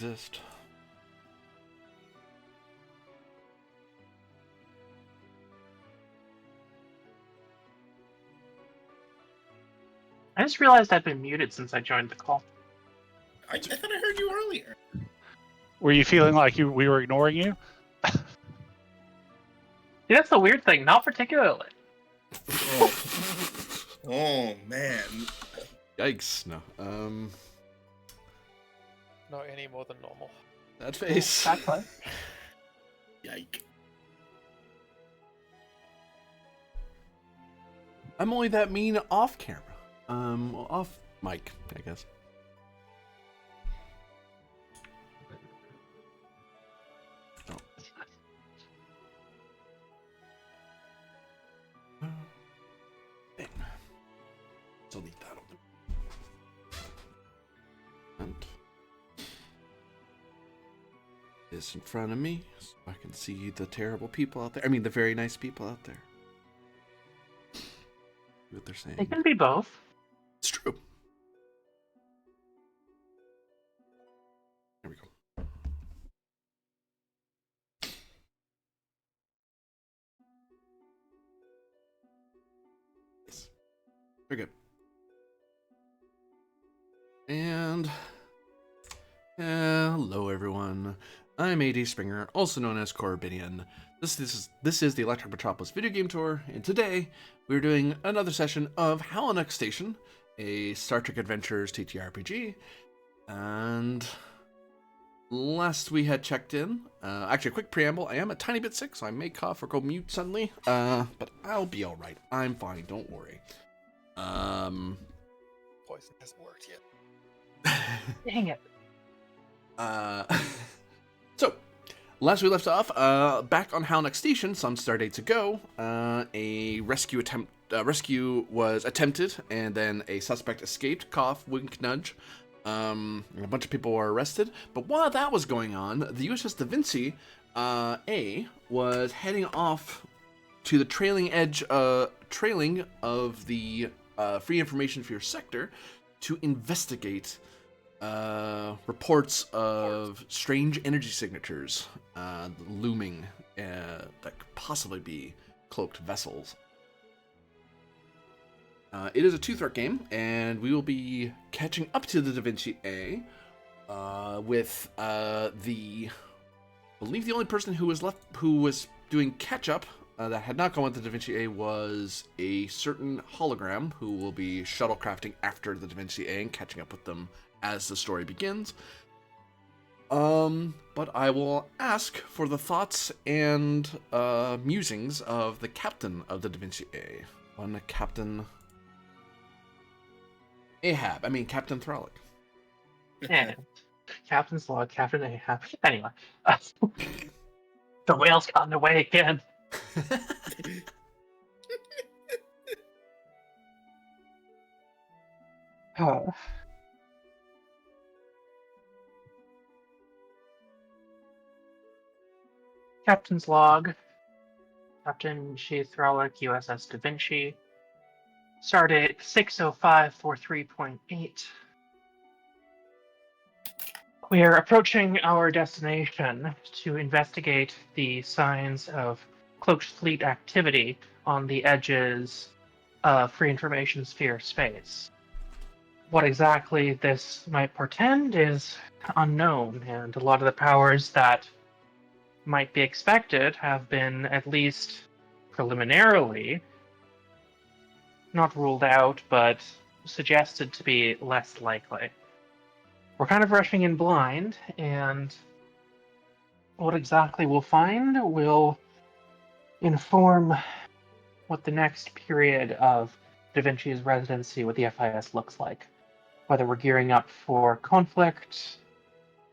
exist. I just realized I've been muted since I joined the call. I thought I heard you earlier. Were you feeling like we were ignoring you? See, that's the weird thing. Not particularly. Oh man. Yikes! No. Not any more than normal. That face. Exactly. Yike. I'm only that mean off camera. Off mic, I guess. Oh. Dang. Delete that. And this in front of me, so I can see the terrible people out there. I mean, the very nice people out there. What they're saying. It can be both. It's true. There we go. Yes. Very good. And hello everyone. I'm AD Springer, also known as Corbinian. This is the Electric Metropolis video game tour, and today we're doing another session of Halanak Station, a Star Trek Adventures TTRPG. And last we had checked in, actually a quick preamble, I am a tiny bit sick, so I may cough or go mute suddenly, but I'll be alright. I'm fine, don't worry. Poison hasn't worked yet. Dang it. So, last we left off, back on Halanak Station, some stardates ago, a rescue was attempted, and then a suspect escaped, cough, wink, nudge, and a bunch of people were arrested. But while that was going on, the USS Da Vinci A was heading off to the trailing of the Free Information Sphere sector to investigate reports of strange energy signatures looming that could possibly be cloaked vessels. It is a two-threat game, and we will be catching up to the Da Vinci A with I believe the only person who was left who was doing catch-up that had not gone with the Da Vinci A was a certain hologram who will be shuttlecrafting after the Da Vinci A and catching up with them as the story begins. But I will ask for the thoughts and musings of the captain of the Da Vinci A. One Captain Ahab. I mean, Captain Thralic. And Captain's log, Captain Ahab. Anyway. The whale's gotten away again. Oh. Captain's log. Captain Thralic, USS Da Vinci. Stardate 60543.8. We're approaching our destination to investigate the signs of cloaked fleet activity on the edges of Free Information Sphere space. What exactly this might portend is unknown, and a lot of the powers that might be expected have been, at least preliminarily, not ruled out, but suggested to be less likely. We're kind of rushing in blind, and what exactly we'll find will inform what the next period of Da Vinci's residency with the FIS looks like. Whether we're gearing up for conflict,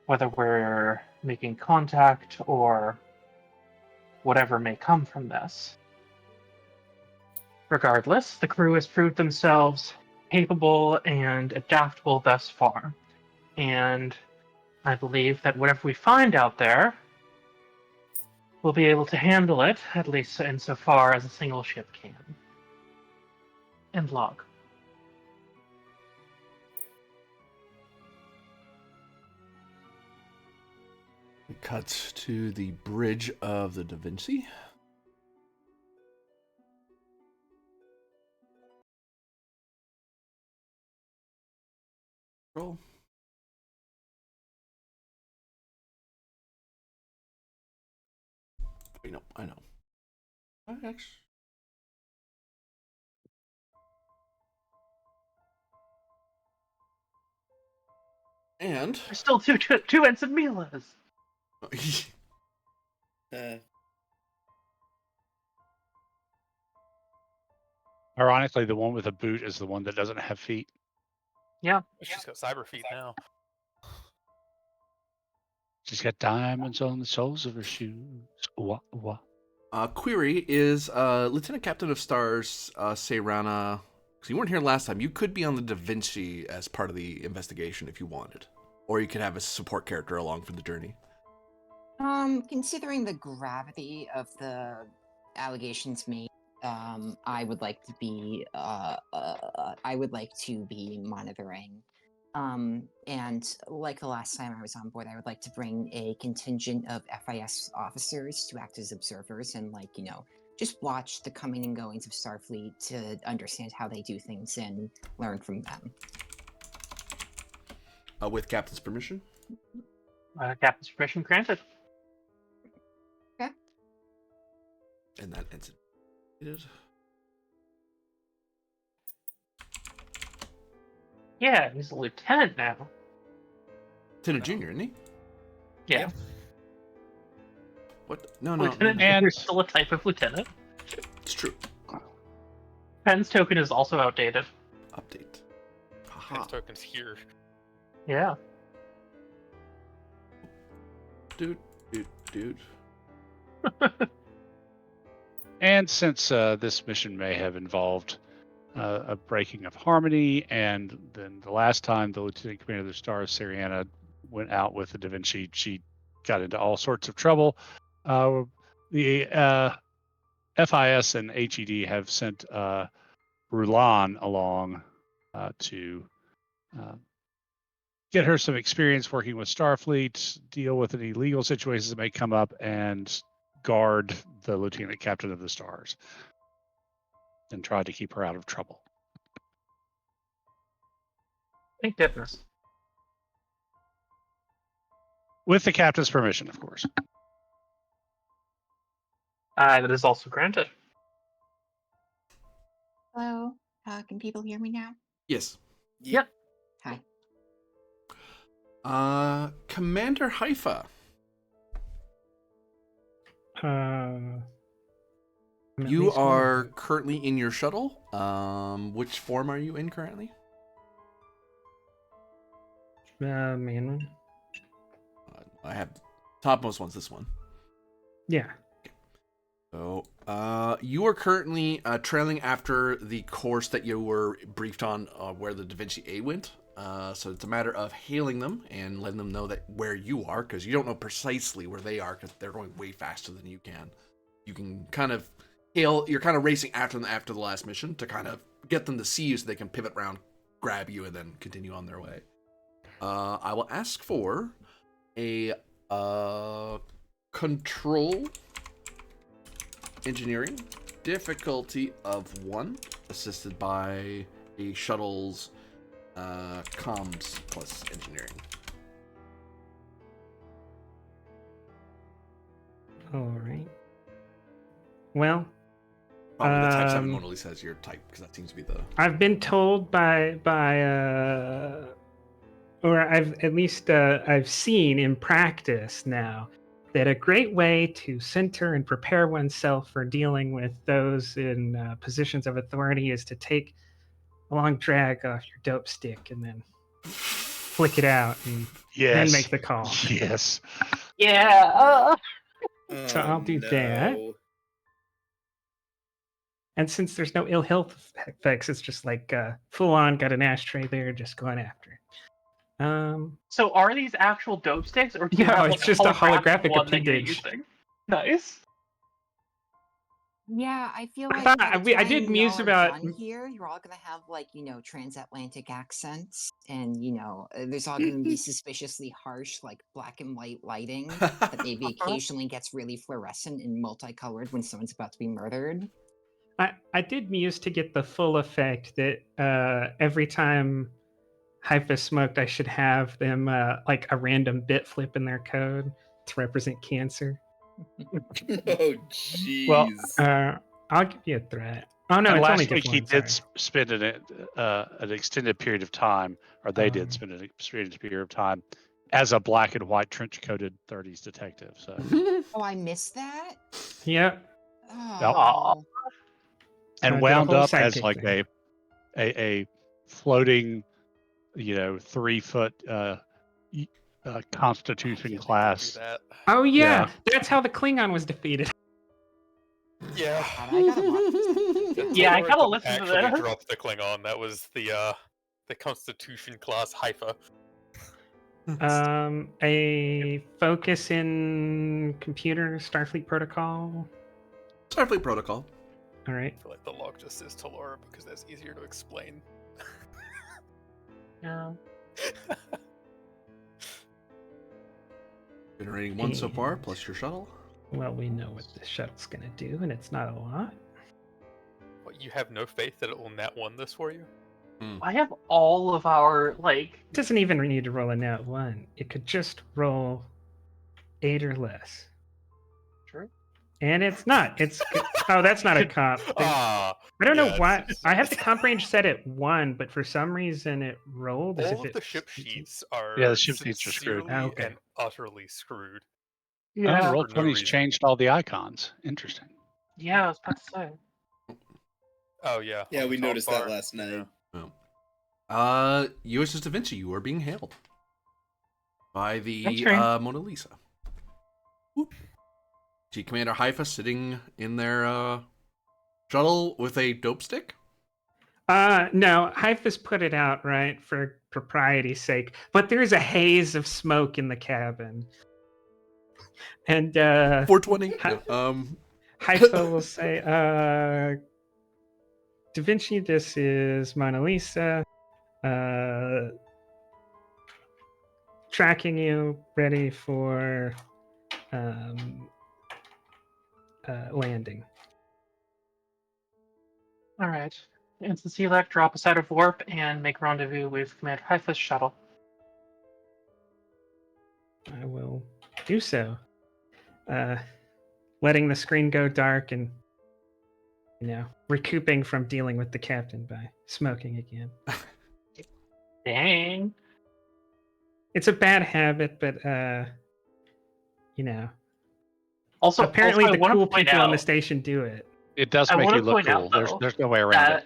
whether we're making contact, or whatever may come from this. Regardless, the crew has proved themselves capable and adaptable thus far. And I believe that whatever we find out there, we'll be able to handle it, at least insofar as a single ship can. End log. cut to the bridge of the Da Vinci. Roll. Wait, no, I know. Actually. And There's still two Ensign Milas. Ironically, the one with a boot is the one that doesn't have feet. Yeah. She's got cyber feet now. She's got diamonds on the soles of her shoes. Wah, wah. Query is Lieutenant Captain of Stars Seirana. Because you weren't here last time. You could be on the Da Vinci as part of the investigation if you wanted, or you could have a support character along for the journey. Considering the gravity of the allegations made, I would like to be monitoring. And like the last time I was on board, I would like to bring a contingent of FIS officers to act as observers and, just watch the coming and goings of Starfleet to understand how they do things and learn from them. With Captain's permission. Captain's permission granted. Okay. And that ends it. Yeah, he's a lieutenant now. Lieutenant Junior, isn't he? Yeah. What? No. Lieutenant And- Junior's still a type of lieutenant. It's true. Penn's token is also outdated. Update. His token's here. Yeah. Dude. And since this mission may have involved a breaking of harmony, and then the last time the Lieutenant Commander of the Stars, Sariana, went out with the Da Vinci, she got into all sorts of trouble. The FIS and HED have sent Rulan along to get her some experience working with Starfleet, deal with any legal situations that may come up, and guard the Lieutenant Captain of the Stars, and try to keep her out of trouble. Thank goodness. With the captain's permission, of course. That is also granted. Hello? Can people hear me now? Yes. Yep. Hi. Commander Haifa. You are currently in your shuttle. Which form are you in currently? Main one. I have topmost one's this one. Yeah. So, you are currently trailing after the course that you were briefed on where the Da Vinci A went. So it's a matter of hailing them and letting them know that where you are, because you don't know precisely where they are, because they're going way faster than you can. You can kind of hail. You're kind of racing after them after the last mission to kind of get them to see you so they can pivot around, grab you, and then continue on their way. I will ask for a control engineering difficulty of 1, assisted by a shuttle's comms plus engineering. All right. Well, Probably the type 7 one at least has your type, because that seems to be the... I've been told by or I've seen in practice now that a great way to center and prepare oneself for dealing with those in positions of authority is to take a long drag off your dope stick and then flick it out and then make the call. Yes. Yeah. So I'll do that. And since there's no ill health effects, it's just like full on got an ashtray there, just going after it. So are these actual dope sticks, or do you No, have, it's just a holographic one that you're appendage. using? Nice. Yeah, I feel I like thought- by the I did time muse y'all are about- done here, you're all gonna have like, transatlantic accents, and there's all gonna be suspiciously harsh, like black and white lighting that maybe occasionally gets really fluorescent and multicolored when someone's about to be murdered. I did muse to get the full effect that every time Hypha smoked, I should have them like a random bit flip in their code to represent cancer. Oh, jeez. Well, I'll give you a threat. Oh no, And it's only last week diff he one, did sorry. spend an extended period of time, or they did spend an extended period of time as a black and white trench coated 30s detective. So Oh, I missed that. Yep. Oh, and did a wound whole up as sidekick like thing. a floating, 3-foot Constitution Do class. that. Oh yeah, Yeah. that's how the Klingon was defeated. Yeah. God, I gotta watch this. Yeah, I Talora gotta didn't listen to actually that. drop the Klingon. That was the Constitution class Haifa. A focus in computer Starfleet protocol. Starfleet Protocol. All right. I feel like the log just says Talora because that's easier to explain. Yeah. Generating 1 so far, And- plus your shuttle. Well, we know what the shuttle's gonna do, and it's not a lot. What, you have no faith that it will nat 1 this for you? I have all of our It doesn't even need to roll a nat 1. It could just roll 8 or less. True. And it's not. It's oh, that's not a comp. I don't know yeah, why. it's- I have the comp range set at 1, but for some reason it rolled as all if of the it. ship sheets are Yeah, the ship sheets are screwed. sincerely Okay. and utterly screwed. Yeah. Oh, roll For no 20's reason. changed all the icons. Interesting. Yeah, I was about to say. Oh yeah. Yeah, on we the top noticed bar. that last night. USS Da Vinci, you are being hailed by That's the right. Mona Lisa. Whoop. See Commander Haifa sitting in their shuttle with a dope stick. No, Hyphus put it out, right, for propriety's sake. But there's a haze of smoke in the cabin. And 420. Hi- No, Haifa will say, Da Vinci, this is Mona Lisa. Tracking you, ready for landing. All right. Instant select, drop us out of warp, and make rendezvous with Commander Haifa's shuttle. I will do so. Letting the screen go dark and, recouping from dealing with the captain by smoking again. Dang. It's a bad habit, but, Also, apparently I the wanna cool point people on the out station do it. It does I make wanna you look point cool. out, There's though, there's no way around it.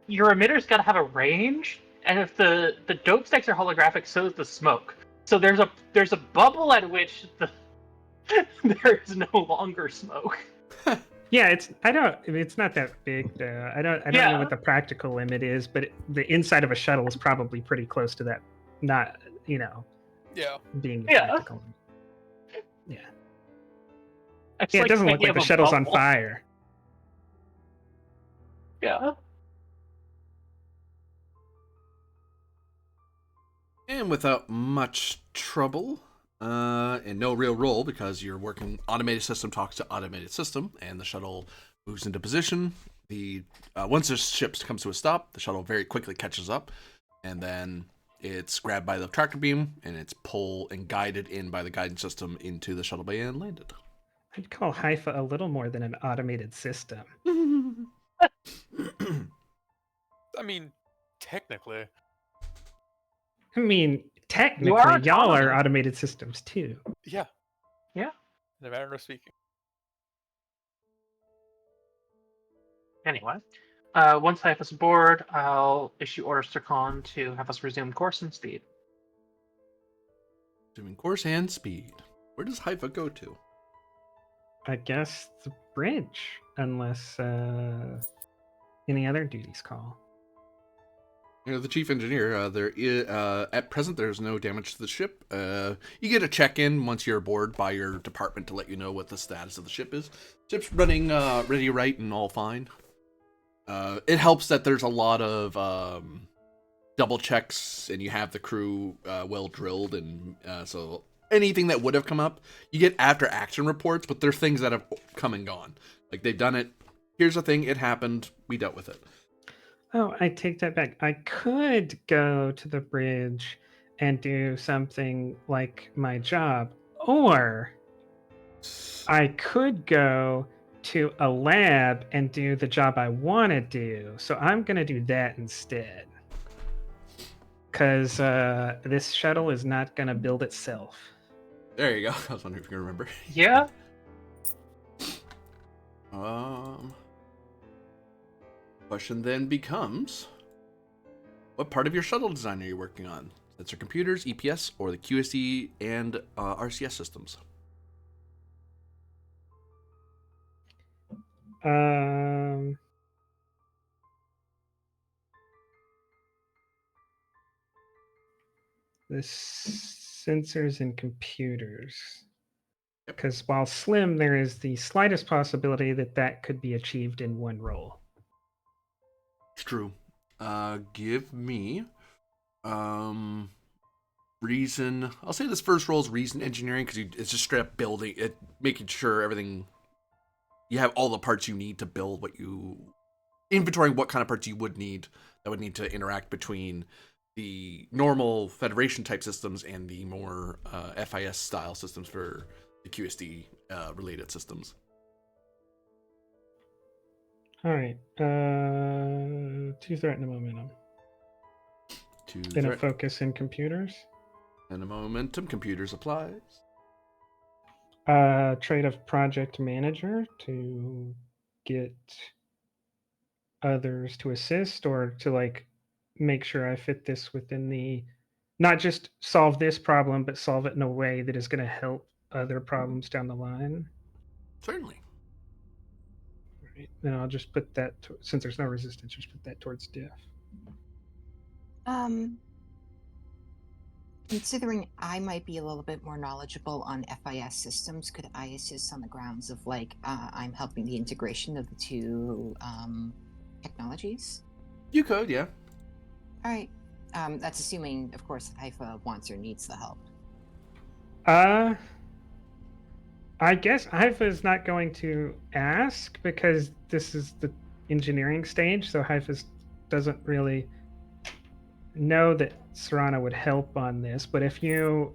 your emitter's got to have a range, and if the dope sticks are holographic, so is the smoke. So there's a bubble at which there is no longer smoke. Yeah, it's not that big though. I don't know Yeah. what the practical limit is, but the inside of a shuttle is probably pretty close to that. Not, Yeah. being the Yeah. practical limit. It's Yeah, it doesn't the look idea like the of a shuttle's on bubble. fire. Yeah. And without much trouble, and no real roll because you're working automated system talks to automated system, and the shuttle moves into position. The once the ship comes to a stop, the shuttle very quickly catches up, and then it's grabbed by the tractor beam and it's pulled and guided in by the guidance system into the shuttle bay and landed. I'd call Haifa a little more than an automated system. I mean, technically. I mean, technically, You are y'all are autonomous. automated systems too. Yeah. Yeah. In a matter of speaking. Anyway, once Haifa's aboard, I'll issue orders to Khan to have us resume course and speed. Doing course and speed. Where does Haifa go to? I guess the bridge, unless any other duties call. You're the chief engineer. There is, at present, there's no damage to the ship. You get a check-in once you're aboard by your department to let you know what the status of the ship is. Ship's running ready, right, and all fine. It helps that there's a lot of double checks, and you have the crew well drilled, and so anything that would have come up, you get after-action reports, but they're things that have come and gone. Like, they've done it. Here's the thing. It happened. We dealt with it. Oh, I take that back. I could go to the bridge and do something like my job, or I could go to a lab and do the job I want to do. So I'm going to do that instead. Because this shuttle is not going to build itself. There you go. I was wondering if you can remember. Yeah. Question then becomes, what part of your shuttle design are you working on? Sensor computers, EPS, or the QSD and RCS systems? The sensors and computers. Because while slim, there is the slightest possibility that that could be achieved in one role. It's true. Give me reason. I'll say this first role is reason engineering because it's just straight up building it, making sure everything. You have all the parts you need to build what you inventorying what kind of parts you would need that would need to interact between the normal Federation type systems and the more FIS style systems for the QSD related systems. All right. 2 threat and a momentum. Then a focus in computers. And a momentum. Computers applies. Trait of project manager to get others to assist or to like make sure I fit this within the not just solve this problem, but solve it in a way that is going to help other problems down the line. Certainly. Right. Then I'll just put that since there's no resistance, just put that towards diff. Considering I might be a little bit more knowledgeable on FIS systems, could I assist on the grounds of like I'm helping the integration of the two technologies? You could, yeah. All right. That's assuming, of course, that Haifa wants or needs the help. I guess Haifa is not going to ask because this is the engineering stage, so Haifa doesn't really know that Serana would help on this. But if you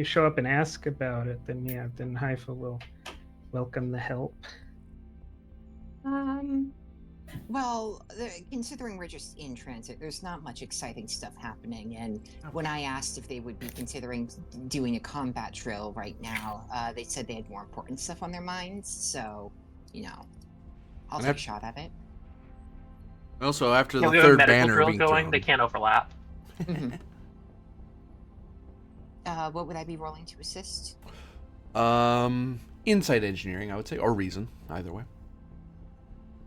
show up and ask about it, then yeah, then Haifa will welcome the help. Well, considering we're just in transit, there's not much exciting stuff happening. And when I asked if they would be considering doing a combat drill right now, they said they had more important stuff on their minds. So, I'll take a shot at it. Also, after the we have third a medical banner drill being going. thrown, They can't overlap. What would I be rolling to assist? insight engineering, I would say, or reason, either way.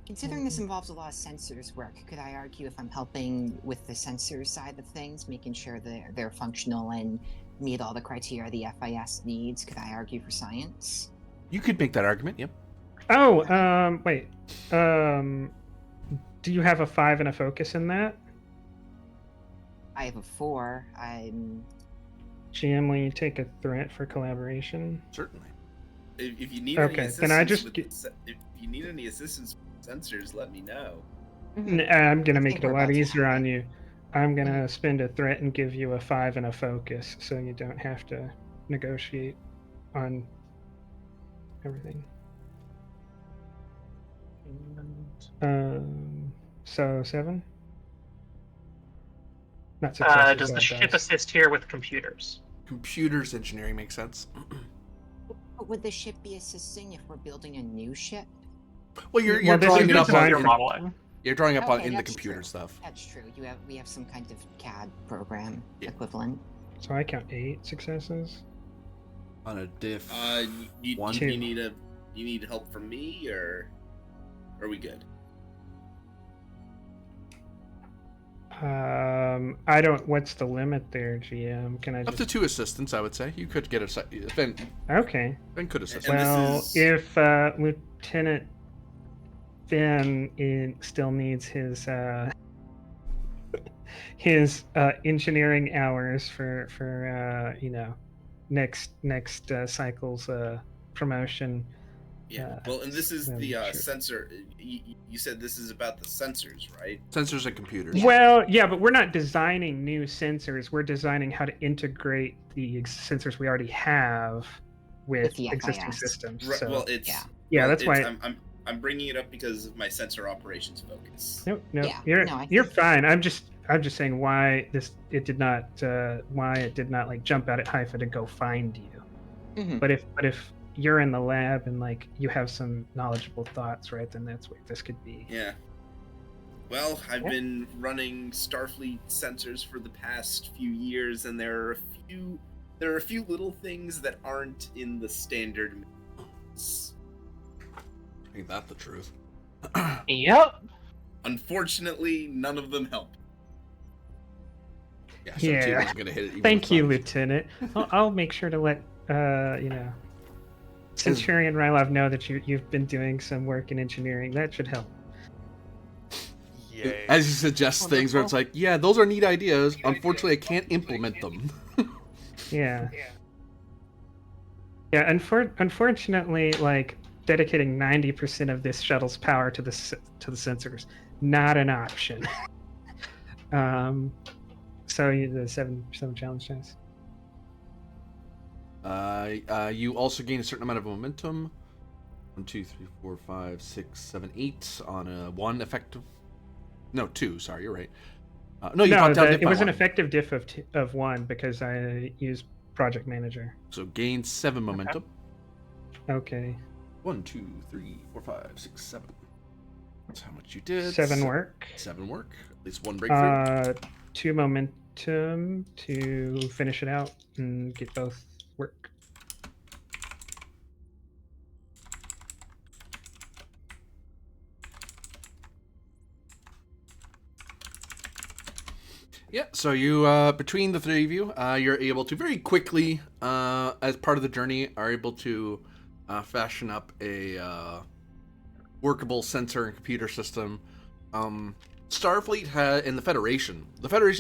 Considering this involves a lot of sensors work, could I argue if I'm helping with the sensor side of things, making sure that they're functional and meet all the criteria the FIS needs, could I argue for science? You could make that argument, yep. Oh, wait. Do you have a 5 and a focus in that? I have a 4. I'm... GM, will you take a threat for collaboration? Certainly. If you need Okay, any then I assistance just if you need any assistance with sensors, let me know. I'm gonna make think it a we're lot about to easier have on it. you. I'm gonna spend a threat and give you a 5 and a focus, so you don't have to negotiate on everything. So 7. Not successes. Does the all ship dice. assist here with computers? Computers engineering makes sense. But would the ship be assisting if we're building a new ship? Well, you're Well, this drawing is it up design on You're for- modeling. you're drawing up on Okay, in the that's computer true. stuff. That's true. We have some kind of CAD program Yeah. equivalent. So I count 8 successes. On a diff. You One. you need help from me, or are we good? I don't. What's the limit there, GM? Can I Up just? to 2 assistants, I would say. You could get a Ben. Okay. Ben could assist. And this Well, is- if Lieutenant still needs his engineering hours for next cycle's promotion. Yeah. Well, and this is then the sure. sensor. You said this is about the sensors, right? Sensors and computers. Yeah. Well, yeah, but we're not designing new sensors. We're designing how to integrate the sensors we already have with the existing FIS. systems. Right, So well, it's yeah, well, that's it's, why. I'm bringing it up because of my sensor operations focus. No, Yeah, you're no, I you're think- fine. I'm just saying why it did not like jump out at Haifa to go find you. Mhm. But if you're in the lab and like you have some knowledgeable thoughts, right? Then that's what this could be. Yeah. Well, I've Yeah. been running Starfleet sensors for the past few years, and there are a few little things that aren't in the standard manuals. Ain't that the truth? Yep. Unfortunately, none of them help. Yeah, 17 Yeah. wasn't gonna hit it. even Thank with you, five. Lieutenant. I'll make sure to let Centurion Rylov know that you've been doing some work in engineering. That should help. Yay. As you suggest things where it's like, yeah, those are neat ideas. Unfortunately, I can't implement them. Yeah. Yeah. Unfortunately, like dedicating 90% of this shuttle's power to the sensors, not an option. So the seven challenge dice. You also gain a certain amount of momentum. 1, 2, 3, 4, 5, 6, 7, 8 on a 1 effective. No, 2. Sorry, you're right. No, you dropped down. It was an effective diff of 1 because I used Project Manager. So gain 7 momentum. Okay. 1, 2, 3, 4, 5, 6, 7. That's how much you did. 7 work. 7 work. At least 1 breakthrough. 2 momentum to finish it out and get both work. Yeah, so you, between the 3 of you, you're able to very quickly, as part of the journey, are able to fashion up a workable sensor and computer system. Starfleet in the Federation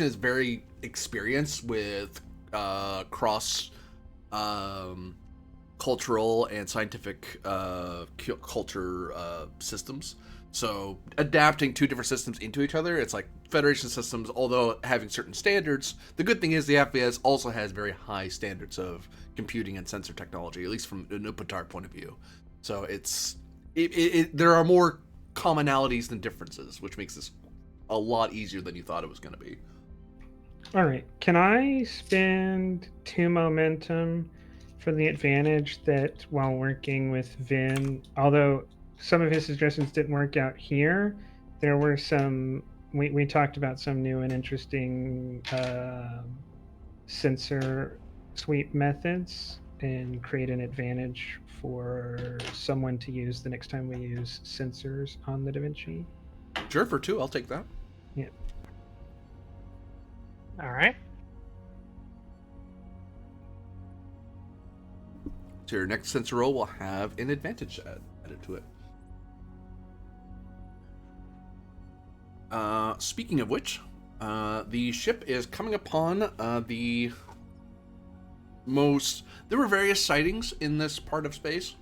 is very experienced with cross cultural and scientific culture systems. So adapting 2 different systems into each other, it's like Federation systems, although having certain standards, the good thing is the FBS also has very high standards of computing and sensor technology, at least from an Upatar point of view. So there are more commonalities than differences, which makes this a lot easier than you thought it was going to be. All right. Can I spend 2 momentum for the advantage that while working with Vin, although some of his suggestions didn't work out here, there were some, we talked about some new and interesting sensor sweep methods and create an advantage for someone to use the next time we use sensors on the Da Vinci. Sure, for 2, I'll take that. Yeah. All right. So your next sensor roll will have an advantage added to it. Speaking of which, the ship is coming upon the most... There were various sightings in this part of space.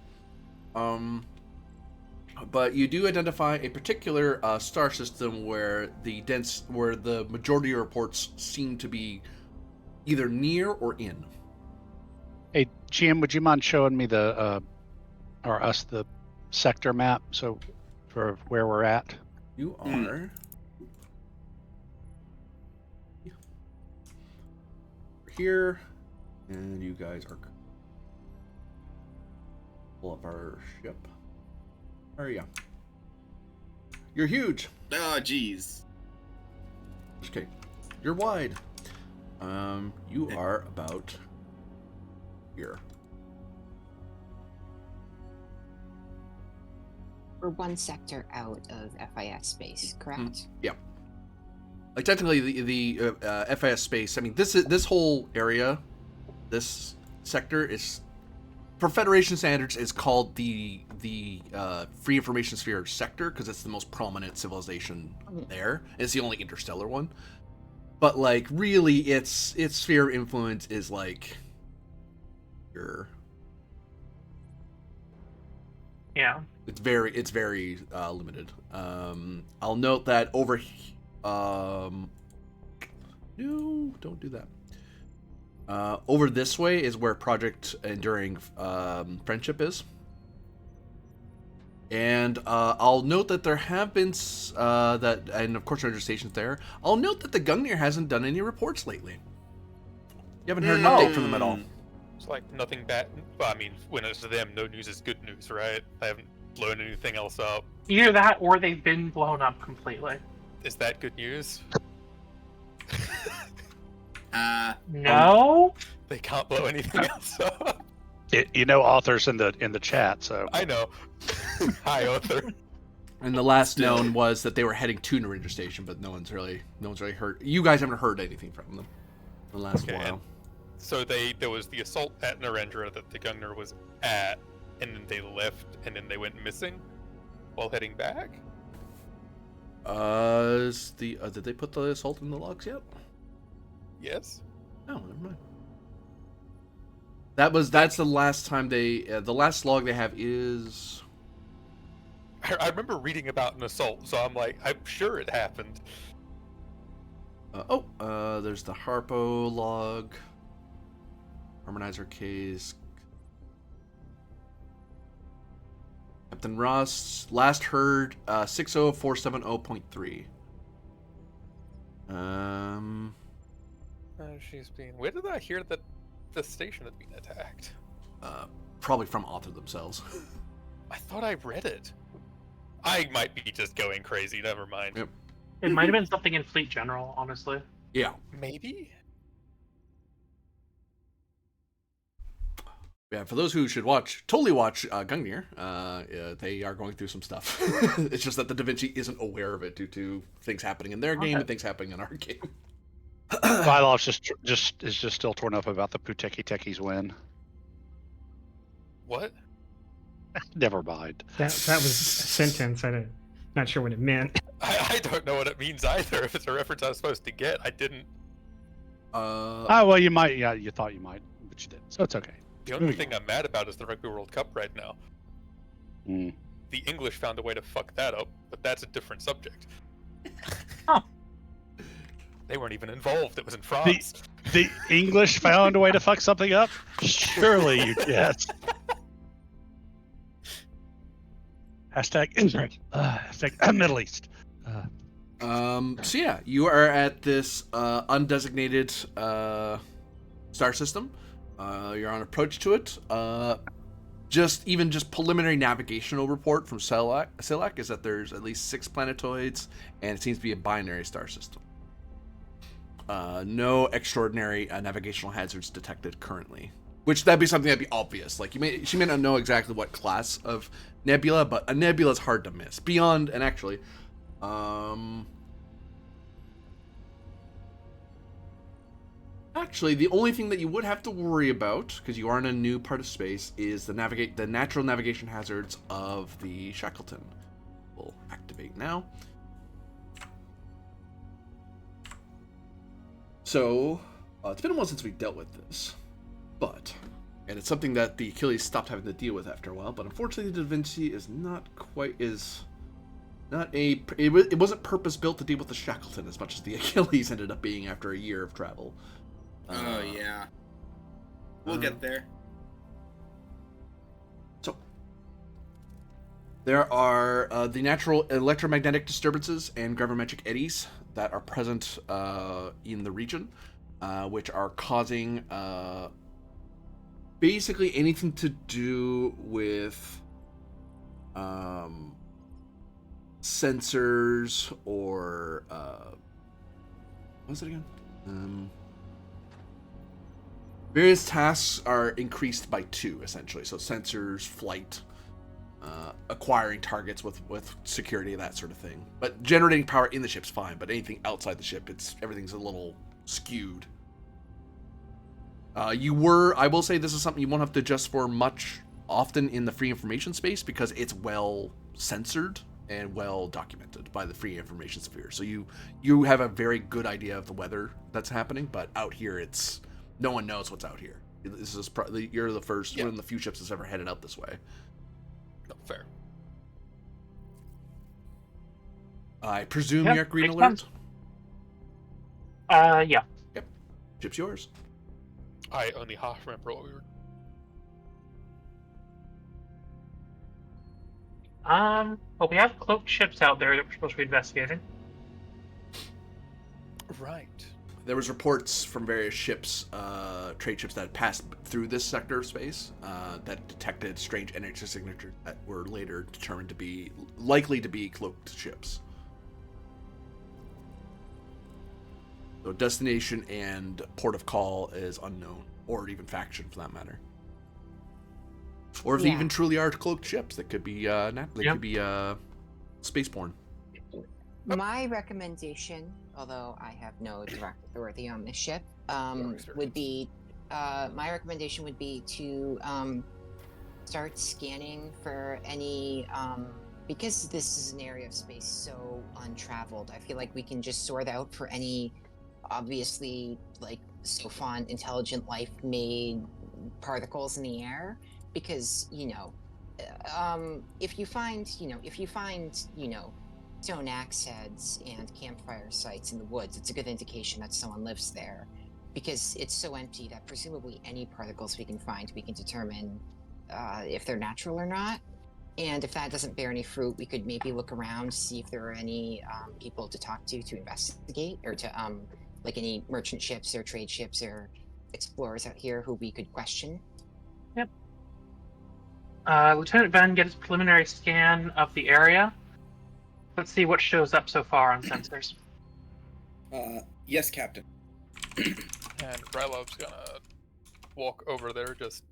But you do identify a particular star system where the majority of reports seem to be either near or in. Hey, GM, would you mind showing me the sector map so for where we're at? You are here, and you guys are pull up our ship. Where are you? You're huge. Oh, jeez. Okay, you're wide. You are about here. We're 1 sector out of FIS space, correct? Yeah. like technically the FIS space. I mean, this whole area, this sector is, for Federation standards, is called the Free Information Sphere sector because it's the most prominent civilization there. It's the only interstellar one. But like, really, its sphere of influence is like your. Yeah. It's very limited. I'll note that over. No, don't do that. Over this way is where Project Enduring Friendship is. And I'll note that there have been and of course there are stations there. I'll note that the Gungnir hasn't done any reports lately. You haven't heard an update from them at all. It's like nothing bad. Well, I mean, when it's to them, no news is good news, right? I haven't blown anything else up. Either that or they've been blown up completely. Is that good news? No? They can't blow anything else up. Author's in the chat, so I know. Hi, author. And the last known was that they were heading to Narendra Station, but no one's really heard. You guys haven't heard anything from them in the last while. So there was the assault at Narendra that the Gungnir was at, and then they left, and then they went missing while heading back. Did they put the assault in the logs yet? Yes. Oh, never mind. That's the last time the last log they have is. I remember reading about an assault, so I'm like, I'm sure it happened. There's the Harpo log. Harmonizer case. Captain Ross last heard 60470.3. She's being. Where did I hear that the station had been attacked? Probably from author themselves. I thought I read it. I might be just going crazy. Never mind. Yep. It might have been something in Fleet General, honestly. Yeah. Maybe. Yeah, for those who should totally watch Gungnir, they are going through some stuff. It's just that the Da Vinci isn't aware of it due to things happening in their game and things happening in our game. Vylov's is just still torn up about the Puteki Techies win. What? Never mind. That was a sentence. Not sure what it meant. I don't know what it means either. If it's a reference I was supposed to get, I didn't. Well, you might. Yeah, you thought you might, but you didn't. So it's okay. The only thing I'm mad about is the Rugby World Cup right now. Mm. The English found a way to fuck that up, but that's a different subject. Huh. They weren't even involved. It was in France. The English found a way to fuck something up? Surely you yes. Hashtag Israel. Hashtag Middle East. So yeah, you are at this undesignated star system. You're on approach to it. Just preliminary navigational report from Selak is that there's at least 6 planetoids, and it seems to be a binary star system. No extraordinary navigational hazards detected currently. Which that'd be something that'd be obvious. Like she may not know exactly what class of nebula, but a nebula is hard to miss. Beyond, and actually, the only thing that you would have to worry about, because you are in a new part of space, is the natural navigation hazards of the Shackleton. We'll activate now. So, it's been a while since we dealt with this, and it's something that the Achilles stopped having to deal with after a while, but unfortunately the Da Vinci is it wasn't purpose-built to deal with the Shackleton as much as the Achilles ended up being after a year of travel. Oh, yeah. We'll get there. So, there are the natural electromagnetic disturbances and gravimetric eddies that are present in the region, which are causing basically anything to do with sensors or what was it again? Various tasks are increased by 2 essentially. So sensors, flight, acquiring targets with security, that sort of thing. But generating power in the ship's fine, but anything outside the ship, everything's a little skewed. I will say this is something you won't have to adjust for much often in the free information space because it's well censored and well documented by the free information sphere. So you have a very good idea of the weather that's happening, but out here no one knows what's out here. This is probably you're the first one of the few ships that's ever headed out this way. No, fair. I presume Yep, you're at green makes alert. sense. Yeah. Yep, ship's yours. I only half remember what we were. Well, we have cloaked ships out there that we're supposed to be investigating. Right. There was reports from various ships, trade ships that had passed through this sector of space that detected strange energy signatures that were later determined to be likely to be cloaked ships. So destination and port of call is unknown, or even faction for that matter. Or if they even truly are cloaked ships, that could be could be spaceborne. My recommendation, although I have no direct authority on this ship, would be my recommendation would be to start scanning for any because this is an area of space so untraveled. I feel like we can just sort out for any obviously like Sophon intelligent life made particles in the air, because if you find stone axe heads and campfire sites in the woods, it's a good indication that someone lives there, because it's so empty that presumably any particles we can find, we can determine if they're natural or not. And if that doesn't bear any fruit, we could maybe look around, see if there are any people to talk to investigate, or to like any merchant ships or trade ships or explorers out here who we could question. Yep. Lieutenant Ben, get his preliminary scan of the area. Let's see what shows up so far on sensors. Yes, Captain. And Rylov's gonna walk over there. It's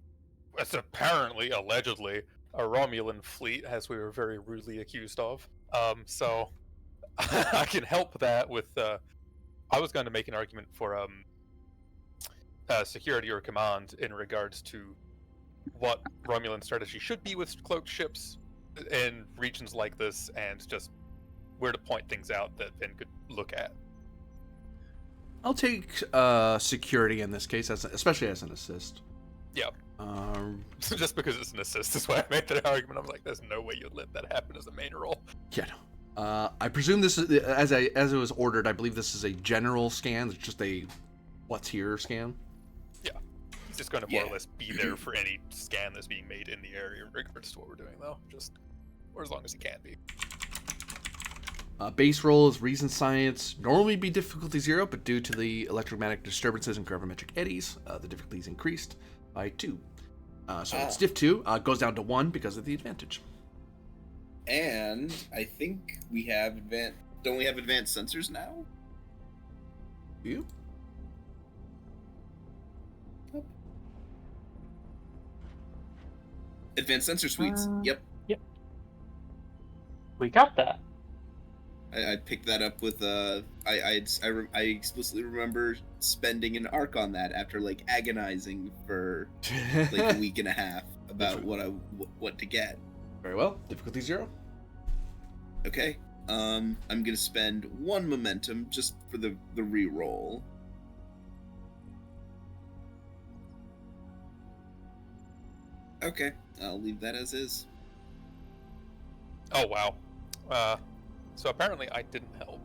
apparently, allegedly, a Romulan fleet, as we were very rudely accused of. So I can help that with. I was going to make an argument for security or command in regards to what Romulan strategy should be with cloaked ships in regions like this, and just where to point things out that Ben could look at. I'll take security in this case, especially as an assist. Yeah. Just because it's an assist is why I made that argument. I was like, there's no way you'd let that happen as a main role. Yeah, no. I presume this is, as it was ordered, I believe this is a general scan. It's just a what's here scan. Yeah. He's just going to more or less be there for any scan that's being made in the area in regards to what we're doing, though. Or as long as he can be. Base roll is reason science. Normally be difficulty 0, but due to the electromagnetic disturbances and gravimetric eddies, the difficulty is increased by 2. So it's diff 2 goes down to 1 because of the advantage. And I think we have don't we have advanced sensors now? Do you? Yep. Advanced sensor suites. Yep. We got that. I picked that up with I explicitly remember spending an arc on that after like agonizing for like a week and a half about what to get. Very well. Difficulty 0. Okay. I'm gonna spend 1 momentum just for the reroll. Okay, I'll leave that as is. Oh, wow. So apparently I didn't help.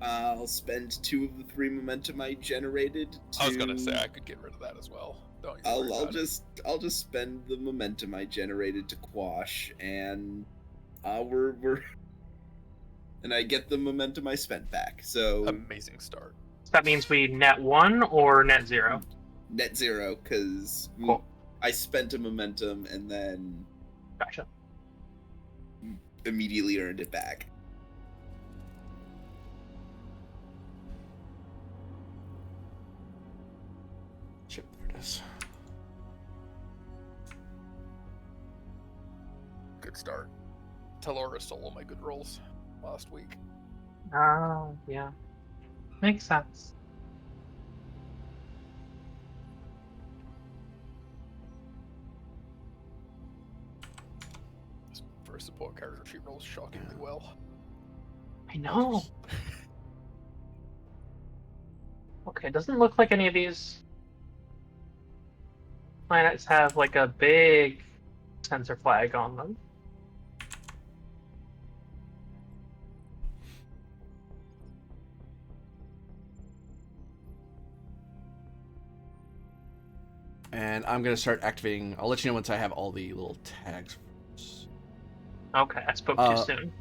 I'll spend 2 of the 3 momentum I generated. I was gonna say I could get rid of that as well. Don't you worry I'll about it. I'll just spend the momentum I generated to quash, and we're and I get the momentum I spent back. So Amazing start. So that means we net 1 or net 0? net 0, because Cool. I spent a momentum and then Gotcha. immediately earned it back. Ship, there it is. good start. Telora stole all my good rolls last week. Oh, yeah. Makes sense. For a support character, she rolls shockingly well. I know. Okay, doesn't look like any of these planets have like a big sensor flag on them. And I'm gonna start activating. I'll let you know once I have all the little tags. Okay, I spoke too soon.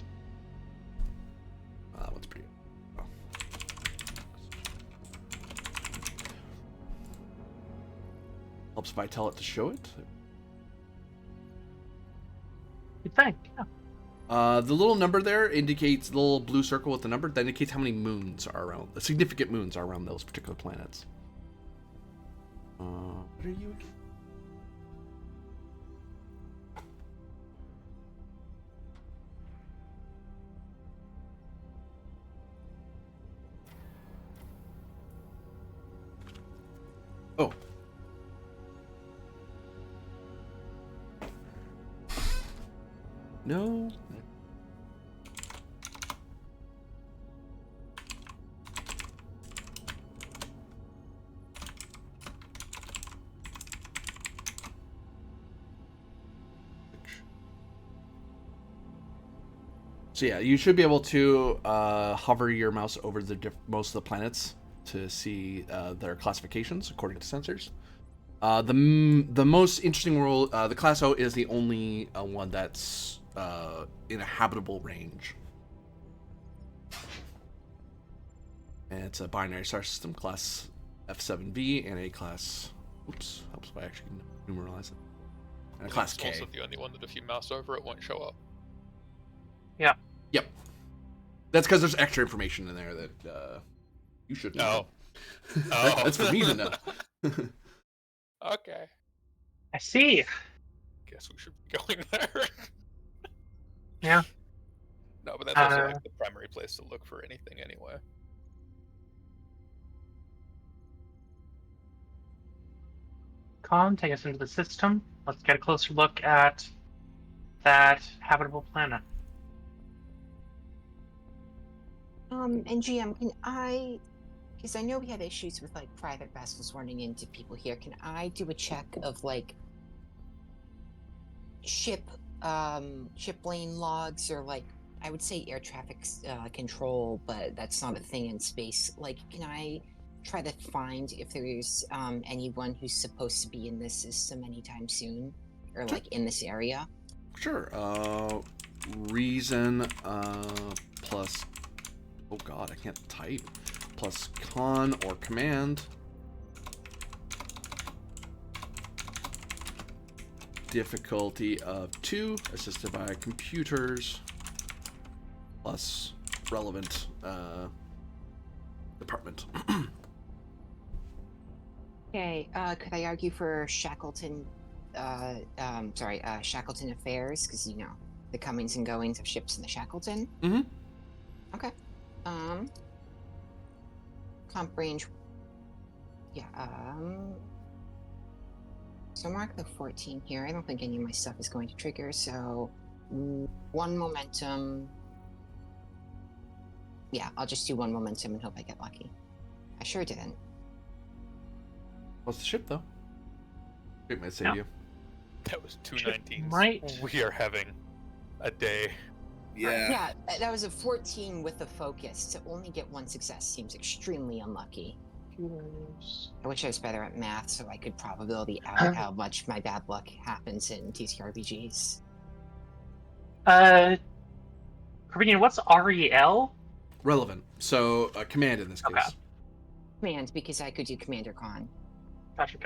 That one's pretty good. Oh. Helps if I tell it to show it. You think? Yeah. The little number there indicates the little blue circle with the number. That indicates how many moons are around. The significant moons are around those particular planets. What are you again? Oh. No. So yeah, you should be able to hover your mouse over the most of the planets to see their classifications according to sensors. The most interesting world, the Class O, is the only one that's in a habitable range. And it's a binary star system, Class F7b, and a Class... Oops, helps if I actually numeralize it. And a Class It's K. also the only one that if you mouse over it won't show up. Yeah. Yep. That's because there's extra information in there that you should know. Oh. That's for me to know. Okay. I see. Guess we should be going there. Yeah. No, but that's also like the primary place to look for anything anyway. Con, take us into the system. Let's get a closer look at that habitable planet. And GM, can I, because I know we have issues with like private vessels running into people here, can I do a check of like ship lane logs, or like, I would say air traffic control, but that's not a thing in space. Like, can I try to find if there's anyone who's supposed to be in this system anytime soon, or like in this area? Sure. Reason plus... Oh god, I can't type. Plus con or command. Difficulty of 2, assisted by computers. Plus relevant department. Okay, could I argue for Shackleton, Shackleton Affairs, because, you know, the comings and goings of ships in the Shackleton? Mm-hmm. Okay. Comp range, yeah, so mark the 14 here. I don't think any of my stuff is going to trigger, so 1 momentum. Yeah, I'll just do 1 momentum and hope I get lucky. I sure didn't. What's the ship, though? It might save you. That was 219s. Right. We are having a day. Yeah. Yeah, that was a 14 with a focus. To only get 1 success seems extremely unlucky. I wish I was better at math so I could probability out how much my bad luck happens in TTRPGs. Corbinian, what's REL? Relevant. So, command in this case. Okay. Command, because I could do Commander Con. Gotcha.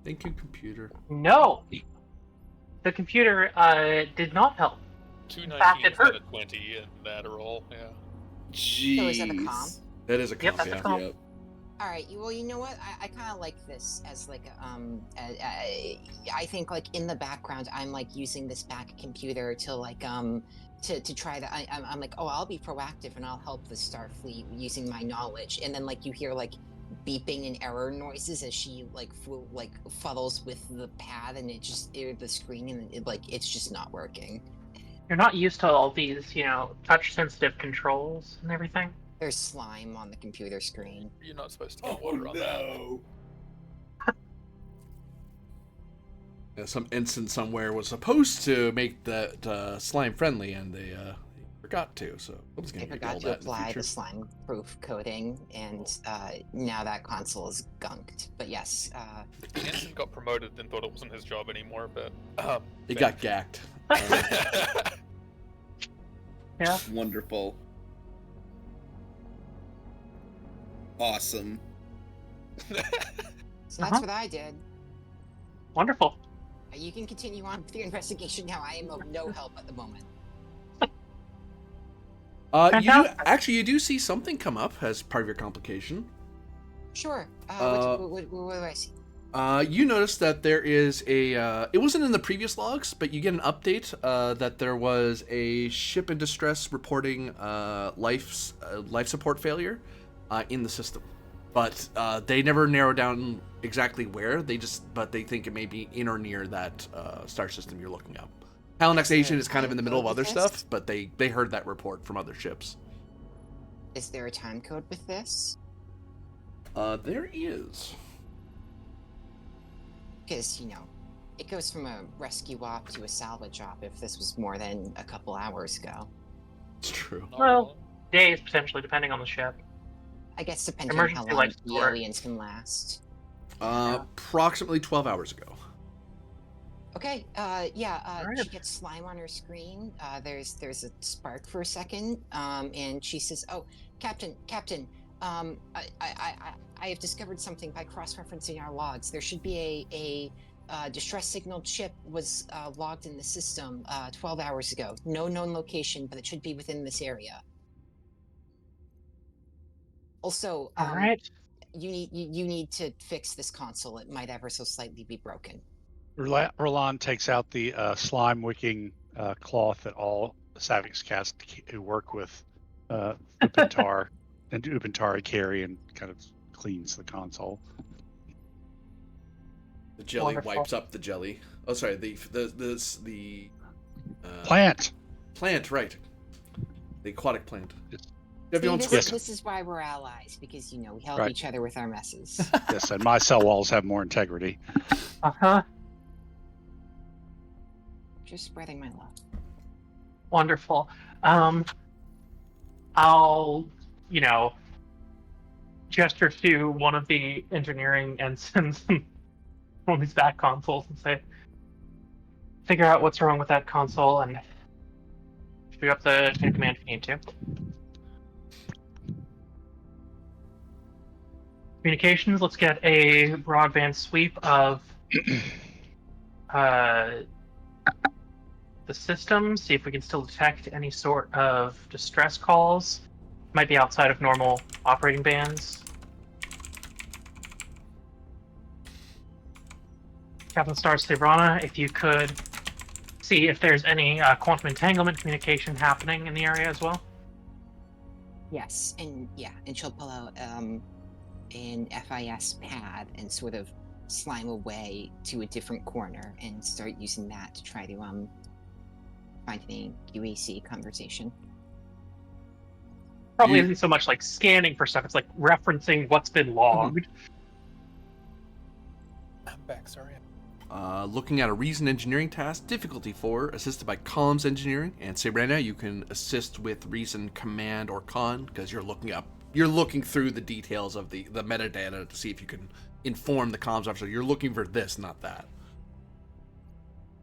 Thank you, computer. No! The computer did not help. 219s out of 20 and that are all, yeah. Jeez. So is that a comp? That is a comp, Yep, that's a comp. Yep. All right. Well, you know what? I kind of like this as like I think like in the background, I'm like using this back computer to like to try to. I'm like, oh, I'll be proactive and I'll help the Starfleet using my knowledge. And then like you hear like beeping and error noises as she like fuddles with the pad and the screen and it's just not working. You're not used to all these, touch sensitive controls and everything. There's slime on the computer screen. You're not supposed to get Oh water on that. no! Some instant somewhere was supposed to make that slime friendly, and they forgot to. So I'm just They gonna get forgot all to that in the apply future. the slime-proof coating, and now that console is gunked. But yes, Instant got promoted and thought it wasn't his job anymore, but It got gacked. Yeah. Wonderful. Awesome. so that's what I did. Wonderful. You can continue on with your investigation now. I am of no help at the moment. You do see something come up as part of your complication. Sure. What do I see? You notice that there is it wasn't in the previous logs, but you get an update that there was a ship in distress reporting life support failure in the system. But they never narrow down exactly where. They think it may be in or near that star system you're looking up. Halanak Station is kind of in the middle of other stuff, but they heard that report from other ships. Is there a time code with this? There is. Because, it goes from a rescue op to a salvage op if this was more than a couple hours ago. It's true. Well, days, potentially, depending on the ship. I guess depending on how Emergency long life the support. aliens can last. Approximately 12 hours ago. Okay, Alright. she gets slime on her screen. There's a spark for a second, and she says, "Oh, Captain, I have discovered something by cross-referencing our logs. There should be a distress signal chip was logged in the system 12 hours ago. No known location, but it should be within this area. Also, All right. you need to fix this console. It might ever so slightly be broken." Roland takes out the slime wicking cloth that all Savix cast who work with Upantar and Upantari carry and kind of cleans the console. The jelly Wonderful. wipes up the jelly. Oh, sorry. The Plant. plant, right? The aquatic plant. This is why we're allies, because we help Right. each other with our messes. Yes, and my cell walls have more integrity. Uh-huh. Just spreading my love. Wonderful. I'll, gesture to one of the engineering ensigns on one of these back consoles and say, figure out what's wrong with that console and shoot up the chain of command if you need to. Communications, let's get a broadband sweep of the system, see if we can still detect any sort of distress calls. Might be outside of normal operating bands. Captain Star Sevrana, if you could see if there's any quantum entanglement communication happening in the area as well. Yes, and she'll pull out an FIS pad and sort of slime away to a different corner and start using that to try to find any UAC conversation. Probably isn't so much like scanning for stuff, it's like referencing what's been logged. I'm back, sorry. Looking at a reason engineering task, difficulty 4, assisted by comms engineering, and Sabrina, you can assist with reason command or con because you're looking through the details of the metadata to see if you can inform the comms officer. You're looking for this, not that.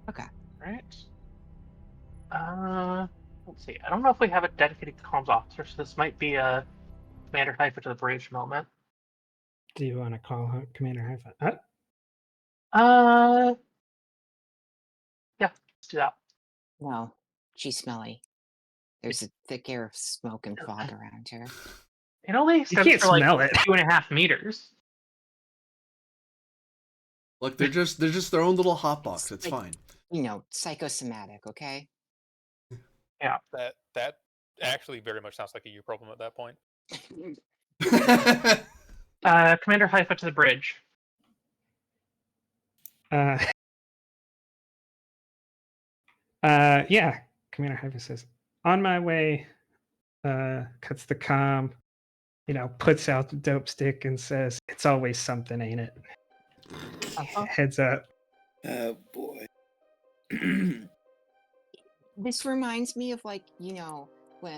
Okay. Right. Let's see. I don't know if we have a dedicated comms officer, so this might be a Commander Hypha to the bridge moment. Do you want to call her Commander Hypha? Yeah, let's do that. No, she's smelly. There's a thick air of smoke and fog around her. It only You extends can't for like smell it. 2.5 meters. Look, they're just their own little hot box. It's Like- fine. Psychosomatic, okay? That actually very much sounds like a you problem at that point. Commander Haifa to the bridge. Yeah. Commander Haifa says, "On my way." Cuts the comm. Puts out the dope stick and says, "It's always something, ain't it?" Heads up. Oh boy. This reminds me of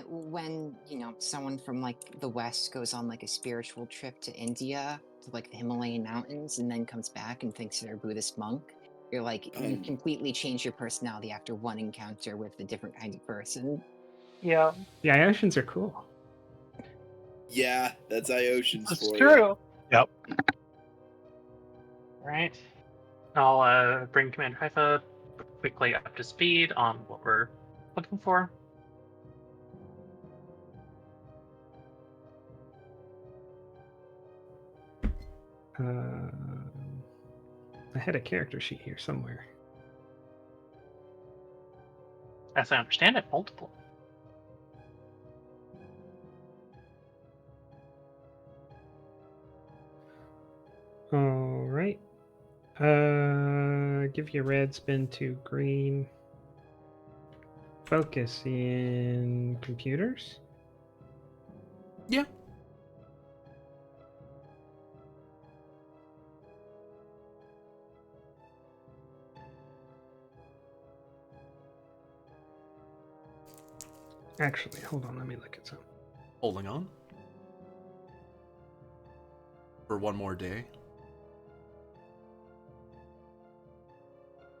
when someone from like the West goes on like a spiritual trip to India to like the Himalayan mountains and then comes back and thinks they're a Buddhist monk. You're like you completely change your personality after one encounter with a different kind of person. Yeah, The Iosians are cool. Yeah, that's Iosians that's for you. true. Yep. Right. I'll bring Commander Haifa quickly up to speed on what we're looking for. I had a character sheet here somewhere. As I understand it, multiple. All right. Give you red, spin to green. Focus in computers. Yeah. Actually, hold on. Let me look at some. Holding on. For one more day.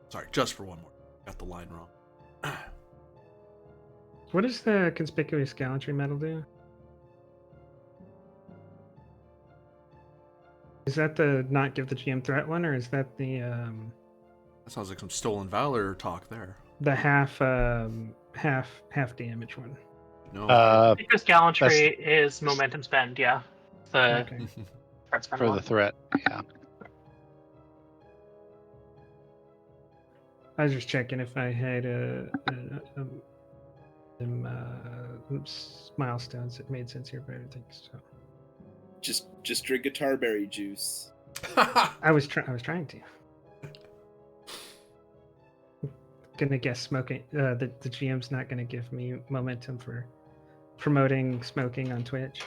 Sorry, just for one more. Got the line wrong. What does the conspicuous gallantry medal do? Is that the not give the GM threat one, or is that the That sounds like some stolen valor talk there. half damage one? No. Because gallantry is momentum spend, yeah. The Okay. threat spend For one. the threat. Yeah. I was just checking if I had milestones that made sense here, but I don't think so. Just drink a tarberry juice. I was trying to. Gonna guess smoking. The GM's not gonna give me momentum for promoting smoking on Twitch.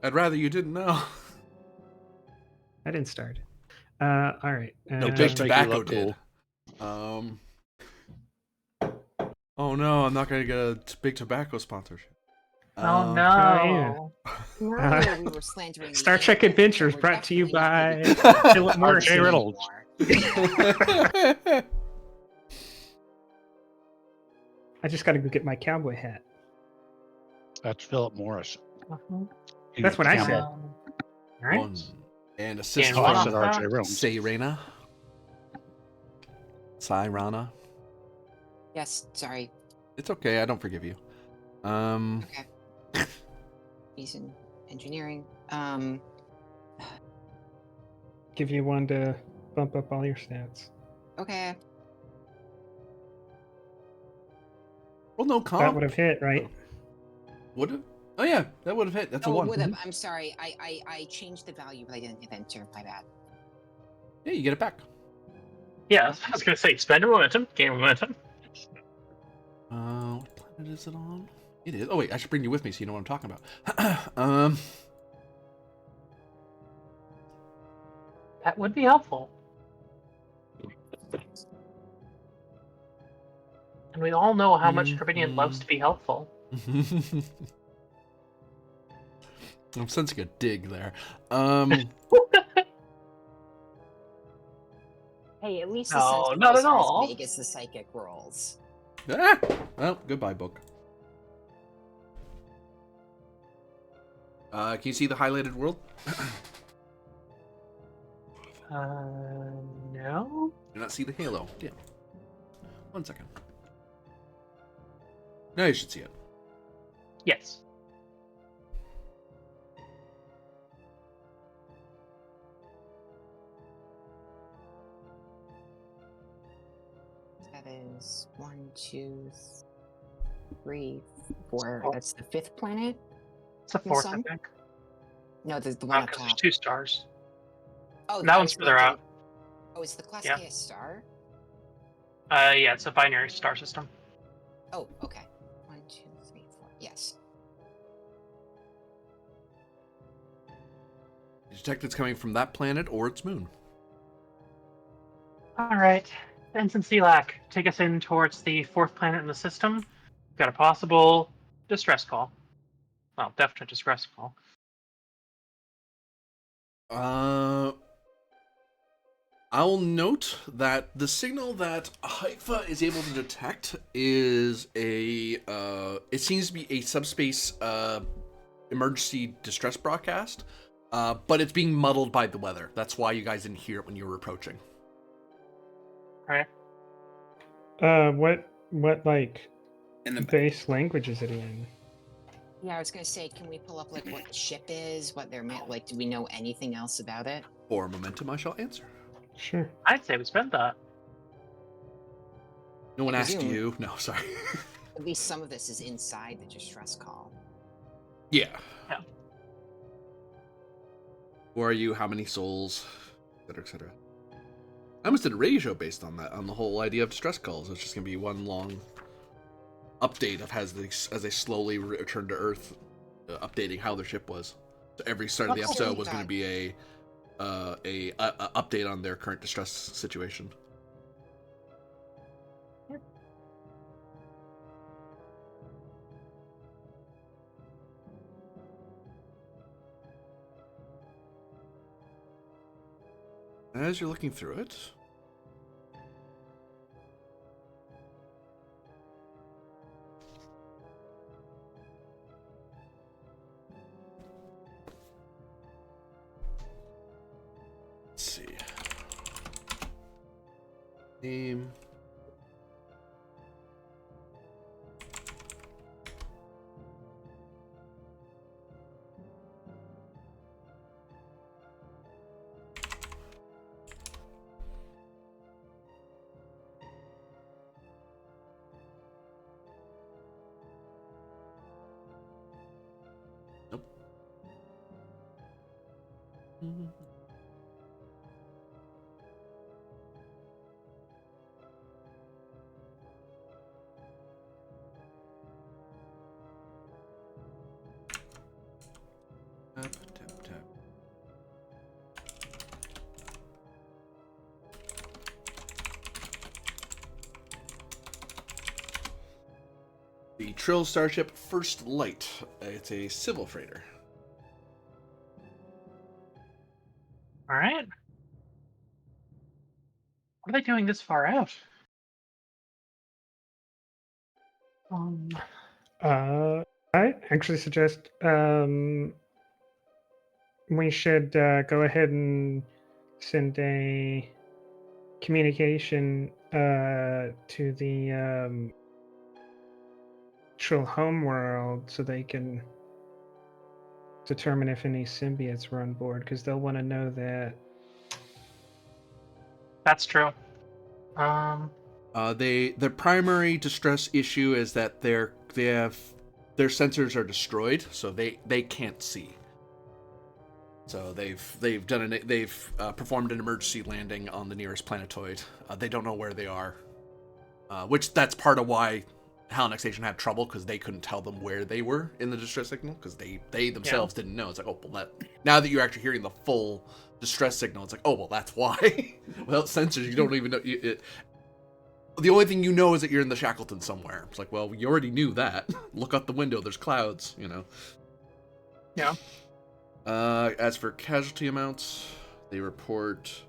I'd rather you didn't know. I didn't start. All right. No, Just big make you tobacco look did. Oh no, I'm not gonna get a big tobacco sponsorship. Oh no. yeah. Earlier we were slandering the Star Trek English, Adventures but we're brought to you definitely not by gonna be Philip Morris. Jay Reynolds. anymore. I just got to go get my cowboy hat. That's Philip Morris. Mhm. You That's get what I Campbell. said. All right. One. And assist And Oh, one I off said that. RJ Reynolds. Say Rana. Rana. Yes, sorry. It's okay, I don't forgive you. Okay. He's in engineering. Give you one to bump up all your stats. Okay. Well, no That comp. would have hit, right? Would have? Oh yeah, that would have hit. That's a Oh, one. would have. I'm sorry. I changed the value, but I didn't hit enter. My bad. Yeah, you get it back. Yeah, I was gonna say spend momentum, gain momentum. What planet is it on? It is. Oh wait, I should bring you with me so you know what I'm talking about. That would be helpful. And we all know how much Trevinian loves to be helpful. I'm sensing a dig there. Hey, at least No, the sense not rolls at are all. as big as the psychic rolls. Well, goodbye, book. Can you see the highlighted world? No. Do not see the halo. Damn. 1 second. Now you should see it. Yes. That is 1, 2, 3, 4. Oh. That's the 5th planet. It's the The fourth, I sun? think. No, the one up Because there's top. 2 stars. Oh, That I one's was further out. thinking. Oh, is the class Yeah. K a star? Yeah, it's a binary star system. Oh, okay. 1, 2, 3, 4. Yes. You detect it's coming from that planet or its moon. All right. Ensign Selak, take us in towards the 4th planet in the system. We've got a possible distress call. Well, definite distress call. I'll note that the signal that Haifa is able to detect is it seems to be a subspace emergency distress broadcast, but it's being muddled by the weather. That's why you guys didn't hear it when you were approaching. All right. What like And the base language is it in? Yeah, I was gonna say, can we pull up like what the ship is, what they're meant? Like, do we know anything else about it? For momentum, I shall answer. Sure. I'd say we spend that. No one I asked presume- you. No, sorry. At least some of this is inside the distress call. Yeah. Yeah. Who are you? How many souls? Etc. Etc. I almost did a radio show based on that, on the whole idea of distress calls. It's just gonna be one long update of as they slowly return to Earth, updating how their ship was. So every start of the That's episode really was going to bad. be a update on their current distress situation. As you're looking through it, let's see. Name. Nope. Tap, tap, tap. The Trill Starship First Light. It's a civil freighter. All right. What are they doing this far out? I actually suggest we should go ahead and send a communication to the Trill homeworld so they can determine if any symbiotes were on board, because they'll want to know that. That's true. Their primary distress issue is that their sensors are destroyed, so they can't see. So they've performed an emergency landing on the nearest planetoid. They don't know where they are, which that's part of why Halanak Station had trouble, because they couldn't tell them where they were in the distress signal, because they themselves didn't know. It's like, oh, well, now that you're actually hearing the full distress signal, it's like, oh, well, that's why. Without sensors, you don't even know. The only thing you know is that you're in the Shackleton somewhere. It's like, well, you already knew that. Look out the window. There's clouds, you know. Yeah. As for casualty amounts, they report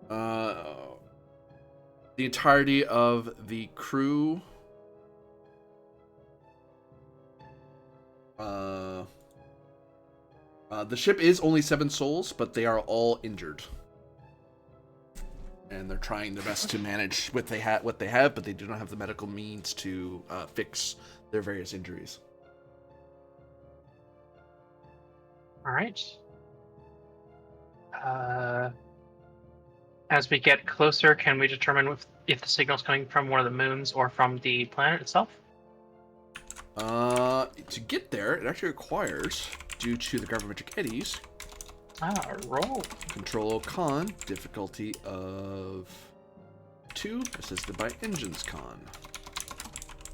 the entirety of the crew. The ship is only 7 souls, but they are all injured. And they're trying their best to manage what they have, but they do not have the medical means to fix their various injuries. All right. As we get closer, can we determine if the signal's coming from one of the moons or from the planet itself? To get there, it actually requires, due to the gravimetric eddies, Roll. Control Con, difficulty of 2, assisted by Engines Con.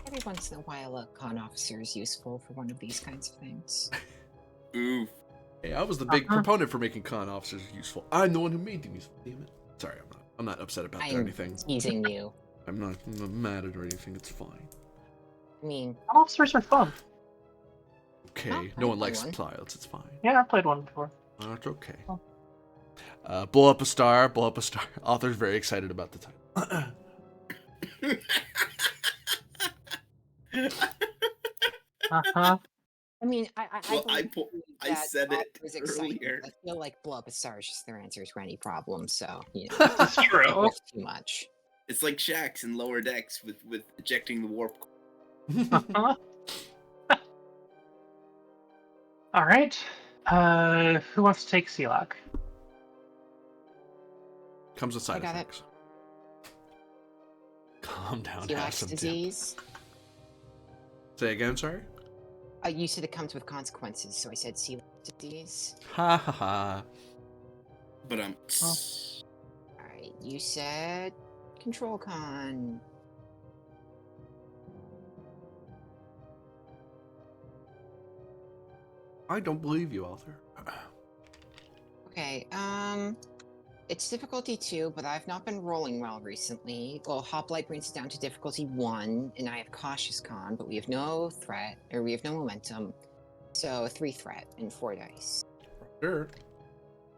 Every once in a while, a con officer is useful for one of these kinds of things. Ooh. Hey, I was the big proponent for making con officers useful. I'm the one who made them useful. Damn it. Sorry, I'm not upset about that or I'm anything. teasing you. I'm not mad at or anything. It's fine. I mean, Officers are fun. Okay, Oh, no I one know likes one. pilots. It's fine. Yeah, I played one before. That's okay. Oh. Blow up a star. Blow up a star. Author's very excited about the title. Uh-huh. I mean, Well, believe I that said it authors excited. earlier. I feel like blow up a star is just their answers for any problem. So It's true. don't risk too much. It's like Shaxx in Lower Decks with ejecting the warp core. Uh-huh. All right. Who wants to take Sealak? Comes with side I got it. effects. Calm down, have Celiac some dip. disease. Say again, sorry? You said it comes with consequences, so I said celiac disease. Ha ha ha. But Oh. Alright, you said control con. I don't believe you, author. Okay, it's difficulty 2, but I've not been rolling well recently. Well, Hoplite brings it down to difficulty 1, and I have cautious con, but we have no threat, or we have no momentum. So 3 threat and 4 dice. Sure.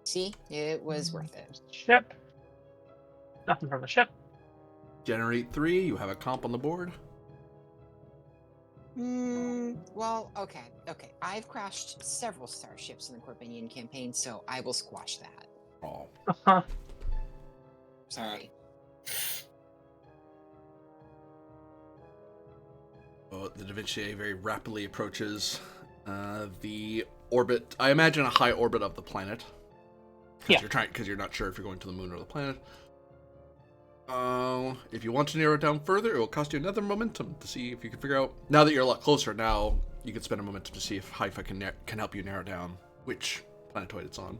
See, it was worth it. Ship. Nothing from the ship. Generate 3. You have a comp on the board. Well, okay. I've crashed several starships in the Corbinian campaign, so I will squash that. Oh. Uh-huh. Sorry. Oh, the Da Vinci very rapidly approaches the orbit. I imagine a high orbit of the planet. Yeah. Because you're not sure if you're going to the moon or the planet. If you want to narrow it down further, it will cost you another momentum to see if you can figure out. Now that you're a lot closer, now you can spend a momentum to see if Haifa can help you narrow down which planetoid it's on.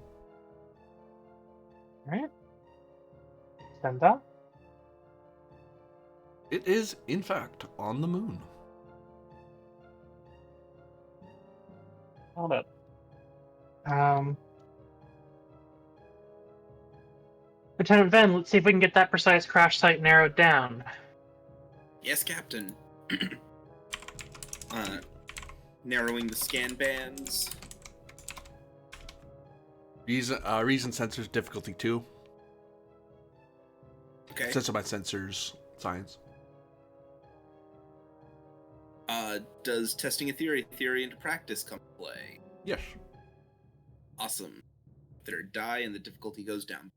All right. Stand up. It is, in fact, on the moon. Hold up. Lieutenant Venn, let's see if we can get that precise crash site narrowed down. Yes, Captain. Narrowing the scan bands. Reason sensors difficulty 2. Okay. Sensor by sensors science. Does testing a theory into practice come to play? Yes. Awesome. Their die and the difficulty goes down.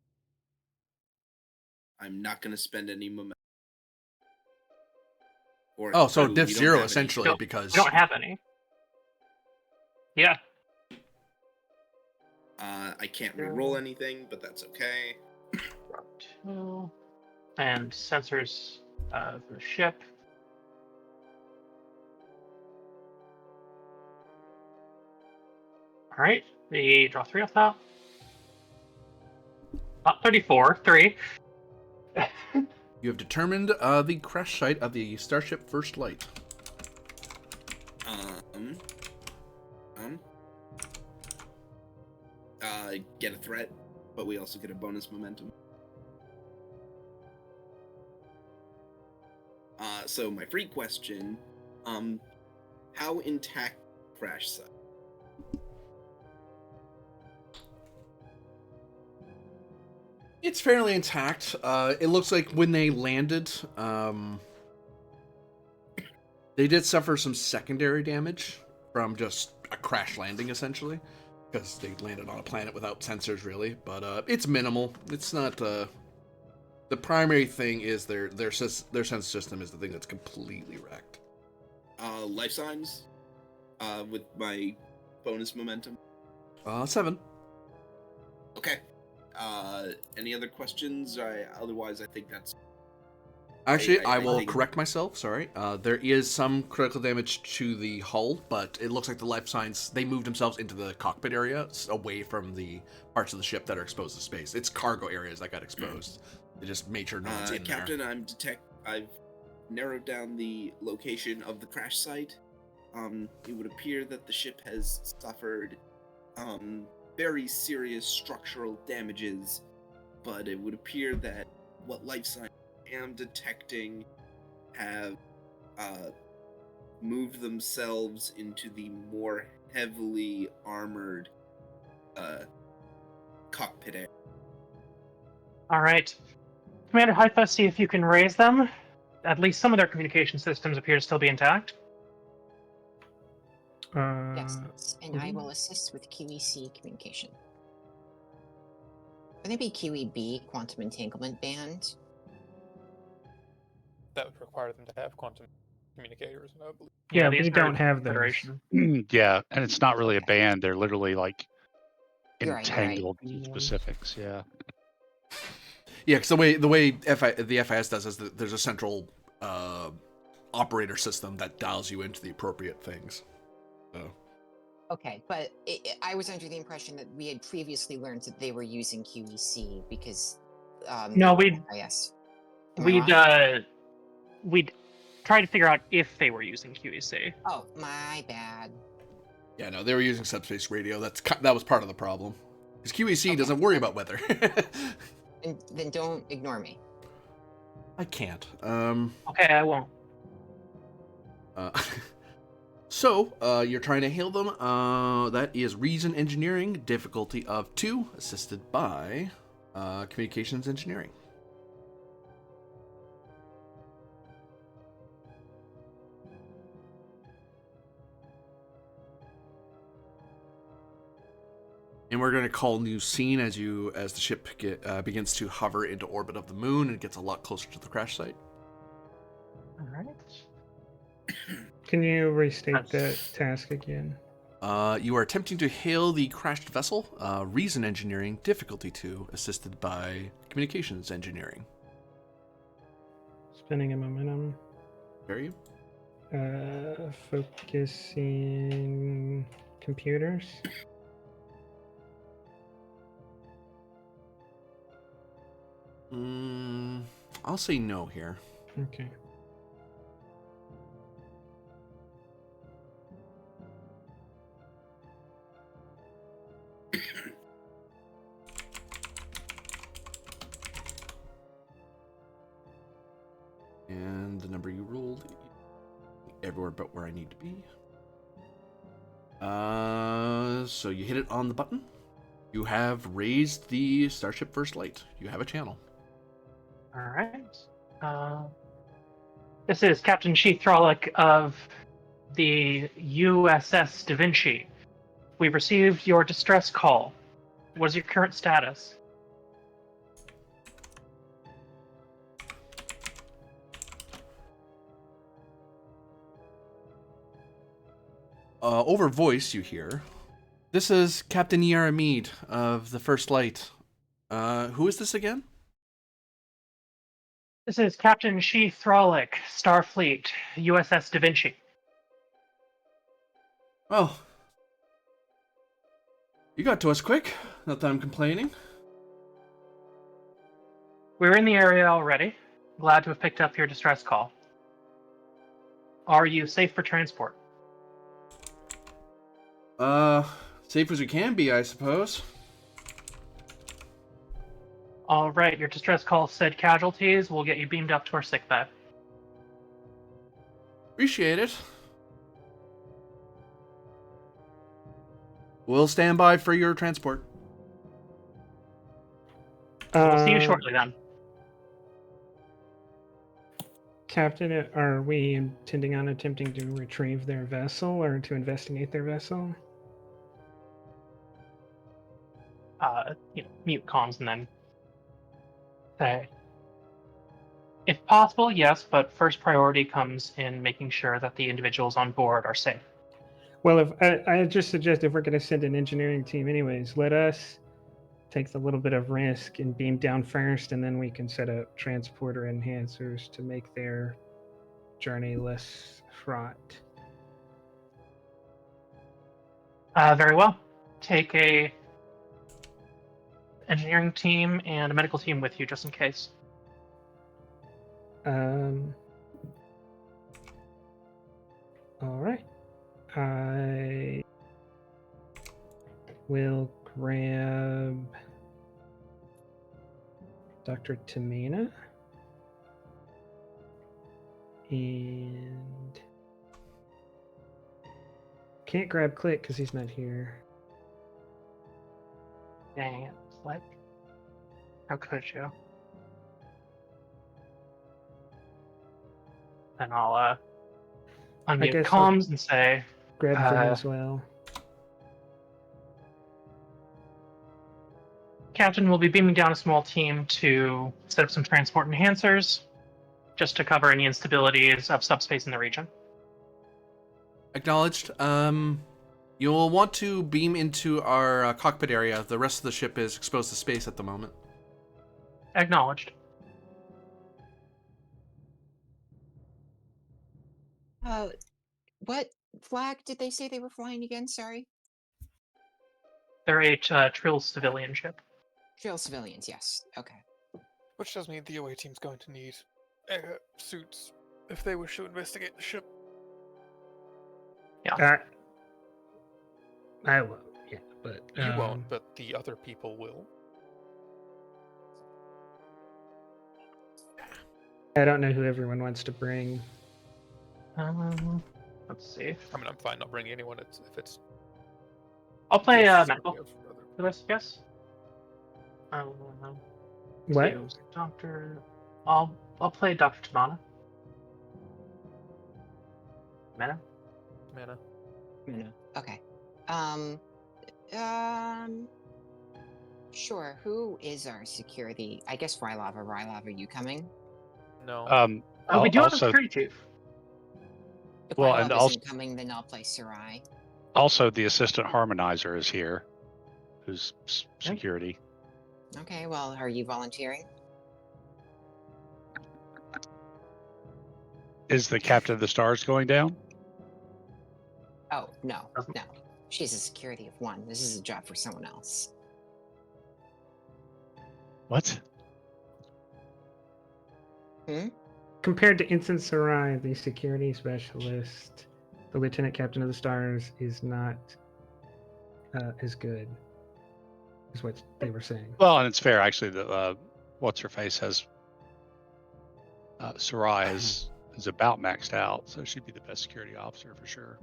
I'm not going to spend any momentum. Or, So we diff don't 0 have any. essentially No, because We don't have any. Yeah. I can't re-roll anything, but that's okay. 2. And sensors of the ship. All right. We draw 3 off that. 34. 3. you have determined the crash site of the Starship First Light. Get a threat, but we also get a bonus momentum. So my free question, how intact crash site? It's fairly intact. It looks like when they landed, they did suffer some secondary damage from just a crash landing, essentially, because they landed on a planet without sensors, really. But it's minimal. It's not. The primary thing is their sensor system is the thing that's completely wrecked. Life signs, with my bonus momentum. 7. Okay. Any other questions? Otherwise, I think that's. Actually, I I will think- correct myself. Sorry. There is some critical damage to the hull, but it looks like the life signs, they moved themselves into the cockpit area, away from the parts of the ship that are exposed to space. It's cargo areas that got exposed. They just made sure no one's in Captain, there. I've narrowed down the location of the crash site. It would appear that the ship has suffered very serious structural damages, but it would appear that what life signs I am detecting have moved themselves into the more heavily armored cockpit area. All right. Commander Haifa, see if you can raise them. At least some of their communication systems appear to still be intact. Yes, and I mhm. will assist with QEC communication. Would it be QEB, quantum entanglement band? That would require them to have quantum communicators, I believe. Yeah, these we are don't have those. Federation. Yeah, and it's not really a Okay. band. They're literally like You're right, you're right. entangled specifics. Yeah. Yeah, because the way the FIS does is that there's a central operator system that dials you into the appropriate things. So. Okay, but I was under the impression that we had previously learned that they were using QEC because No, they we'd were FIS. Am I wrong? we'd try to figure out if they were using QEC. Oh, my bad. Yeah, no, they were using subspace radio. That was part of the problem. Because QEC Okay. doesn't worry about weather. And then don't ignore me. I can't. Okay, I won't. So, you're trying to hail them. That is Reason Engineering, difficulty of 2, assisted by Communications Engineering. And we're going to call new scene as the ship begins to hover into orbit of the moon and gets a lot closer to the crash site. All right. Can you restate That's- that task again? You are attempting to hail the crashed vessel. Reason Engineering, difficulty 2, assisted by Communications Engineering. Spinning a momentum. Very. Focusing computers. I'll say no here. Okay. And the number you rolled, everywhere but where I need to be. So you hit it on the button. You have raised the Starship First Light. You have a channel. All right. This is Captain Sheath Thralick of the USS Da Vinci. We've received your distress call. What is your current status? Over voice, you hear, "This is Captain Yara Mead of the First Light. Who is this again?" This is Captain Sheath Thralick, Starfleet, USS Da Vinci. Well, you got to us quick. Not that I'm complaining. We're in the area already. Glad to have picked up your distress call. Are you safe for transport? Safe as we can be, I suppose. All right, your distress call said casualties. We'll get you beamed up to our sick bay. Appreciate it. We'll stand by for your transport. We'll see you shortly then. Captain, are we intending on attempting to retrieve their vessel or to investigate their vessel? Mute comms and then say, if possible, yes, but first priority comes in making sure that the individuals on board are safe. Well, if I just suggest if we're going to send an engineering team, anyways, let us takes a little bit of risk and beam down first, and then we can set up transporter enhancers to make their journey less fraught. Very well. Take a engineering team and a medical team with you, just in case. All right. I will grab Dr. Tamina and can't grab Click because he's not here. Dang it, like, how could you? And I'll unmute guess I'll comms and say, Grab Vin as well. Captain will be beaming down a small team to set up some transport enhancers, just to cover any instabilities of subspace in the region. Acknowledged. You'll want to beam into our cockpit area. The rest of the ship is exposed to space at the moment. Acknowledged. What flag did they say they were flying again? Sorry. They're a Trill civilian ship. Trail civilians, yes. Okay. Which does mean the OA team's going to need suits if they wish to investigate the ship. Yeah. I won't, yeah, but You won't, but the other people will. I don't know who everyone wants to bring. Let's see. I mean, I'm fine not bringing anyone if it's. I'll play necessary medical of other- for this, yes. What? Doctor. I'll play Dr. Tamana. Mena? Mana. No. Okay. Sure. Who is our security? I guess Rylava. Rylava, are you coming? No. We do have a also, security chief. If Well, Rylava and also- isn't coming, then I'll play Sarai. also the assistant harmonizer is here, who's security. Okay. Well, are you volunteering? Is the captain of the stars going down? Oh no, Doesn't- no. She's a security of one. This is a job for someone else. What? Compared to Ensign Sarai, the security specialist, the lieutenant captain of the stars, is not as good, is what they were saying. Well, and it's fair actually that what's her face has Sarai is about maxed out, so she'd be the best security officer for sure.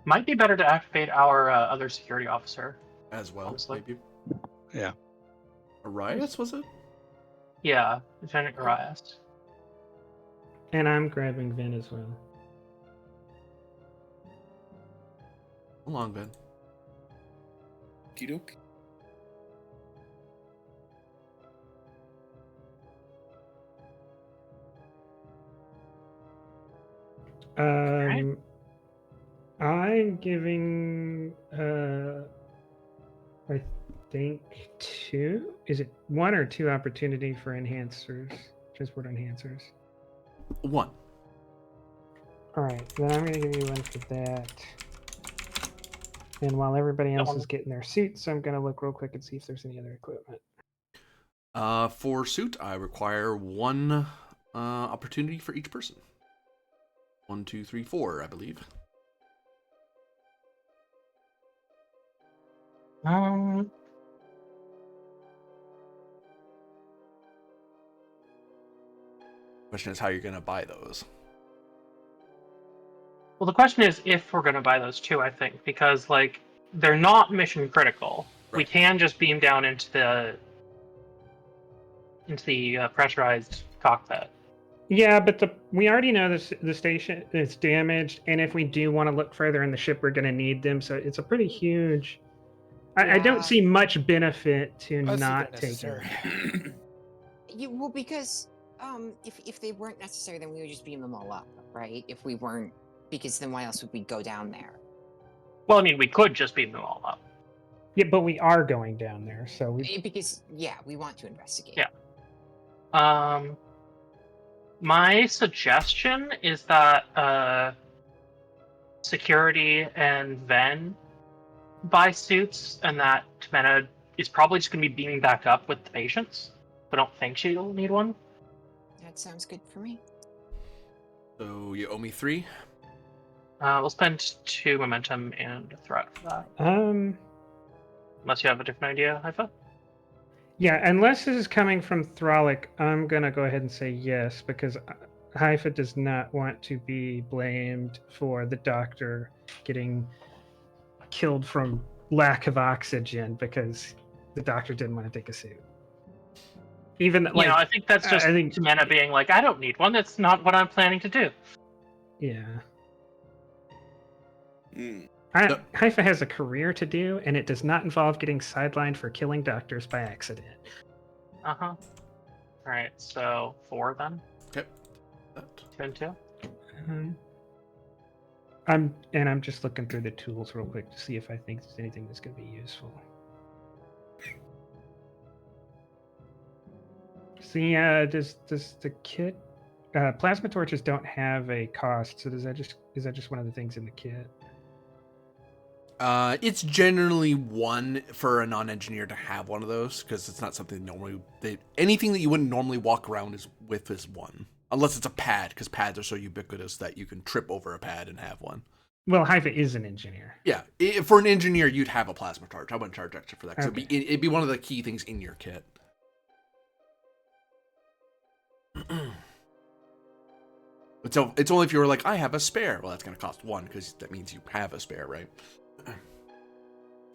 Might be better to activate our other security officer. As well, Honestly. maybe. Yeah. Arias, was it? Yeah, Lieutenant Arias. And I'm grabbing Vin as well. How long, Ben? Okey-doke. I'm giving I think 2. Is it 1 or 2 opportunity for enhancers, transport enhancers? 1. All right, then I'm gonna give you 1 for that. And while everybody else is getting their suits, I'm gonna look real quick and see if there's any other equipment. For suit, I require 1 opportunity for each person. 1, 2, 3, 4, I believe. Question is how you're gonna buy those. Well, the question is if we're going to buy those too, I think, because, like, they're not mission critical. We Right. can just beam down into the pressurized cockpit. Yeah, but we already know the station is damaged, and if we do want to look further in the ship, we're gonna need them. So it's a pretty huge. I don't Yeah. see much benefit to I see not that taking. necessary. Well, because if they weren't necessary, then we would just beam them all up, right? If we weren't, because then why else would we go down there? Well, I mean, we could just beam them all up. Yeah, but we are going down there, so we. Because we want to investigate. Yeah. My suggestion is that security and Ven buy suits, and that Timena is probably just going to be beaming back up with the patients. I don't think she'll need one. That sounds good for me. So you owe me 3. We'll spend 2 momentum and a threat for that. Unless you have a different idea, Haifa? Yeah, unless this is coming from Thralic, I'm gonna go ahead and say yes, because Haifa does not want to be blamed for the doctor getting killed from lack of oxygen because the doctor didn't want to take a suit. Even like, I think that's just Timena being like, I don't need one. That's not what I'm planning to do. Yeah. Mm. Haifa has a career to do, and it does not involve getting sidelined for killing doctors by accident. Uh-huh. Alright, so 4 then? Okay. 2 and 2? I'm just looking through the tools real quick to see if I think there's anything that's going to be useful. See, does the kit plasma torches don't have a cost? So is that just one of the things in the kit? It's generally one for a non-engineer to have one of those because it's not something normally. Anything that you wouldn't normally walk around is one, unless it's a pad, because pads are so ubiquitous that you can trip over a pad and have one. Well, Haifa is an engineer. Yeah, for an engineer, you'd have a plasma torch. I wouldn't charge extra for that because Okay. it'd be one of the key things in your kit. It's only if you were like, I have a spare. Well, that's going to cost 1 because that means you have a spare, right?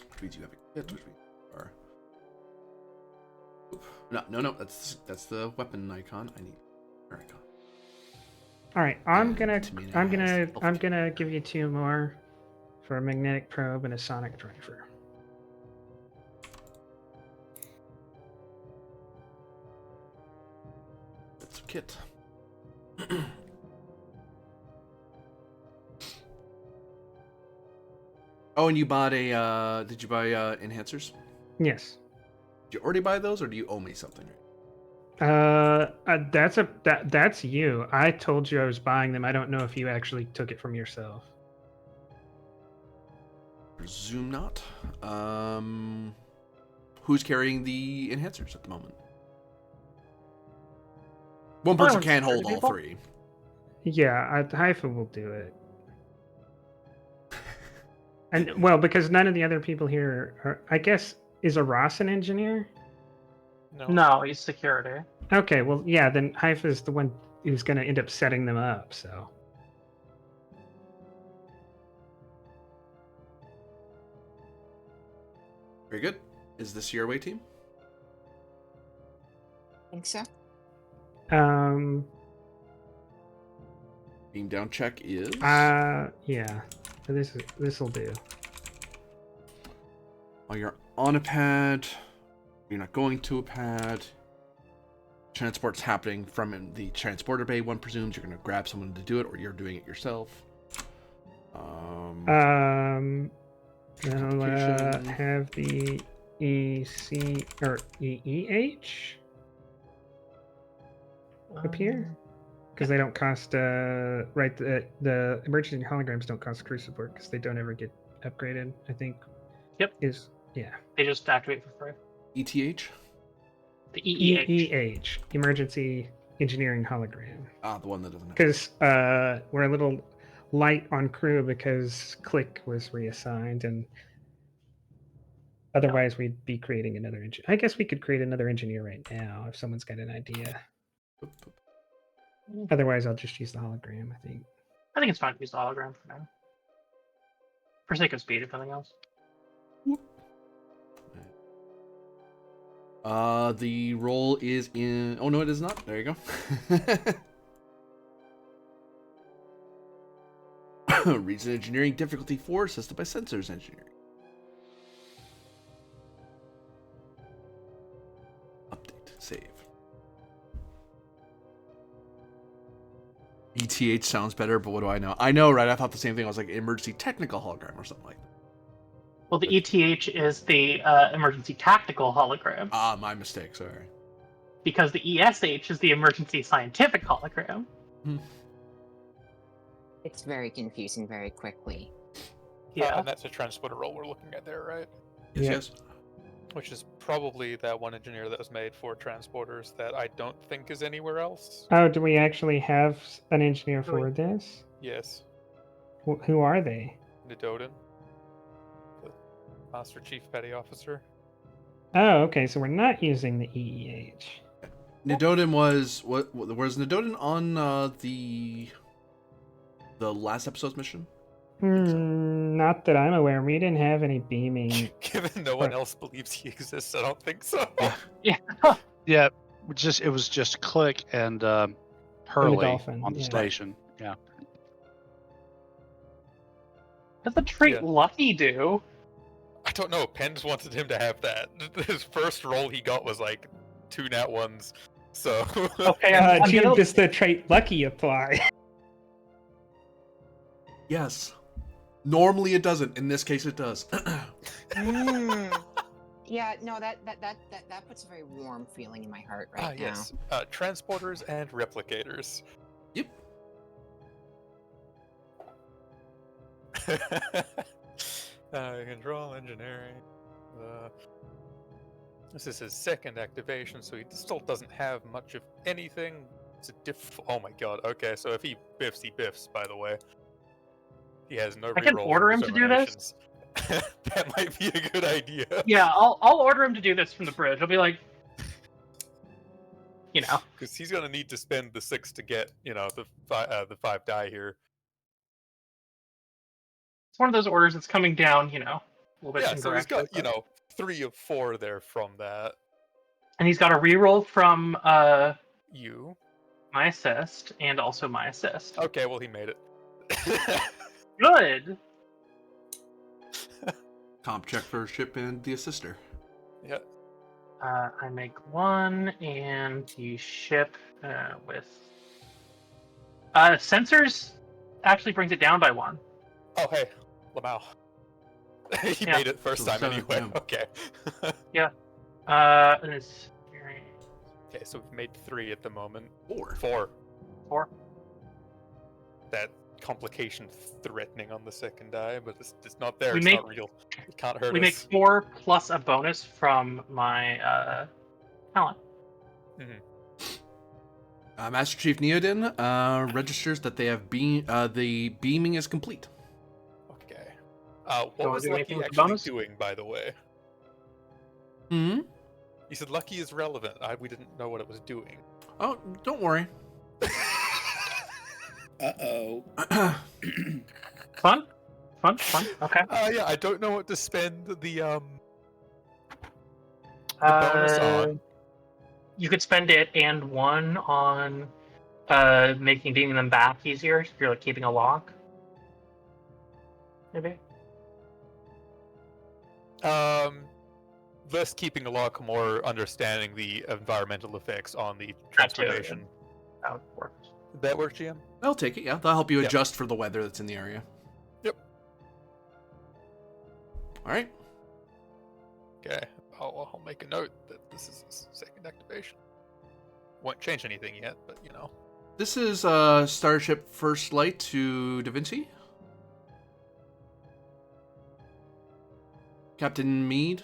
Which means you have a kit, which means you are. No. That's the weapon icon. I need an icon. All right, I'm Tamina gonna give you 2 more for a magnetic probe and a sonic driver. That's a kit. Oh, and you bought a. Did you buy enhancers? Yes. Did you already buy those, or do you owe me something? That's you. I told you I was buying them. I don't know if you actually took it from yourself. Presume not. Who's carrying the enhancers at the moment? One person Everyone's can't hold all people. 3. Yeah, Haifa will do it. And well, because none of the other people here are, I guess, is a Ross an engineer? No, he's security. Okay, well, yeah, then Haifa is the one who's going to end up setting them up, so. Very good. Is this your away team? Think so? Beam down check is. Yeah. This will do. While you're on a pad, you're not going to a pad. Transport's happening from the transporter bay. One presumes you're going to grab someone to do it, or you're doing it yourself. I'll have the EC or EEH appear because they don't cost. Right, the emergency holograms don't cost crew support because they don't ever get upgraded. I think. Yep. They just activate for free. ETH? The EEH. EEH, emergency engineering hologram. Ah, the one that doesn't have. Because we're a little light on crew because Click was reassigned, and otherwise we'd be creating another engineer. I guess we could create another engineer right now if someone's got an idea. Otherwise, I'll just use the hologram, I think. I think it's fine to use the hologram for now. For sake of speed, if nothing else. The roll is in. Oh no, it is not. There you go. Reason engineering difficulty 4, assisted by sensors engineering. Update. Save. ETH sounds better, but what do I know? I know, right? I thought the same thing. I was like emergency technical hologram or something like that. Well, the ETH is the emergency tactical hologram, Ah, my mistake. Sorry. because the ESH is the emergency scientific hologram. It's very confusing very quickly. Yeah. And that's a transporter role we're looking at there, right? Yes, Yeah. yes. Which is probably that one engineer that was made for transporters that I don't think is anywhere else. Oh, do we actually have an engineer for this? Yes, Who are they? Nidodin, the Master Chief Petty Officer. Oh, okay. So we're not using the EEH. Nidodin was Nidodin on the last episode's mission? Not that I'm aware. We didn't have any beaming. Given no one else believes he exists, I don't think so. Yeah. Yeah, it was just Click and Hurley Dolphin, on the yeah. station. Yeah. What does the trait Yeah. Lucky do? I don't know. Pens wanted him to have that. His first role he got was like 2 nat 1s. So Okay, I'm Gee, gonna- does the trait Lucky apply? Yes. Normally it doesn't. In this case, it does. Yeah, no, that puts a very warm feeling in my heart right now. yes. Transporters and replicators. Yep. Control engineering. This is his second activation, so he still doesn't have much of anything. It's a oh my god. Okay, so if he biffs, by the way. He has no I can rerolls order or him to do this? determinations. That might be a good idea. Yeah, I'll order him to do this from the bridge. I'll be like, Because he's gonna need to spend the 6 to get, the 5 die here. it's one of those orders that's coming down, a little bit Yeah, so he's got, indirectly, but- 3 of 4 there from that. And he's got a reroll from You. my assist and also my assist. Okay, well he made it. Good. Comp check for ship and the assister. Yeah. I make 1, and the ship with sensors actually brings it down by 1. Oh hey, Lamau. He Yeah. made it first So time 7, anyway. yeah. Okay. And it's Okay, so we've made 3 at the moment. 4. 4. That complication threatening on the second die, but it's not there. We It's make- not real. It can't hurt we make us. 4 plus a bonus from my talent. Master Chief Neodin registers that they have the beaming is complete. Okay. wanna What was do Lucky anything with the actually bonus? doing, by the way? Hmm. You said Lucky is relevant. We didn't know what it was doing. Oh, don't worry. Uh-oh. Fun. Okay. Yeah, I don't know what to spend the bonus on. You could spend it and 1 on making beaming them back easier if you're like keeping a lock. Maybe. Less keeping a lock, more understanding the environmental effects on the That too, transformation. That would work. Did that work, GM? I'll take it. Yeah, that'll help you Yep. adjust for the weather that's in the area. Yep. All right. Okay, I'll make a note that this is his second activation. Won't change anything yet, but This is Starship First Light to Da Vinci. Captain Mead.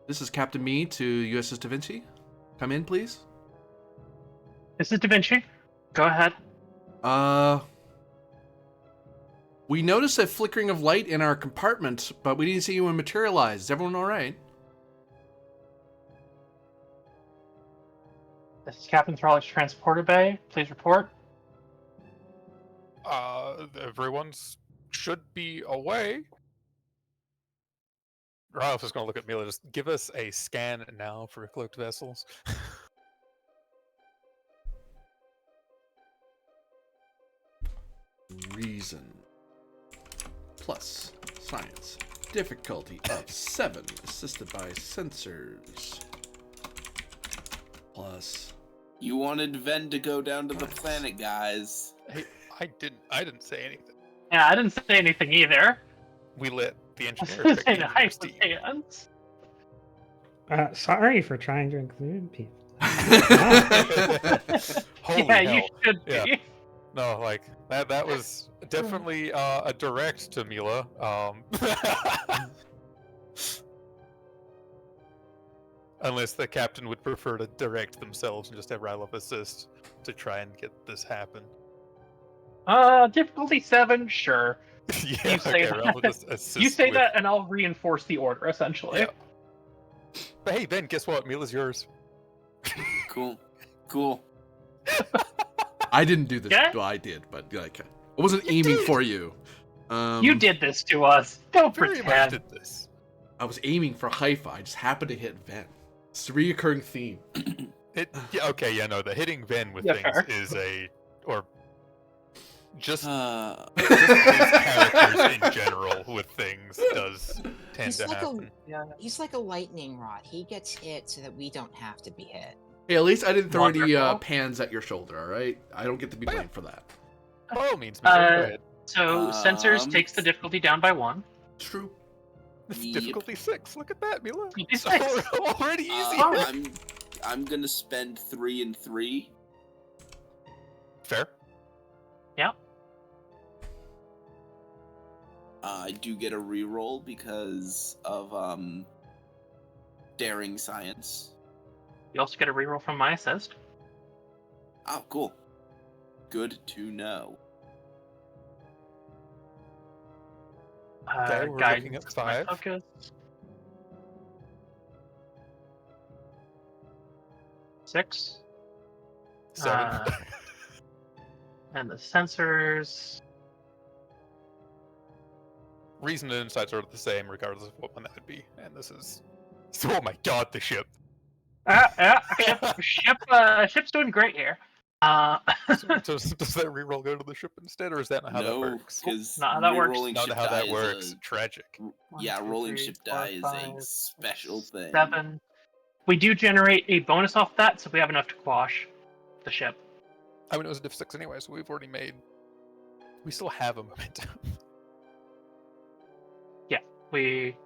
This is Captain Mead to USS Da Vinci. Come in, please. This is Da Vinci. Go ahead. We noticed a flickering of light in our compartment, but we didn't see anyone materialize. Is everyone all right? This is Captain Thrallick's transporter bay. Please report. Everyone's should be away. Ralph is going to look at Mila. Just give us a scan now for cloaked vessels. Reason plus science. Difficulty of 7, assisted by sensors. Plus. You wanted Ven to go down to the planet, guys. Hey, I didn't say anything. Yeah, I didn't say anything either. We let the I engineer was pick saying the hype nearest with team. hands. Sorry for trying to include people. Holy Yeah, hell. you should Yeah. be. No, like that was definitely a direct to Mila. Unless the captain would prefer to direct themselves and just have Rylov assist to try and get this happen. Difficulty 7, sure. Yeah, You say okay, Rylov that. just assist You say with... that, and I'll reinforce the order, essentially. Yeah. But hey, Ben, guess what? Mila's yours. Cool. Cool. I didn't do this. Yeah? Well, I did, but like, I wasn't You aiming did. for you. You did this to us. Don't Very much pretend. did this. I was aiming for Haifa. I just happened to hit Ven. It's a reoccurring theme. Yeah, okay, yeah, no, the hitting Ven with Yeah, things fair. is a... Or just Uh, just his characters in general with things does tend He's to like happen. he's like a lightning rod. He gets hit so that we don't have to be hit. Hey, at least I didn't throw any Wonderful. pans at your shoulder, all right? I don't get to be Oh, yeah. blamed for that. By all means, Mila, go ahead. So, Sensors takes the difficulty down by 1. It's true. It's Yep. difficulty 6. Look at that, Mila. Difficulty It's 6. already easier. I'm gonna spend 3 and 3. Fair. I do get a reroll because of daring science. You also get a reroll from my assist. Oh, cool. Good to know. Okay, we're Guidance looking at is my 5. focus. Six. 7. And the sensors. Reason and insights are the same regardless of what one that would be. And this is... Oh my god, the ship. Ship's doing great here. Does that reroll go to the ship instead, or is that not how that No, works? because Not how that works. rolling Not ship how die that works. is a Tragic. yeah, 1, 2, rolling 3, ship 4, die is 5, a special thing. 7. We do generate a bonus off that, so we have enough to quash the ship. I mean, it was a diff 6 anyway, so we've already made... We still have a momentum. We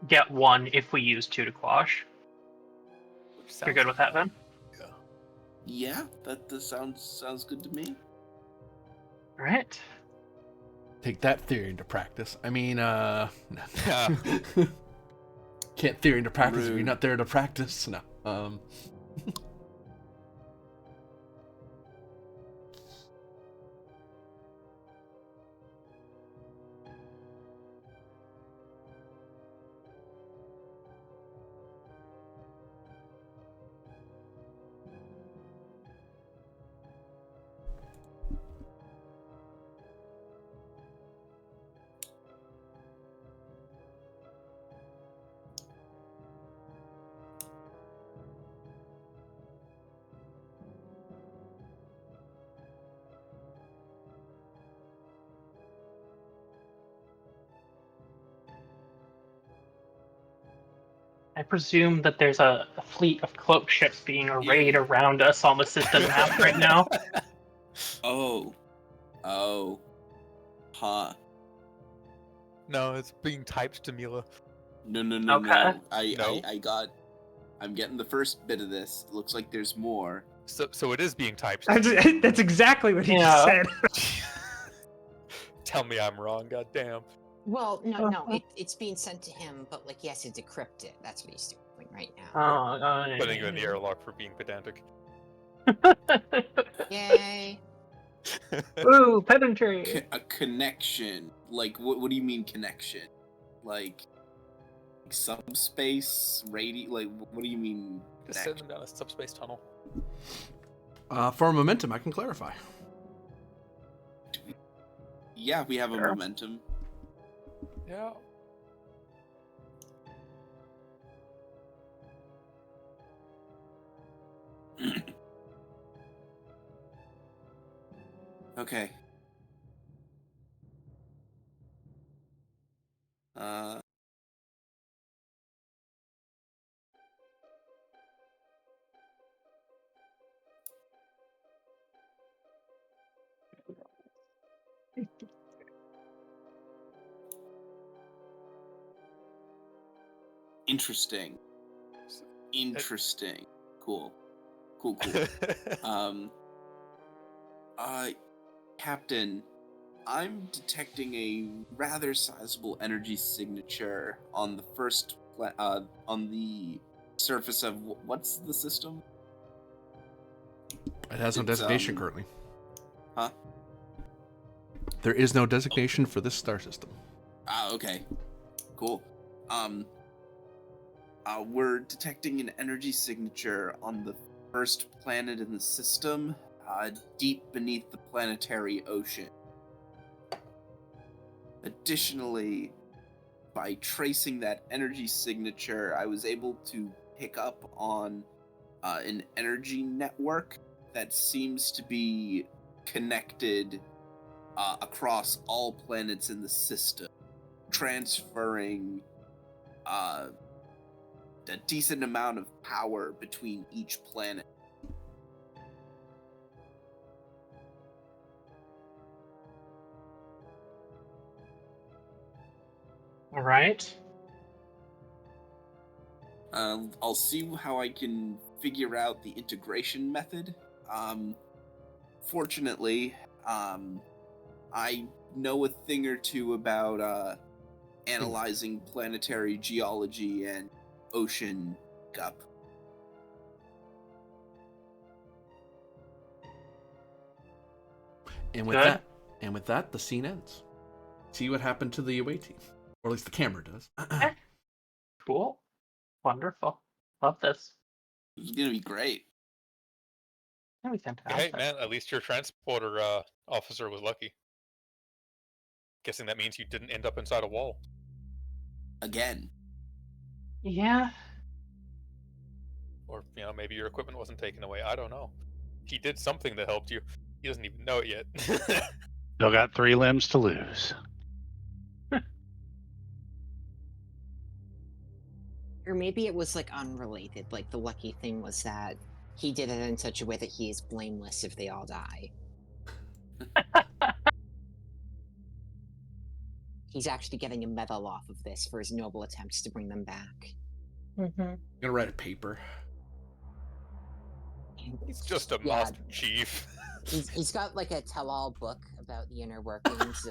get 1 if we use 2 to quash. You're good with that, Ben? Yeah, that sounds good to me. All right. Take that theory into practice. I mean, no. Yeah. Can't theory into practice if you're Rude. not there to practice. No. I presume that there's a fleet of cloak ships being arrayed around us on the system map right now. Oh. Huh. No, it's being typed to Mila. No. Okay. No. I'm getting the first bit of this. Looks like there's more. So it is being typed to Mila. That's exactly what he Yeah. said. Tell me I'm wrong, goddamn. Well, no, it's being sent to him, but like he has to decrypt it. That's what he's doing right now. Putting you in the airlock for being pedantic. Yay! Ooh, pedantry. A connection. Like, what do you mean connection? Like subspace, like, what do you mean? Just send them down a subspace tunnel. For momentum, I can clarify. Yeah, we have a Sure. momentum. Yeah. Okay. Interesting. Interesting. Cool. Cool. Captain, I'm detecting a rather sizable energy signature on the on the surface of what's the system? It has no designation currently. Huh? There is no designation for this star system. Okay. Cool. We're detecting an energy signature on the first planet in the system, deep beneath the planetary ocean. Additionally, by tracing that energy signature, I was able to pick up on an energy network that seems to be connected across all planets in the system, transferring a decent amount of power between each planet. All right. I'll see how I can figure out the integration method. Fortunately, I know a thing or two about analyzing planetary geology and ocean gup. And with that, the scene ends. See what happened to the away team, or at least the camera does. Cool. Wonderful. Love this. It's gonna be great. That'd be Hey, fantastic. man, at least your transporter officer was lucky. Guessing that means you didn't end up inside a wall. Again. Yeah. Or, maybe your equipment wasn't taken away. I don't know. He did something that helped you. He doesn't even know it yet. Still got 3 limbs to lose. Or maybe it was like unrelated. Like the lucky thing was that he did it in such a way that he is blameless if they all die. He's actually getting a medal off of this for his noble attempts to bring them back. Mm-hmm. I'm gonna write a paper. He's just a Yeah. master chief. He's got like a tell-all book about the inner workings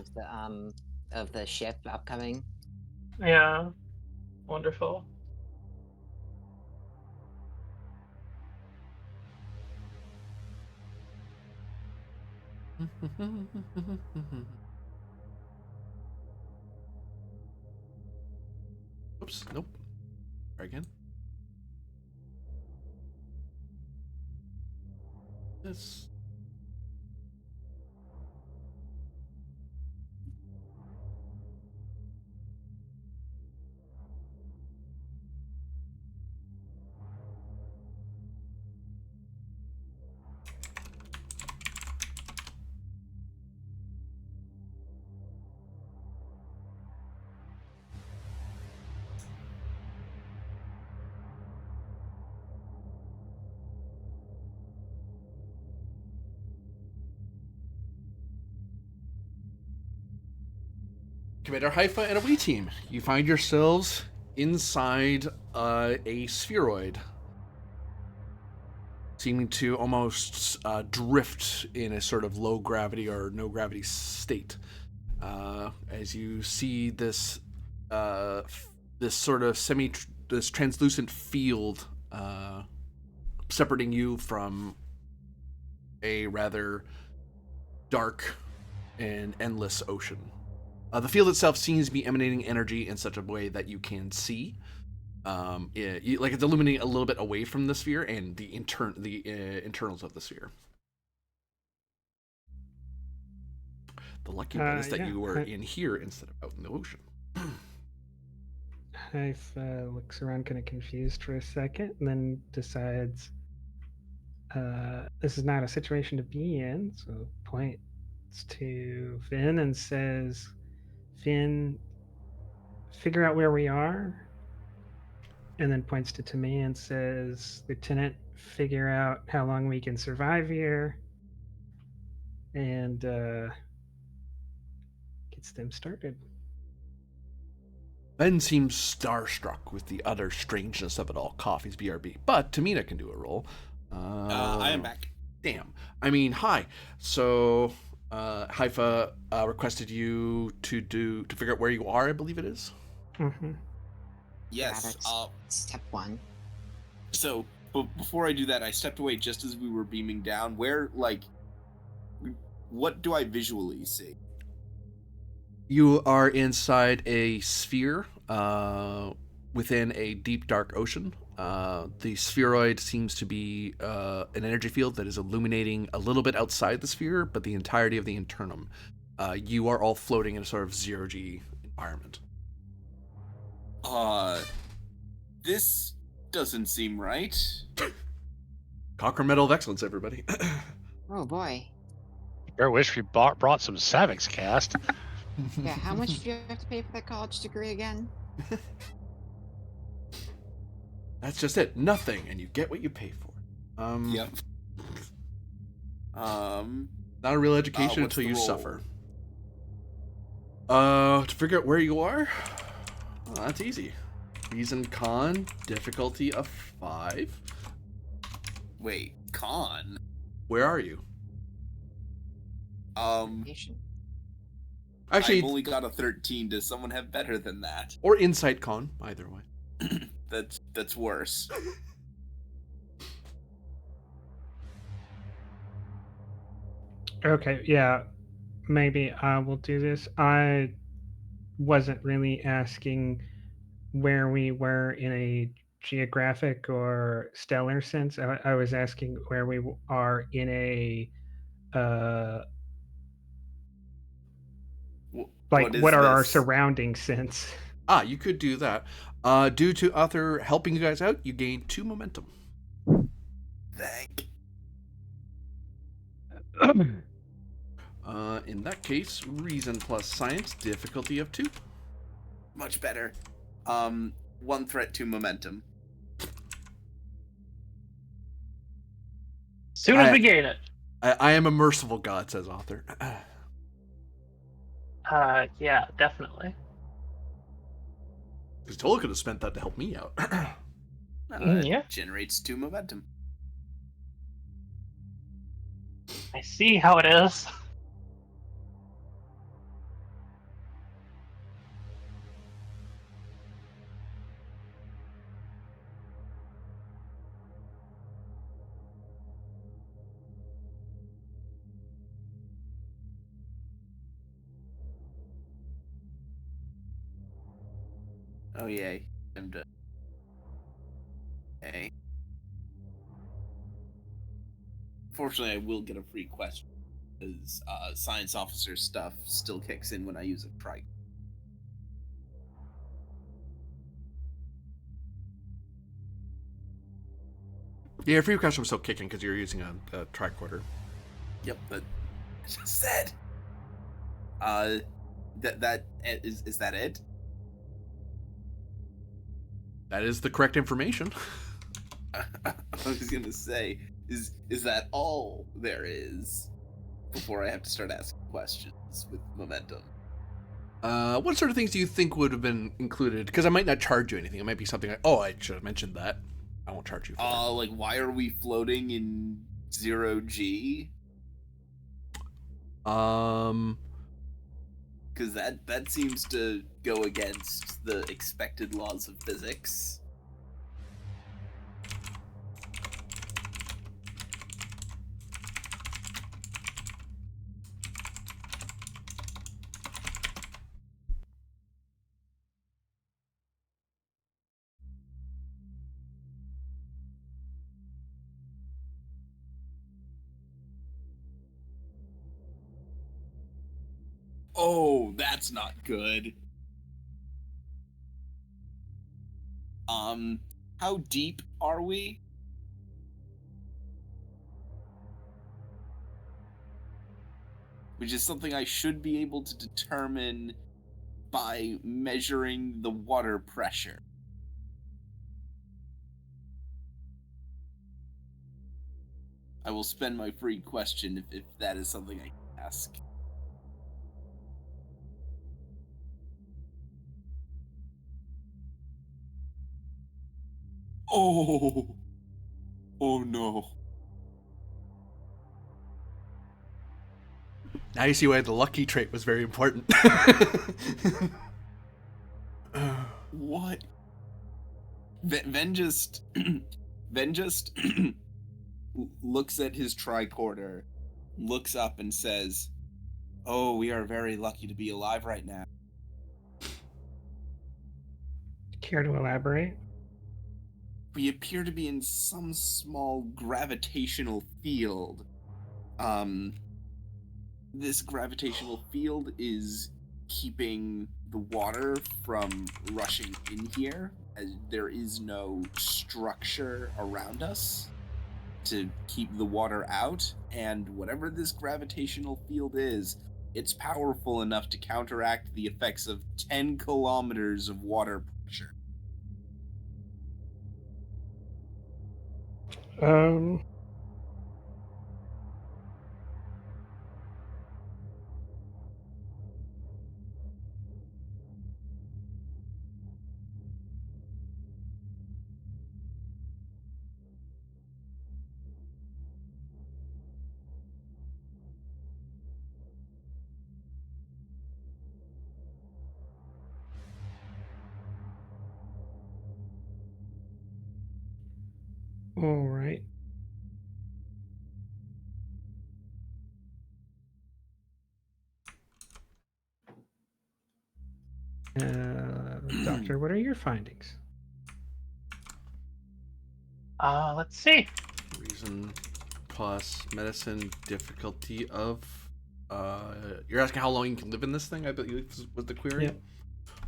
of the ship upcoming. Yeah. Wonderful. Oops, nope. Try again. This. Commander Haifa and a Wii team. You find yourselves inside a spheroid, seeming to almost drift in a sort of low gravity or no gravity state. As you see this this sort of this translucent field separating you from a rather dark and endless ocean. The field itself seems to be emanating energy in such a way that you can see. Like it's illuminating a little bit away from the sphere and the internals of the sphere. The lucky bit is that you were in here instead of out in the ocean. Hive looks around kind of confused for a second and then decides this is not a situation to be in, so points to Finn and says, Finn, figure out where we are. And then points to me and says, Lieutenant, figure out how long we can survive here. And gets them started. Ben seems starstruck with the utter strangeness of it all. Coffee's BRB. But Tamina can do a roll. I am back. Damn. I mean, hi. So, Haifa requested you to figure out where you are, I believe it is. Mm-hmm. Yes. that's step one. So, before I do that, I stepped away just as we were beaming down. Where, like, what do I visually see? You are inside a sphere within a deep, dark ocean. The spheroid seems to be an energy field that is illuminating a little bit outside the sphere, but the entirety of the internum. You are all floating in a sort of zero-G environment. This doesn't seem right. Cochrane Medal of Excellence, everybody. Oh boy. I wish we brought some Savix cast. Yeah, how much do you have to pay for that college degree again? That's just it. Nothing, and you get what you pay for. Yep. Not a real education what's until the you roll? suffer. To figure out where you are, well, that's easy. Reason con, difficulty of 5. Wait, con? Where are you? Patient. Actually, I've only got a 13. Does someone have better than that? or insight con, either way. That's worse. Okay, yeah, maybe I will do this. I wasn't really asking where we were in a geographic or stellar sense. I was asking where we are in a like is what are our this? surrounding sense. You could do that. Due to Arthur helping you guys out, you gain 2 momentum. Thank. In that case, reason plus science, difficulty of 2. Much better. 1 threat, 2 momentum. Soon as we gain it. I am a merciful god, says Arthur. Yeah, definitely. Because Tola could have spent that to help me out. Yeah. Generates 2 momentum. I see how it is. Oh yay. I'm done. Okay. Fortunately, I will get a free question because science officer stuff still kicks in when I use a trike. Yeah, free question was still kicking because you're using a tricorder. Yep, but I just said. That is that it? That is the correct information. I was gonna say, is that all there is? Before I have to start asking questions with momentum. What sort of things do you think would have been included? Because I might not charge you anything. It might be something like, oh, I should have mentioned that. I won't charge you for that. Like, why are we floating in 0G? Because that seems to go against the expected laws of physics. Oh, that's not good. How deep are we? Which is something I should be able to determine by measuring the water pressure. I will spend my free question if that is something I can ask. Oh. Oh no. Now you see why the lucky trait was very important. What? Ven just Ven just looks at his tricorder, looks up and says, "Oh, we are very lucky to be alive right now." Care to elaborate? We appear to be in some small gravitational field. This gravitational field is keeping the water from rushing in here, as there is no structure around us to keep the water out, and whatever this gravitational field is, it's powerful enough to counteract the effects of 10 kilometers of water pressure. Um. All right. Doctor, what are your findings? Let's see. Reason plus medicine difficulty of. You're asking how long you can live in this thing? I believe was the query. Yep.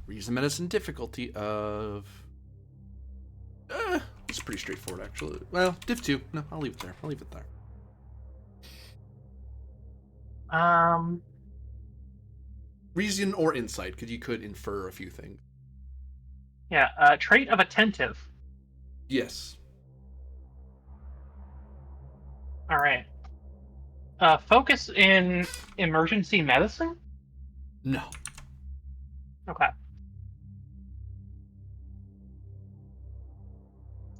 Reason medicine difficulty of. It's pretty straightforward actually. Well, diff 2. No, I'll leave it there. I'll leave it there. Reason or insight, because you could infer a few things. Yeah, trait of attentive. Yes. All right. Focus in emergency medicine? No. Okay.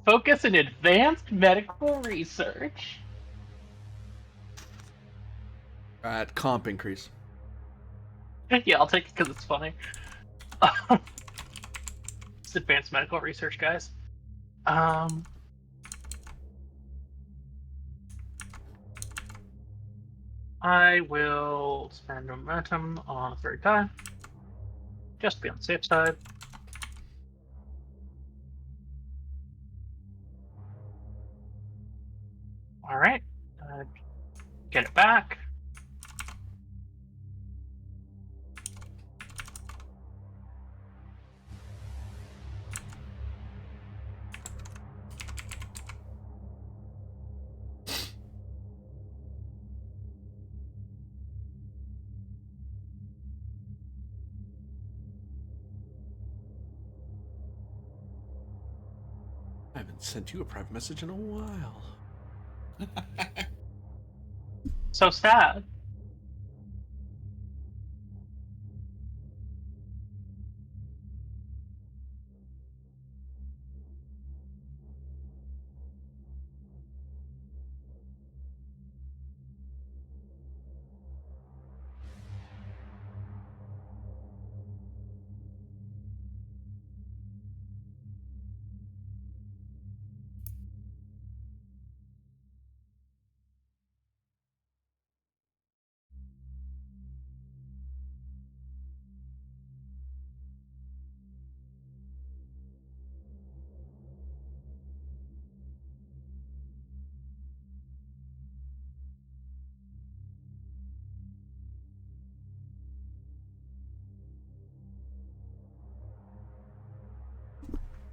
Focus in advanced medical research. At comp increase. Yeah, I'll take it because it's funny. It's advanced medical research, guys. I will spend momentum on a third die. Just to be on the safe side. Alright. Get it back. I haven't sent you a private message in a while. So sad.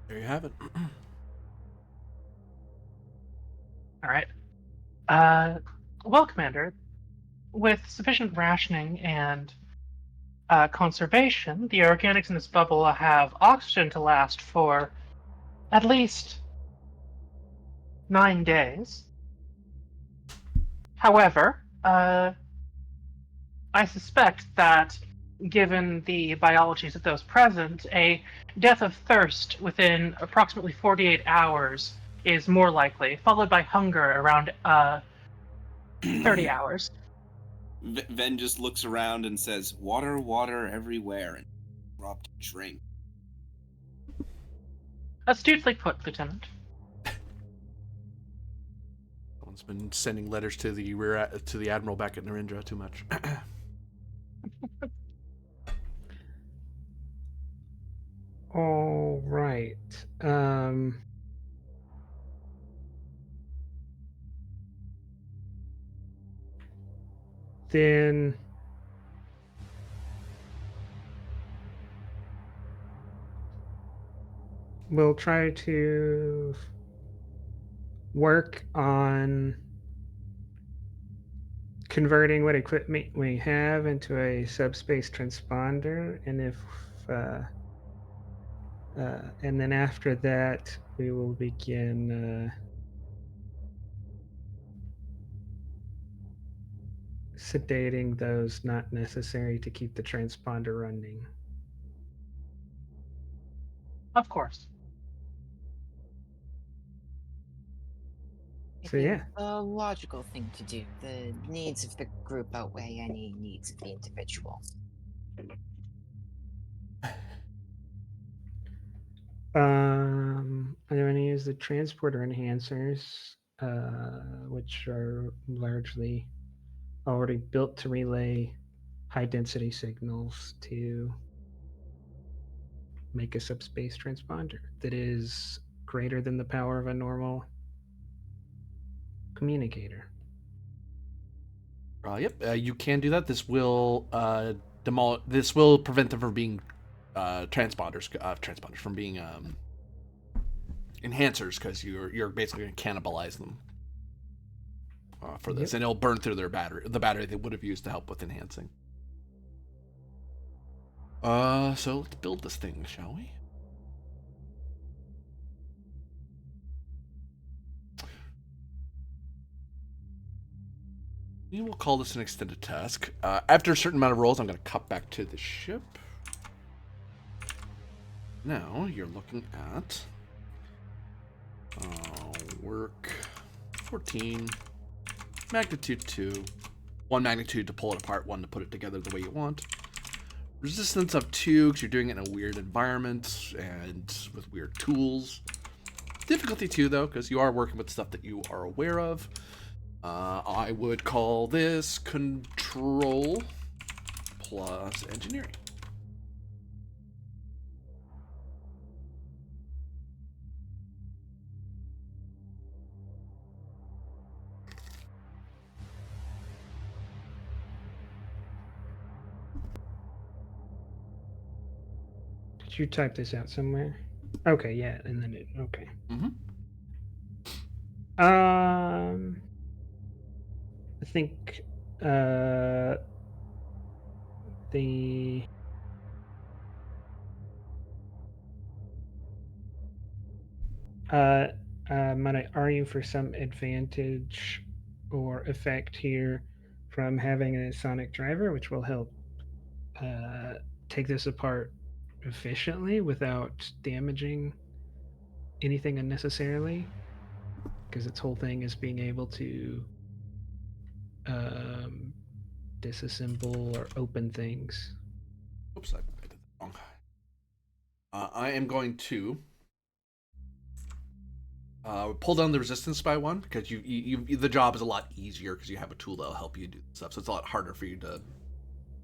There you have it. Alright. Well, Commander, with sufficient rationing and conservation, the organics in this bubble have oxygen to last for at least 9 days. However, I suspect that given the biologies of those present, a death of thirst within approximately 48 hours is more likely, followed by hunger around 30 hours. Ven just looks around and says, "Water, water everywhere," and dropped a drink. Astutely put, Lieutenant. Someone's been sending letters to the admiral back at Narendra too much. All right. Then we'll try to work on converting what equipment we have into a subspace transponder, and and then after that we will begin sedating those not necessary to keep the transponder running. Of course. I So think yeah. a logical thing to do. The needs of the group outweigh any needs of the individual. I'm going to use the transporter enhancers, which are largely already built to relay high density signals to make a subspace transponder that is greater than the power of a normal communicator. Yep, you can do that. This will This will prevent them from being transponders from being enhancers, because you're basically going to cannibalize them for this, Yep. and it'll burn through the battery they would have used to help with enhancing. So let's build this thing, shall we? We will call this an extended task. After a certain amount of rolls, I'm going to cut back to the ship. Now you're looking at work 14, magnitude 2, 1 magnitude to pull it apart, 1 to put it together the way you want. Resistance of 2 because you're doing it in a weird environment and with weird tools. Difficulty 2 though, because you are working with stuff that you are aware of. I would call this control plus engineering. Did you type this out somewhere? Okay, yeah, and then it. Okay. Mm-hmm. I think the might I argue for some advantage or effect here from having a sonic driver, which will help take this apart efficiently without damaging anything unnecessarily, because its whole thing is being able to disassemble or open things. Oops, I did that wrong. I am going to pull down the resistance by 1, because the job is a lot easier because you have a tool that'll help you do stuff. So it's a lot harder for you to.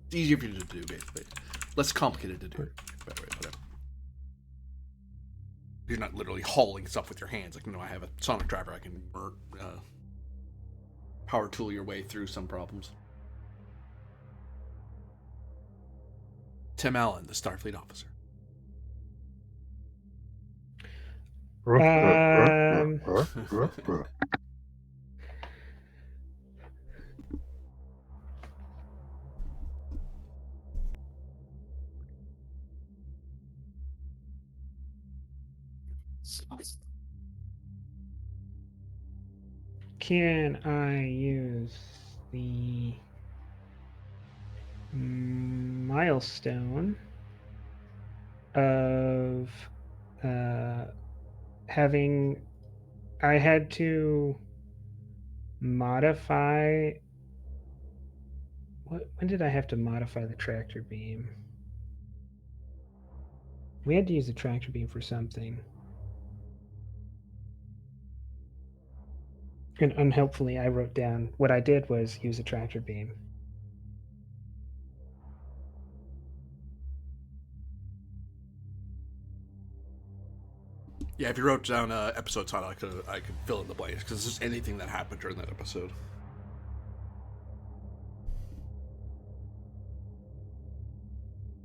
It's easier for you to do, basically. Less complicated to do. Whatever. You're not literally hauling stuff with your hands. Like, I have a sonic driver. I can power tool your way through some problems. Tim Allen, the Starfleet officer. Can I use the milestone of having. I had to modify. When did I have to modify the tractor beam? We had to use the tractor beam for something. And unhelpfully, I wrote down what I did was use a tractor beam. Yeah, if you wrote down episode title, I could fill in the blanks because it's just anything that happened during that episode.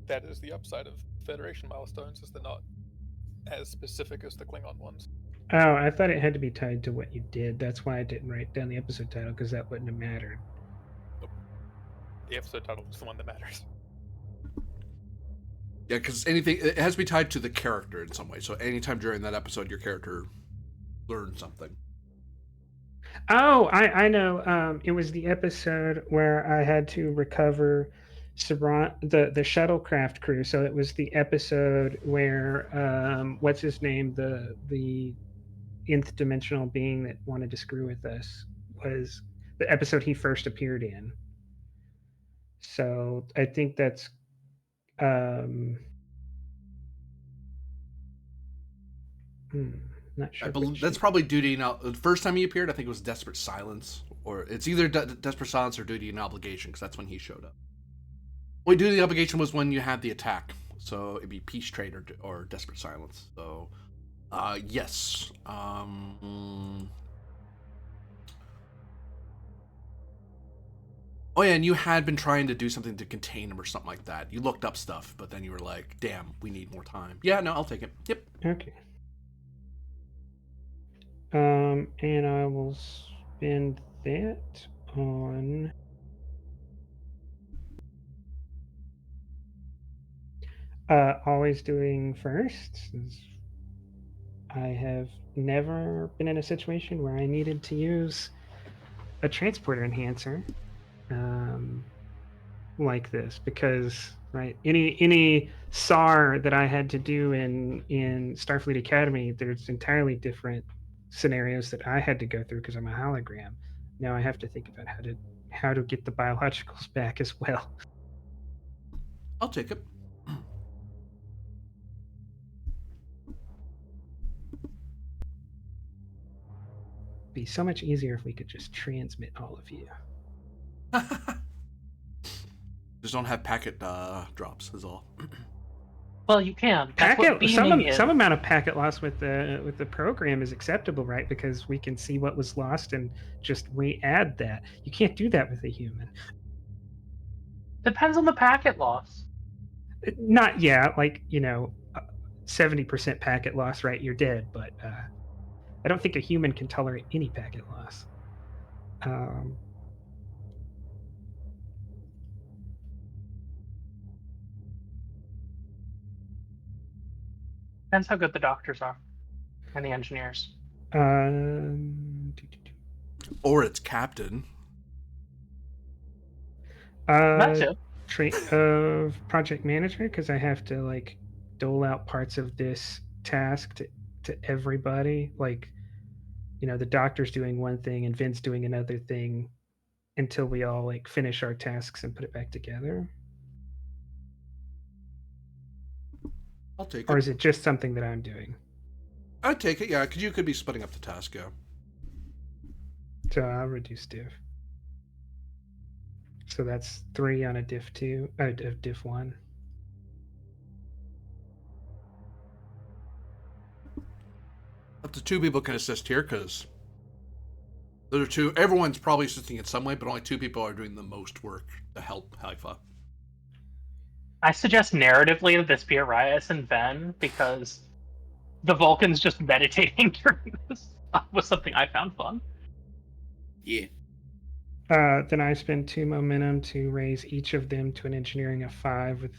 That is the upside of Federation milestones, is they're not as specific as the Klingon ones. Oh, I thought it had to be tied to what you did. That's why I didn't write down the episode title, because that wouldn't have mattered. The episode title is the one that matters. Yeah, because it has to be tied to the character in some way. So anytime during that episode, your character learned something. Oh, I know. It was the episode where I had to recover the shuttlecraft crew. So it was the episode where what's his name, the nth dimensional being that wanted to screw with us, was the episode he first appeared in. So I think that's not sure. That's probably Duty and the first time he appeared. I think it was Desperate Silence, or it's either Desperate Silence or Duty and Obligation, because that's when he showed up. Well, Duty and Obligation was when you had the attack, so it'd be Peace Trade or Desperate Silence. So, yes. Oh yeah, and you had been trying to do something to contain him or something like that. You looked up stuff, but then you were like, "Damn, we need more time." Yeah, no, I'll take it. Yep. Okay. And I will spend that on always doing first. I have never been in a situation where I needed to use a transporter enhancer like this, because any SAR that I had to do in Starfleet Academy, there's entirely different scenarios that I had to go through because I'm a hologram. Now I have to think about how to get the biologicals back as well. I'll take it. Be so much easier if we could just transmit all of you. Just don't have packet drops is all. Well, you can. That's what beaming is. Some amount of packet loss with the program is acceptable, right? Because we can see what was lost and just re-add that. You can't do that with a human. Depends on the packet loss. Not 70% packet loss, right? You're dead. But I don't think a human can tolerate any packet loss. Depends how good the doctors are and the engineers. Or its captain. Trait of project manager, because I have to dole out parts of this task to everybody. The doctor's doing one thing and Vin's doing another thing until we all finish our tasks and put it back together. I'll take it. Or is it just something that I'm doing? I'd take it, yeah, because you could be splitting up the task, yeah. So I'll reduce diff. So that's 3 on a diff 2, diff 1. Up to 2 people can assist here, because those are 2. Everyone's probably assisting in some way, but only 2 people are doing the most work to help Haifa. I suggest narratively that this be Arias and Ben, because the Vulcans just meditating during this was something I found fun. Yeah. Then I spend 2 momentum to raise each of them to an engineering of 5.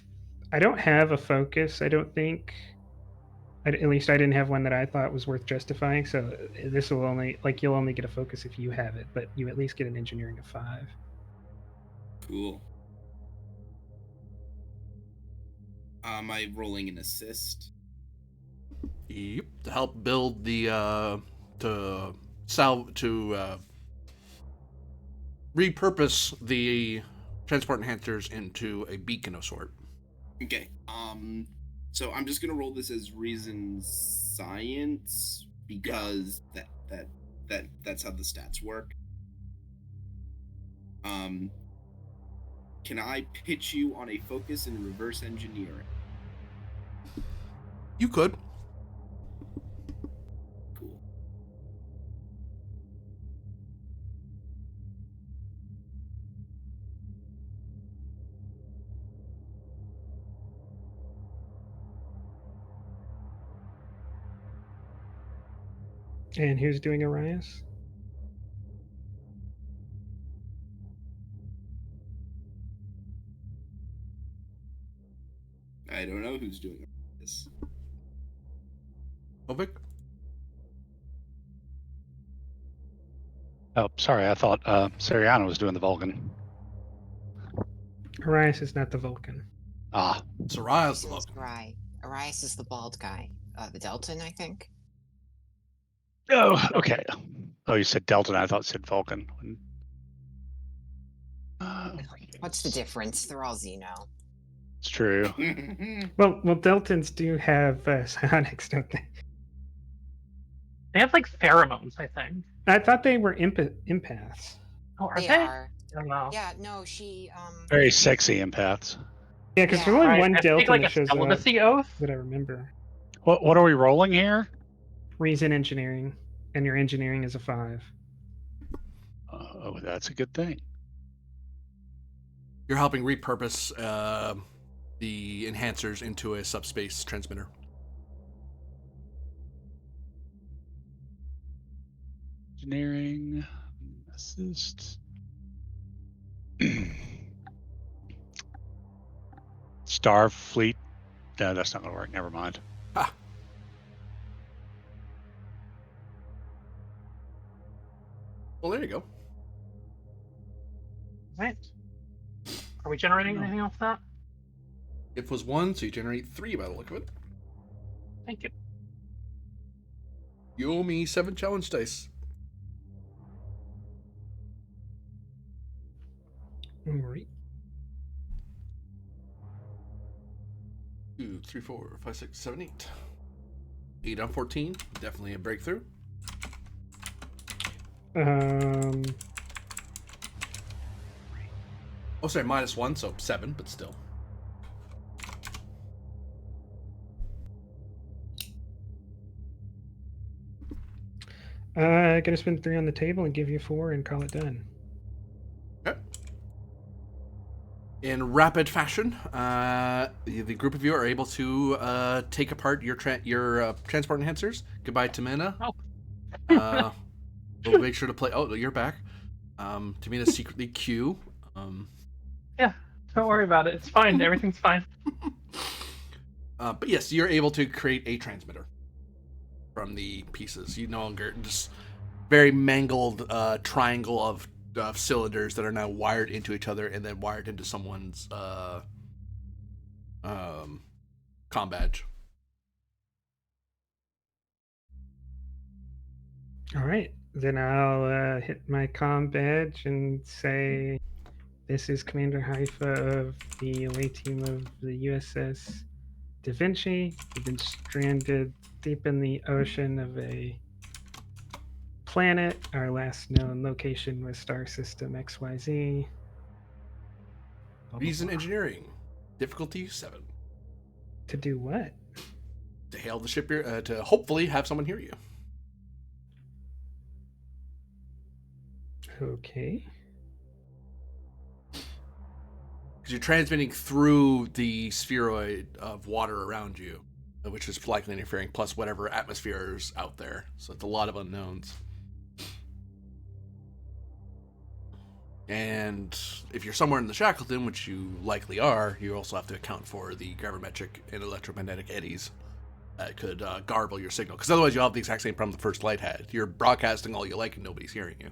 I don't have a focus, I don't think. At least I didn't have one that I thought was worth justifying, so this will only, you'll only get a focus if you have it, but you at least get an engineering of 5. Cool. Am I rolling an assist? Yep. To help build the repurpose the transport enhancers into a beacon of sort. Okay. So I'm just gonna roll this as reason science because that's how the stats work. Can I pitch you on a focus in reverse engineering? You could. Cool. And who's doing Arias? I don't know who's doing this. Ovik? Oh, sorry. I thought Siriana was doing the Vulcan. Arias is not the Vulcan. Ah, Soraya's the Arias is Vulcan. right. Arias is the bald guy. The Delton, I think. oh, okay. Oh, you said Delta, and I thought it said Vulcan. What's the difference? They're all Xeno. It's true. Well, Deltons do have psionics, don't they? They have like pheromones, I think. I thought they were empaths. Oh, are They they? are. I don't know. Yeah, no, she Very sexy empaths. Yeah, because Yeah. there's only Right, one I Delton take like that a shows up celibacy oath. that I remember. What are we rolling here? Reason engineering, and your engineering is a 5. Oh, that's a good thing. You're helping repurpose the enhancers into a subspace transmitter. Engineering, assist. Starfleet. No, that's not going to work. Never mind. Ha! Well, there you go. Right. Are we generating No. anything off that? If was 1, so you generate 3 by the look of it. Thank you. You owe me 7 challenge dice. All right. 2, 3, 4, 5, 6, 7, 8. 8 on 14. Definitely a breakthrough. Oh, sorry, -1, so 7, but still. Gonna spend 3 on the table and give you 4 and call it done. Okay. In rapid fashion, the group of you are able to take apart your transport enhancers. Goodbye, Tamina. Oh. We'll make sure to play. Oh, you're back. Tamina secretly Q. Yeah, don't worry about it. It's fine. Everything's fine. But yes, you're able to create a transmitter from the pieces. You no longer just very mangled triangle of cylinders that are now wired into each other and then wired into someone's comm badge. All right. Then I'll hit my comm badge and say, "This is Commander Haifa of the away team of the USS Da Vinci. We've been stranded deep in the ocean of a planet. Our last known location was star system XYZ. Blah, blah, Reason blah. engineering, difficulty 7. To do what? To hail the ship, to hopefully have someone hear you. Okay. Because you're transmitting through the spheroid of water around you, which is likely interfering, plus whatever atmosphere is out there. So it's a lot of unknowns. And if you're somewhere in the Shackleton, which you likely are, you also have to account for the gravimetric and electromagnetic eddies that could garble your signal. Because otherwise you'll have the exact same problem the First Light had. You're broadcasting all you like and nobody's hearing you.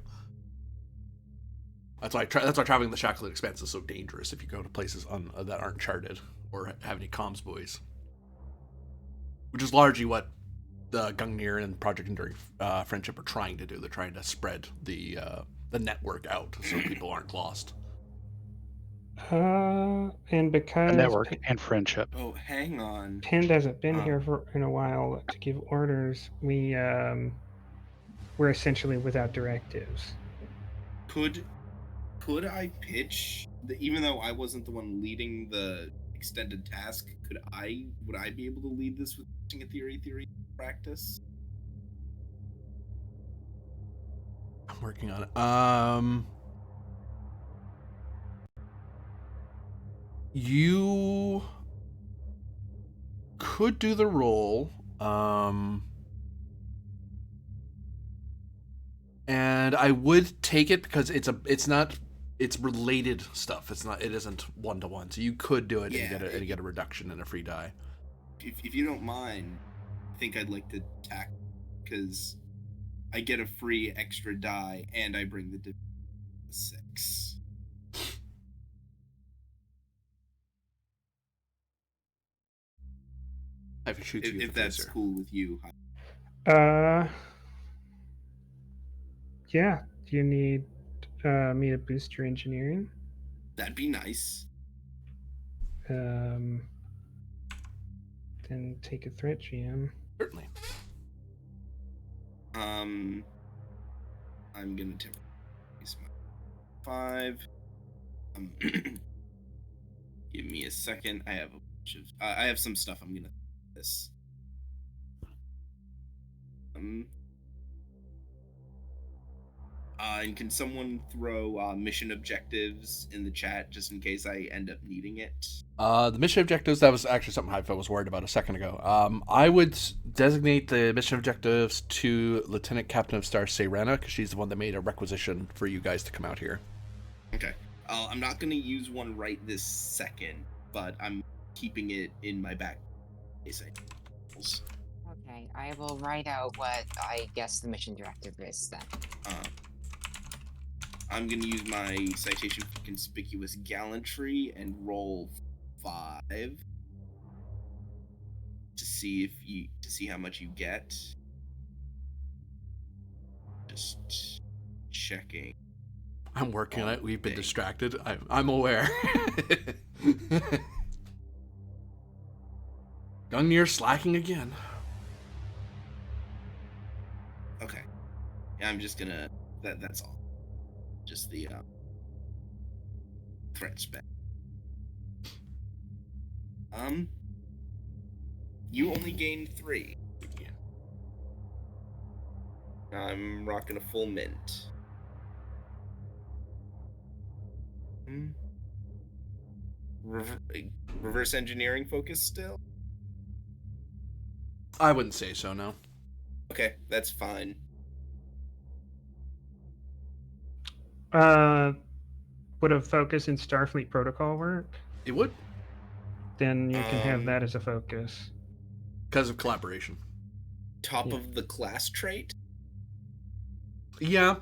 That's why traveling the Shackleton Expanse is so dangerous if you go to places that aren't charted. or have any comms buoys, which is largely what the Gungnir and Project Enduring Friendship are trying to do. They're trying to spread the network out so people aren't lost. And A because network and friendship. Oh, hang on. Pind hasn't been Uh. here in a while to give orders, we're essentially without directives. Could I pitch even though I wasn't the one leading the extended task? Would I be able to lead this with pitching a theory practice? I'm working on it. You could do the role, and I would take it because it's related stuff. It isn't 1-to-1. So you could do it and get a reduction and a free die. If you don't mind, I think I'd like to tack because I get a free extra die and I bring the 6. I have to shoot you If that's cool with you. Yeah. Do you need me to boost your engineering? That'd be nice. Then take a threat, GM. Certainly. I'm gonna use my 5. Give me a second. I have a bunch of. I have some stuff. I'm gonna this. And can someone throw mission objectives in the chat just in case I end up needing it? The mission objectives, that was actually something I was worried about a second ago. I would designate the mission objectives to Lieutenant Captain of Star Serena, because she's the one that made a requisition for you guys to come out here. Okay. I'm not going to use one right this second, but I'm keeping it in my back. Okay, I will write out what I guess the mission directive is then. I'm going to use my citation for conspicuous gallantry and roll 5 to see how much you get. Just checking. I'm working on it. We've been distracted. I'm aware. Gungnir slacking again. Okay. Yeah, I'm just gonna. That's all. Just the threat spec. You only gained 3. I'm rocking a full mint. Reverse engineering focus still? I wouldn't say so, no. Okay, that's fine. Would a focus in Starfleet protocol work? It would. Then you can have that as a focus. Because of collaboration. Top of the class trait? Yeah.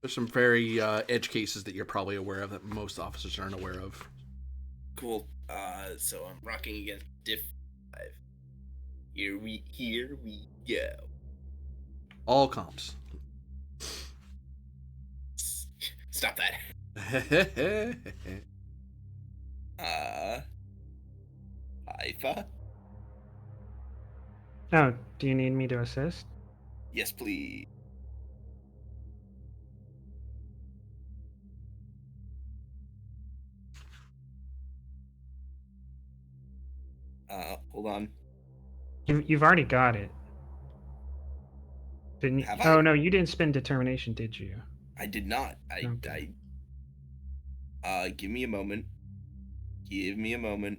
There's some very edge cases that you're probably aware of that most officers aren't aware of. Cool. So I'm rocking against Diff 5. Here we go. All comps. Stop that. Haifa? Oh, do you need me to assist? Yes, please. Hold on. You've already got it. Didn't you? Oh no, you didn't spend determination, did you? I did not. Okay. Give me a moment. Give me a moment.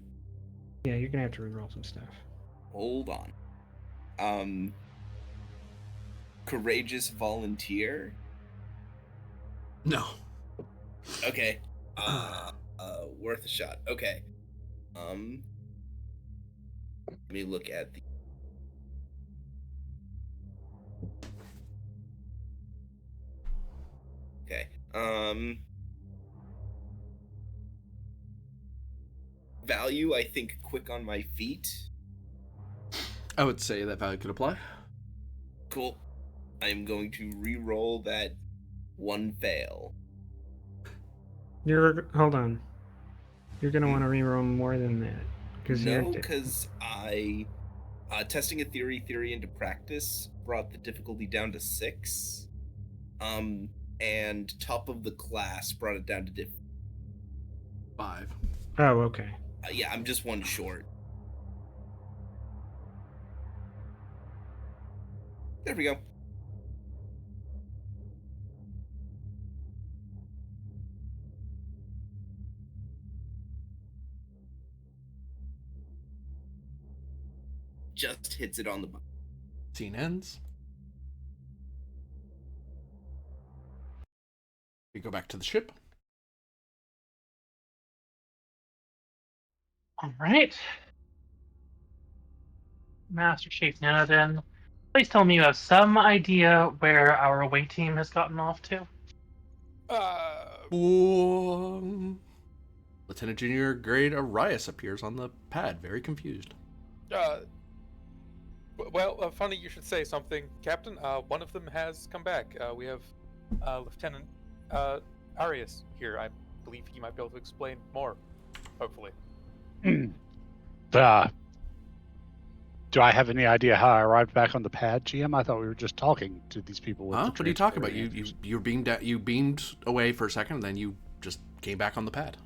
Yeah, you're gonna have to reroll some stuff. Hold on. Courageous volunteer? No. Okay. Worth a shot. Okay. Let me look at the. Okay. value, I think quick on my feet. I would say that value could apply. Cool. I'm going to re-roll that one fail. Hold on. You're gonna want to reroll more than that No, because I testing a theory into practice brought the difficulty down to 6. And top of the class brought it down to 5. Oh, okay. yeah, I'm just one short. There we go. Just hits it on the button. Scene ends. We go back to the ship. All right. Master Chief Nanodin, please tell me you have some idea where our away team has gotten off to. Lieutenant Junior Grade Arias appears on the pad, very confused. Well, funny you should say something, Captain. One of them has come back. We have Lieutenant Arias here. I believe he might be able to explain more, hopefully. Do I have any idea how I arrived back on the pad, GM? I thought we were just talking to these people. With What are you talking about? You beamed away for a second, and then you just came back on the pad.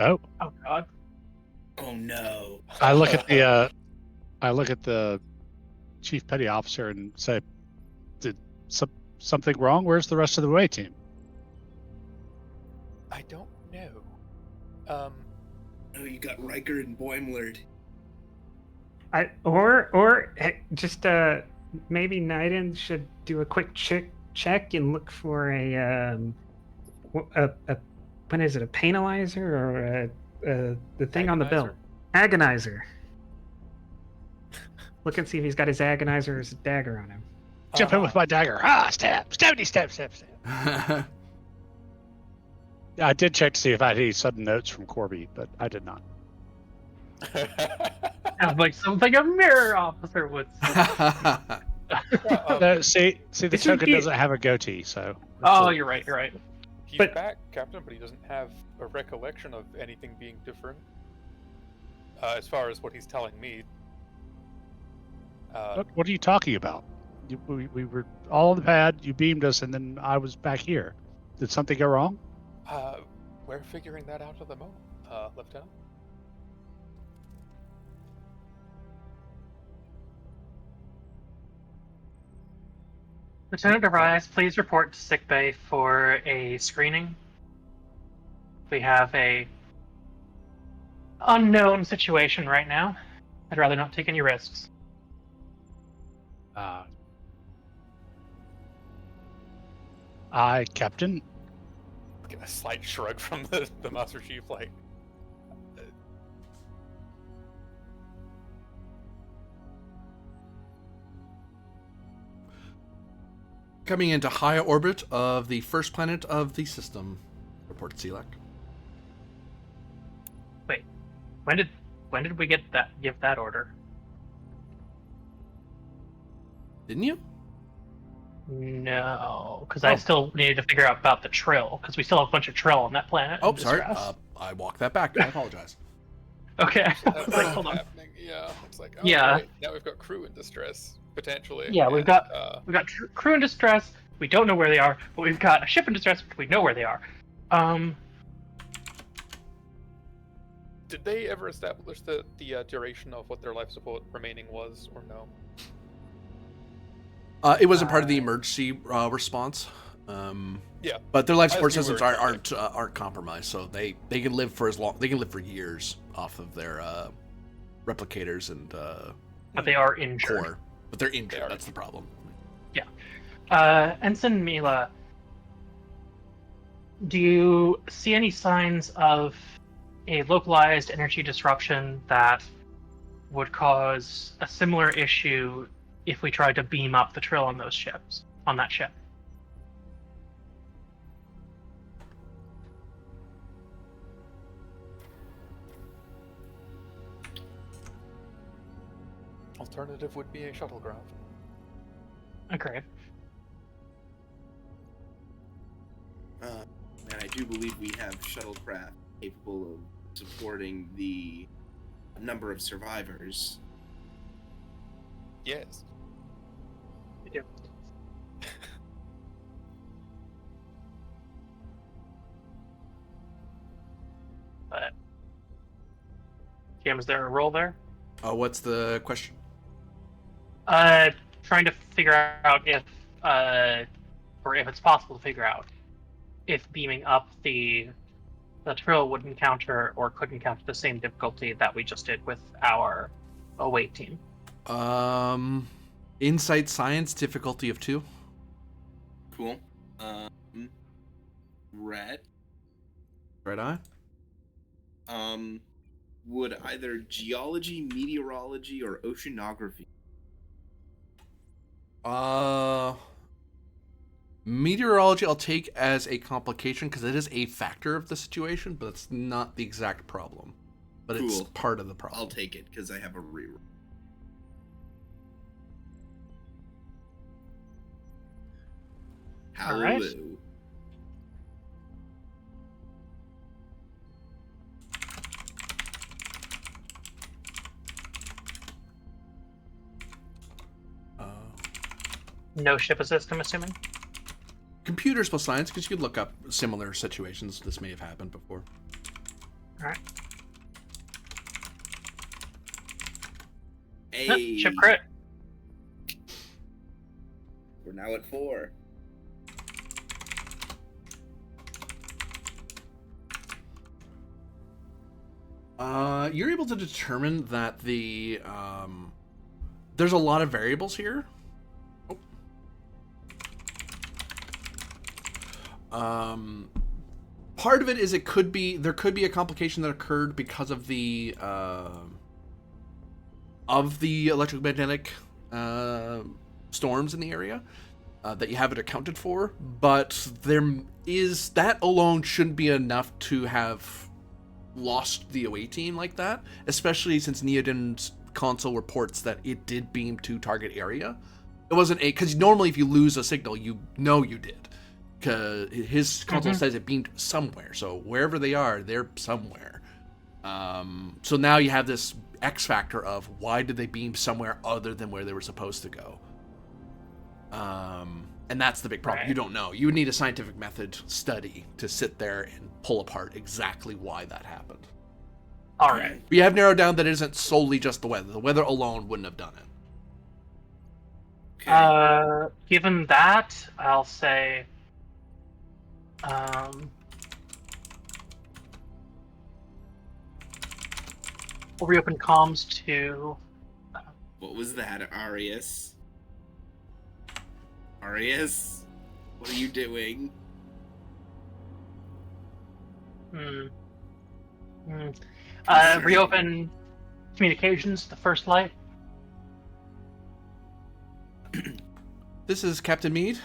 Oh. Oh God. Oh no. I look at the chief petty officer and say, "Did something wrong? Where's the rest of the away team?" I don't know. Oh, you got Riker and Boimler. Maybe Naiden should do a quick check and look for a what is it, a penalizer or the thing on the belt? Agonizer. Look and see if he's got his agonizer or his dagger on him. Jump in with my dagger. Stab. Stab. I did check to see if I had any sudden notes from Corby, but I did not. Sounds like something a mirror officer would say. See, the token doesn't have a goatee, so. Oh, you're right. He's But- back, Captain, but he doesn't have a recollection of anything being different. As far as what he's telling me. What are you talking about? We were all on the pad, you beamed us, and then I was back here. Did something go wrong? We're figuring that out at the moment, Lieutenant. Lieutenant Arias, please report to sickbay for a screening. We have a unknown situation right now. I'd rather not take any risks. Captain. Get a slight shrug from the Master Chief, like. Coming into high orbit of the first planet of the system, reported Selak. Wait, when did we give that order? Didn't you? No, because I still needed to figure out about the Trill, because we still have a bunch of Trill on that planet. Oh, in sorry. distress. I walked that back. I apologize. Okay. That's Like, hold on. happening. Yeah, it's like, Yeah. Right. Now we've got crew in distress, potentially. Yeah, we've and, got crew in distress. We don't know where they are, but we've got a ship in distress, which we know where they are. Did they ever establish the duration of what their life support remaining was, or no? It wasn't part of the emergency response. Yeah. But their life As support you systems were aren't compromised, so they can live for years off of their replicators and But they are injured. core. But they're injured. That's the problem. Ensign Mila, do you see any signs of a localized energy disruption that would cause a similar issue if we tried to beam up the Trill on that ship? Alternative would be a shuttlecraft. Agreed. And I do believe we have shuttlecraft capable of supporting the number of survivors. Yes. Yep. But Cam, is there a role there? What's the question? Trying to figure out if, or if it's possible to figure out if beaming up the trail would encounter or could encounter the same difficulty that we just did with our await team. Insight science difficulty of 2. Cool. Red. Right eye. Would either geology, meteorology, or oceanography? Meteorology I'll take as a complication because it is a factor of the situation, but it's not the exact problem. But it's Cool. part of the problem. I'll take it because I have a reroll. All right. Hello. No ship assist, I'm assuming? Computers plus science, because you could look up similar situations. This may have happened before. Alright. Hey. Ship crit. We're now at 4. You're able to determine that the there's a lot of variables here. Part of it is there could be a complication that occurred because of the electromagnetic storms in the area that you haven't accounted for, but that alone shouldn't be enough to have lost the away team like that, especially since Neodin's console reports that it did beam to target area. It wasn't because normally if you lose a signal, you know you did. Because his console says it beamed somewhere, so wherever they are, they're somewhere. So now you have this X factor of why did they beam somewhere other than where they were supposed to go. And that's the big problem. Right. You don't know. You would need a scientific method study to sit there and pull apart exactly why that happened. Alright. We have narrowed down that it isn't solely just the weather. The weather alone wouldn't have done it. Okay. Given that, I'll say we'll reopen comms to What was that, Arius? Arius? What are you doing? reopen communications, the first light. This is Captain Mead.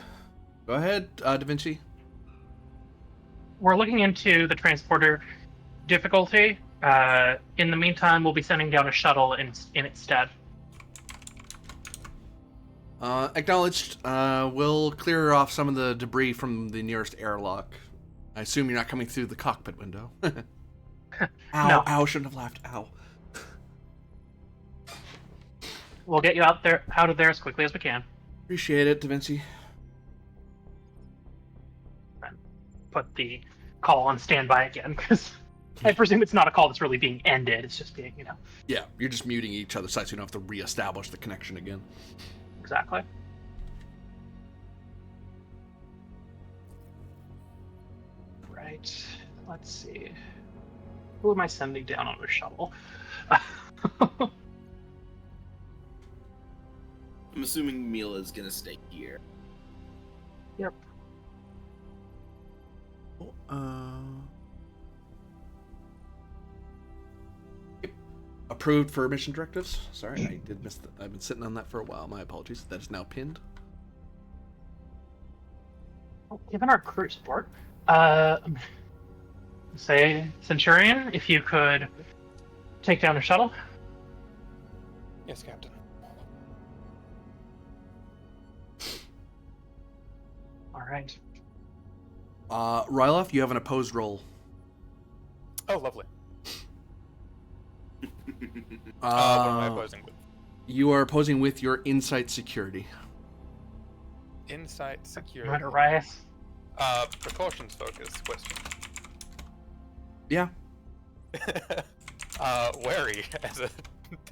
Go ahead, Da Vinci. We're looking into the transporter difficulty. In the meantime, we'll be sending down a shuttle in its stead. Acknowledged. We'll clear off some of the debris from the nearest airlock. I assume you're not coming through the cockpit window. Ow, No. ow, shouldn't have laughed. Ow. We'll get you out of there as quickly as we can. Appreciate it, Da Vinci. Put the call on standby again, because I presume it's not a call that's really being ended. It's just being, Yeah, you're just muting each other's sides so you don't have to reestablish the connection again. Exactly. Right. Let's see. Who am I sending down on a shuttle? I'm assuming Mila's gonna stay here. Yep. Approved for mission directives. Sorry, I did miss that. I've been sitting on that for a while. My apologies. That is now pinned. Given our crew support, say Centurion, if you could take down a shuttle. Yes, Captain. right. Ryloff, you have an opposed roll. Oh, lovely. What am I opposing with? You are opposing with your insight security. Insight security. Commander Rias. Precautions focus question. Yeah. Wary as a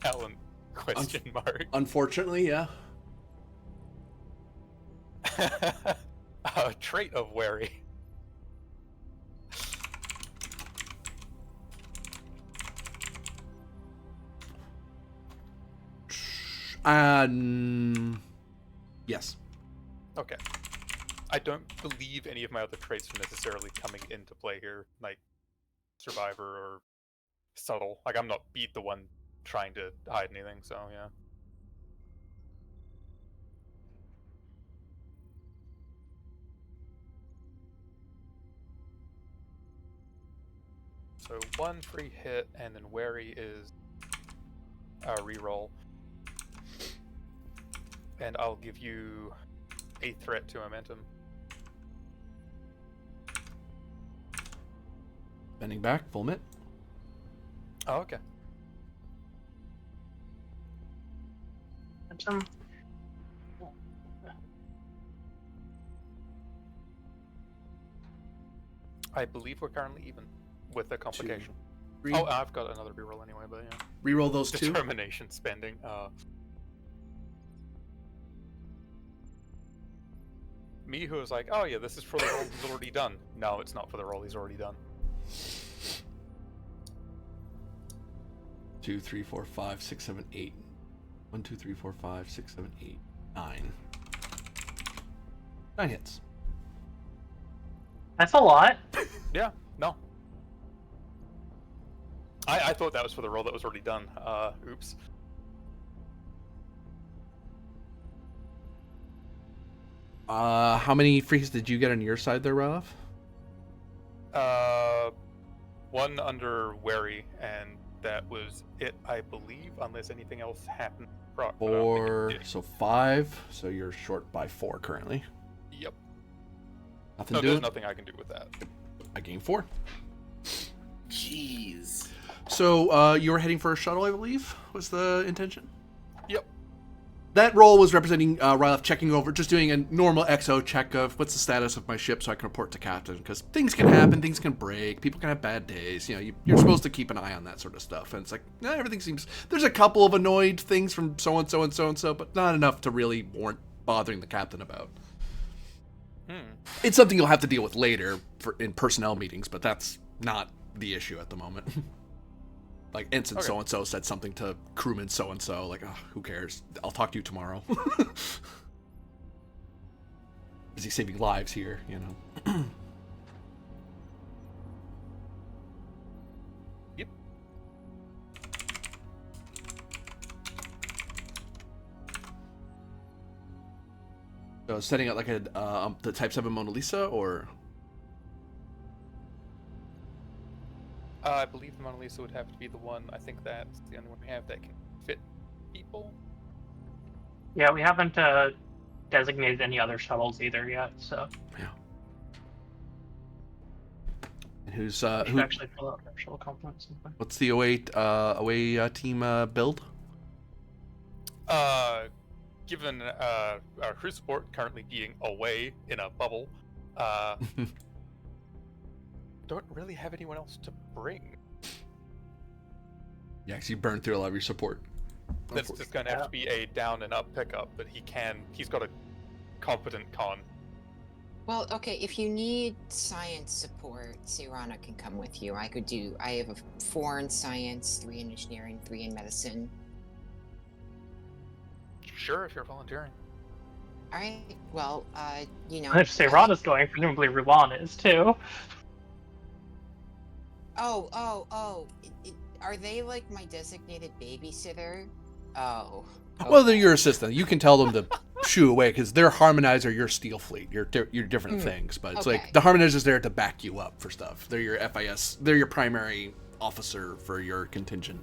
talent question mark. Unfortunately, yeah. Trait of wary. Yes. Okay. I don't believe any of my other traits are necessarily coming into play here, like survivor or subtle. Like I'm not beat the one trying to hide anything, so yeah. So 1 free hit, and then wary is a reroll. And I'll give you a threat to momentum. Bending back, full mit. Oh, okay. Momentum. I believe we're currently even with the complication. Three. Oh, I've got another reroll anyway, but yeah. Reroll those two. Determination spending. Me, who was like, oh yeah, this is for the roll he's already done. No, it's not for the roll he's already done. 2, 3, 4, 5, 6, 7, 8. 1, 2, 3, 4, 5, 6, 7, 8, 9. 9 hits. That's a lot. Yeah, no. I thought that was for the roll that was already done. Oops. How many free hits did you get on your side there, Ralph? 1 under wary, and that was it, I believe, unless anything else happened. Proc, but I don't think it 4, did. so 5. So you're short by 4 currently. Yep. Nothing No, to do. there's nothing I can do with that. I gained 4. Jeez. So you were heading for a shuttle, I believe, was the intention? Yep. That roll was representing Ryloff checking over, just doing a normal XO check of what's the status of my ship so I can report to captain, because things can happen, things can break, people can have bad days, you know, you're supposed to keep an eye on that sort of stuff, and it's like, everything seems, there's a couple of annoyed things from so-and-so and so-and-so, but not enough to really warrant bothering the captain about. It's something you'll have to deal with later in personnel meetings, but that's not the issue at the moment. Like, ensign so-and-so said something to crewman so-and-so, like, oh, who cares? I'll talk to you tomorrow. Busy saving lives here, you know. Yep. So setting up like a the Type 7 Mona Lisa, or? I believe the Mona Lisa would have to be the one. I think that's the only one we have that can fit people. Yeah, we haven't designated any other shuttles either yet, so Yeah. And who's we should who? actually pull out our shuttle complex. What's the away team build? Given our crew support currently being away in a bubble, don't really have anyone else to bring. Yeah, because you burned through a lot of your support. That's just going to have to be a down and up pickup, but he's got a competent con. Well, okay, if you need science support, Sirana can come with you. I have a 4 in science, 3 in engineering, 3 in medicine. Sure, if you're volunteering. Alright, well, you know... And if Serana's going, presumably Rulan is too. Are they like my designated babysitter? Oh. Well, they're your assistant. You can tell them to shoo away because they're Harmonizer, you're Steel Fleet. You're different things, but it's like the Harmonizer's there to back you up for stuff. They're your FIS. They're your primary officer for your contingent.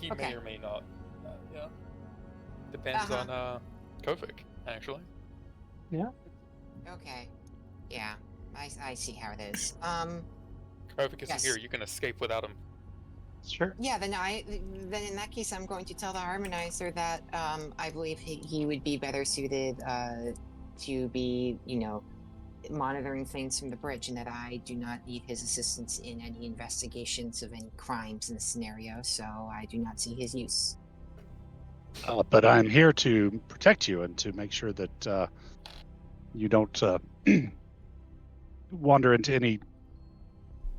He may or may not. Yeah. Depends on Kovic, actually. Yeah. Okay. Yeah, I see how it is. Kravik isn't Yes. here. You can escape without him. Sure. Yeah, then in that case, I'm going to tell the harmonizer that I believe he would be better suited to be, monitoring things from the bridge, and that I do not need his assistance in any investigations of any crimes in the scenario, so I do not see his use. But I'm here to protect you and to make sure that you don't wander into any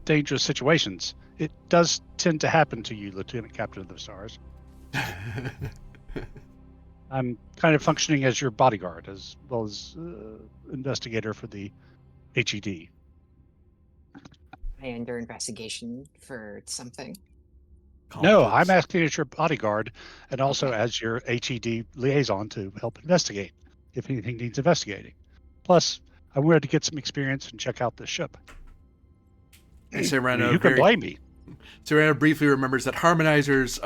dangerous situations. It does tend to happen to you, Lieutenant Captain of the Stars. I'm kind of functioning as your bodyguard as well as investigator for the HED. I under investigation for something. No, I'm Conflicts. acting as your bodyguard and also Okay. as your HED liaison to help investigate if anything needs investigating. Plus, I wanted to get some experience and check out this ship. Hey, I Serrano, mean, you can blame me. Serrano briefly remembers that harmonizers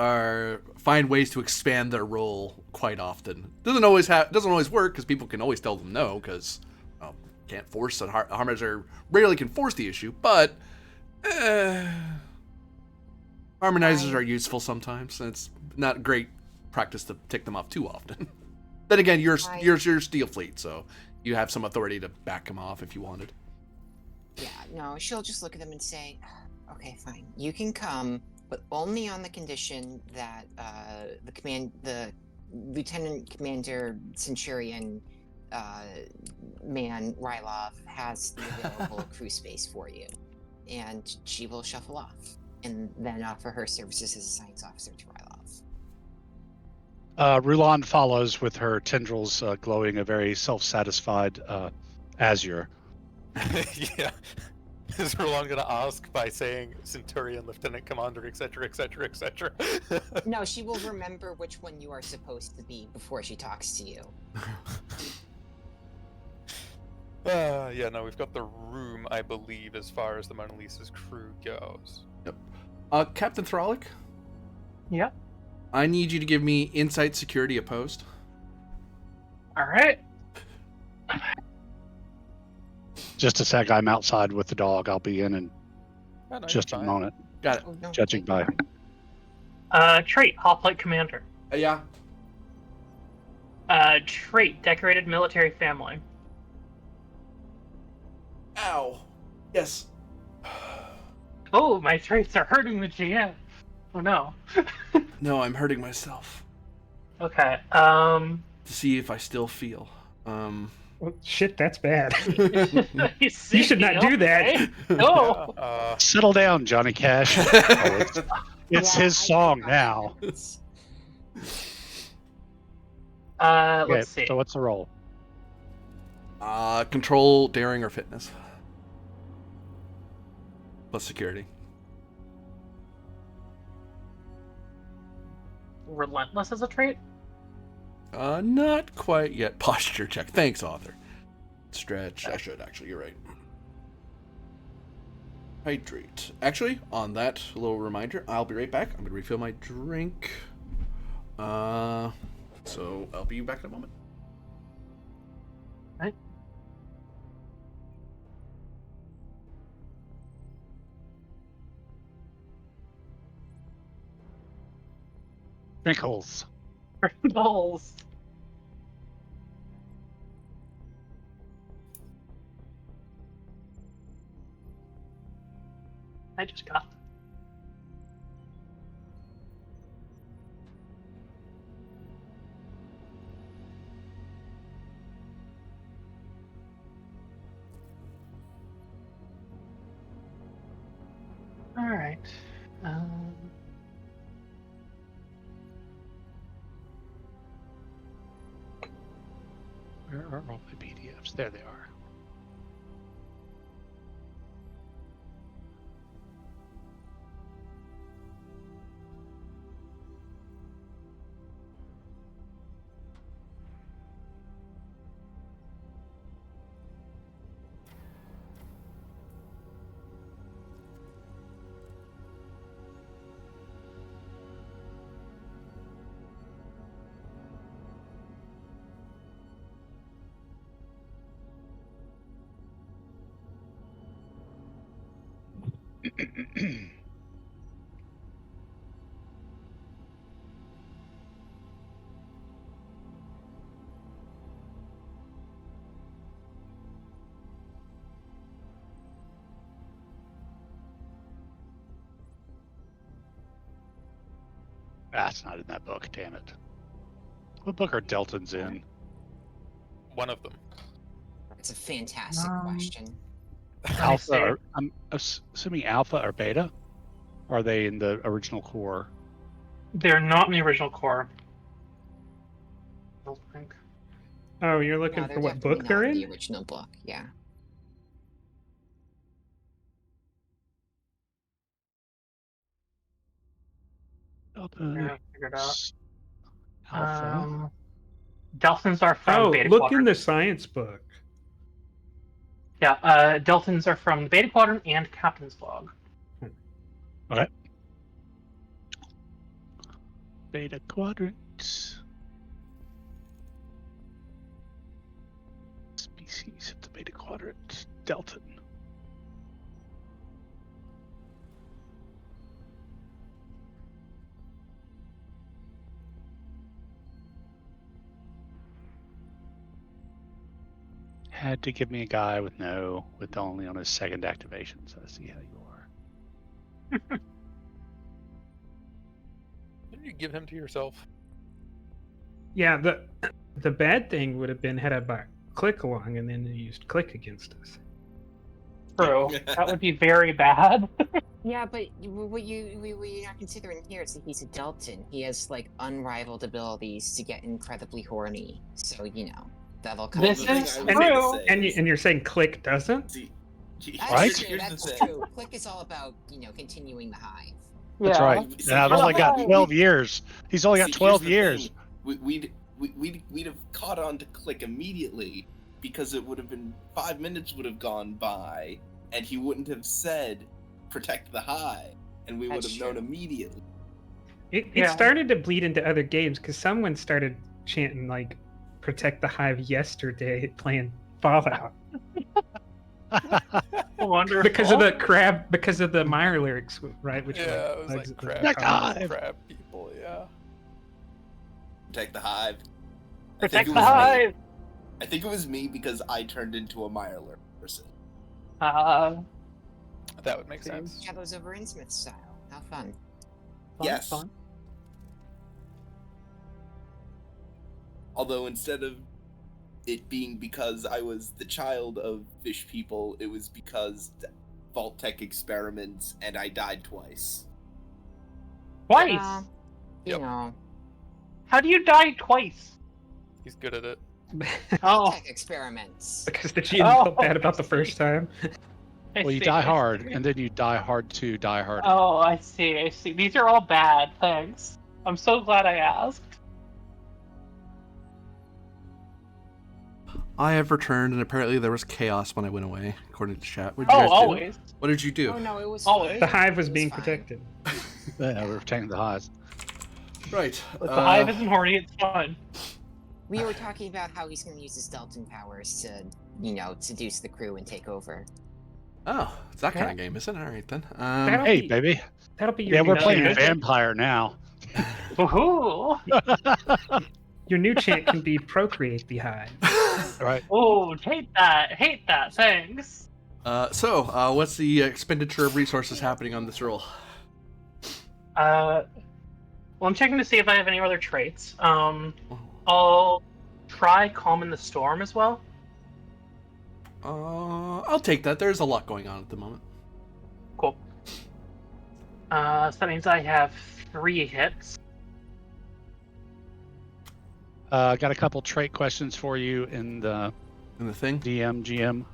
find ways to expand their role quite often. Doesn't always work because people can always tell them no because can't force a harmonizer. Rarely can force the issue, but harmonizers are useful sometimes, and it's not great practice to tick them off too often. Then again, you're Steel Fleet, so you have some authority to back them off if you wanted. Yeah, no, she'll just look at them and say, okay, fine, you can come, but only on the condition that the Lieutenant Commander Centurion man Rylov has the available crew space for you, and she will shuffle off and then offer her services as a science officer to Rylov. Rulan follows with her tendrils glowing a very self-satisfied azure. Yeah. Is Roland gonna ask by saying Centurion, Lieutenant Commander, etc., etc., etc.? No, she will remember which one you are supposed to be before she talks to you. Yeah, no, we've got the room, I believe, as far as the Mona Lisa's crew goes. Yep. Captain Thralic? Yeah. I need you to give me insight security opposed. All right. Just a sec, I'm outside with the dog. I'll be in Oh, no, just a you're fine. moment. Got it. Oh, no, Judging take your by time. Trait, Hoplite Commander. Yeah. Trait, Decorated Military Family. Ow. Yes. Oh, my traits are hurting the GM. Oh no. No, I'm hurting myself Okay. to see if I still feel. Well, shit, that's bad. You You should not do that. okay. No. Yeah, settle down, Johnny Cash. It's Yeah, his song now. Okay, Let's see. so what's the roll? Control, daring, or fitness. Plus security. Relentless as a trait? Not quite yet. Posture check. Thanks, author. Stretch. I should actually. You're right. Hydrate. Actually, on that little reminder, I'll be right back. I'm gonna refill my drink. So I'll be back in a moment. Right. Wrinkles. Balls. I just got them. All right. Where are all my PDFs? There they are. That's not in that book, damn it. What book are Deltons in? One of them. That's a fantastic question. Alpha, or, I'm assuming Alpha or Beta? Or are they in the original core? They're not in the original core. I don't think. Oh, you're looking No, for what definitely book they're not in? the original book, yeah. Yeah, figured out. Alpha. Deltons are from the Oh, Beta look Quadrant. in the science book. Yeah, Deltons are from the Beta Quadrant and Captain's Log. Okay. Beta Quadrant. Species of the Beta Quadrant. Delton. Had to give me a guy with only on his second activation, so I see how you are. Didn't you give him to yourself? Yeah, the bad thing would have been had I bought Click along and then you used Click against us. True. That would be very bad. Yeah, but what you're not considering here is that he's a Delton. He has like unrivaled abilities to get incredibly horny. So that'll come. This The thing is I was true. gonna say And is- you're saying Click doesn't? See, That's Right? true. here's the That's thing. true. Click is all about continuing the hive. That's Yeah. right. So And I've here's only the got thing. 12 years. He's only got See, 12 here's the years. thing. We'd have caught on to Click immediately because it would have been 5 minutes would have gone by and he wouldn't have said protect the hive and we would That's have known true. immediately. It Yeah. started to bleed into other games because someone started chanting like "Protect the Hive" yesterday playing Fallout Wonderful. because of the Meyer lyrics, right? Which Yeah, it was bugs like the crab, Neck comments. hive. crab people. Yeah. Protect the hive. Protect it the was me. hive. I think it was me because I turned into a Meyerler person. That would make sense. Shadows over Innsmouth style. How fun. Yes. Fun. Although instead of it being because I was the child of fish people, it was because Vault Tech experiments and I died twice. Twice. You Yep. know, How do you die twice? He's good at it. Oh, tech experiments. Because the GM felt bad about the first time. I Well, you see, die I hard, see. and then you die hard to die harder. Oh, I see. I see. These are all bad. Thanks. I'm so glad I asked. I have returned, and apparently there was chaos when I went away, according to chat. What did you Oh, guys do? always. What did you do? Oh no, it was Always. fine. The hive was It being fine. protected. Yeah, we're protecting the hives. Right. If the hive isn't horny, it's fun. We were talking about how he's going to use his Delton powers to, seduce the crew and take over. Oh, it's that kind of game, isn't it? All right then. That'll Hey, be- baby. That'll be your Yeah, new we're playing chant. vampire now. Woohoo! Your new chant can be "Procreate the hive." Right. Oh, hate that. Hate that. Thanks. So, what's the expenditure of resources happening on this roll? Well, I'm checking to see if I have any other traits. I'll try Calm in the Storm as well. I'll take that. There's a lot going on at the moment. Cool. So that means I have 3 hits. Got a couple trait questions for you in the And the thing? GM.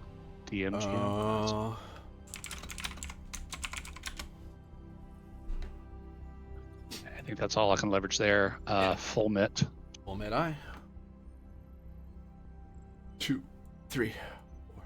I think that's all I can leverage there. Full mit. Full med eye. 2, 3, 4.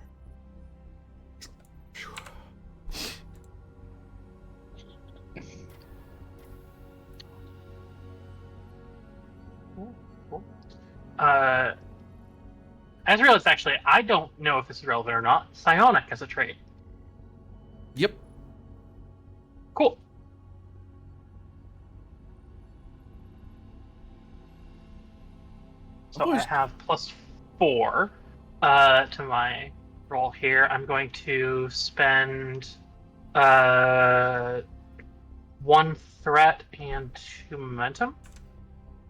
As I realized, actually, I don't know if this is relevant or not. Psionic as a trait. Yep. So always- I have +4 to my roll here. I'm going to spend 1 threat and 2 momentum.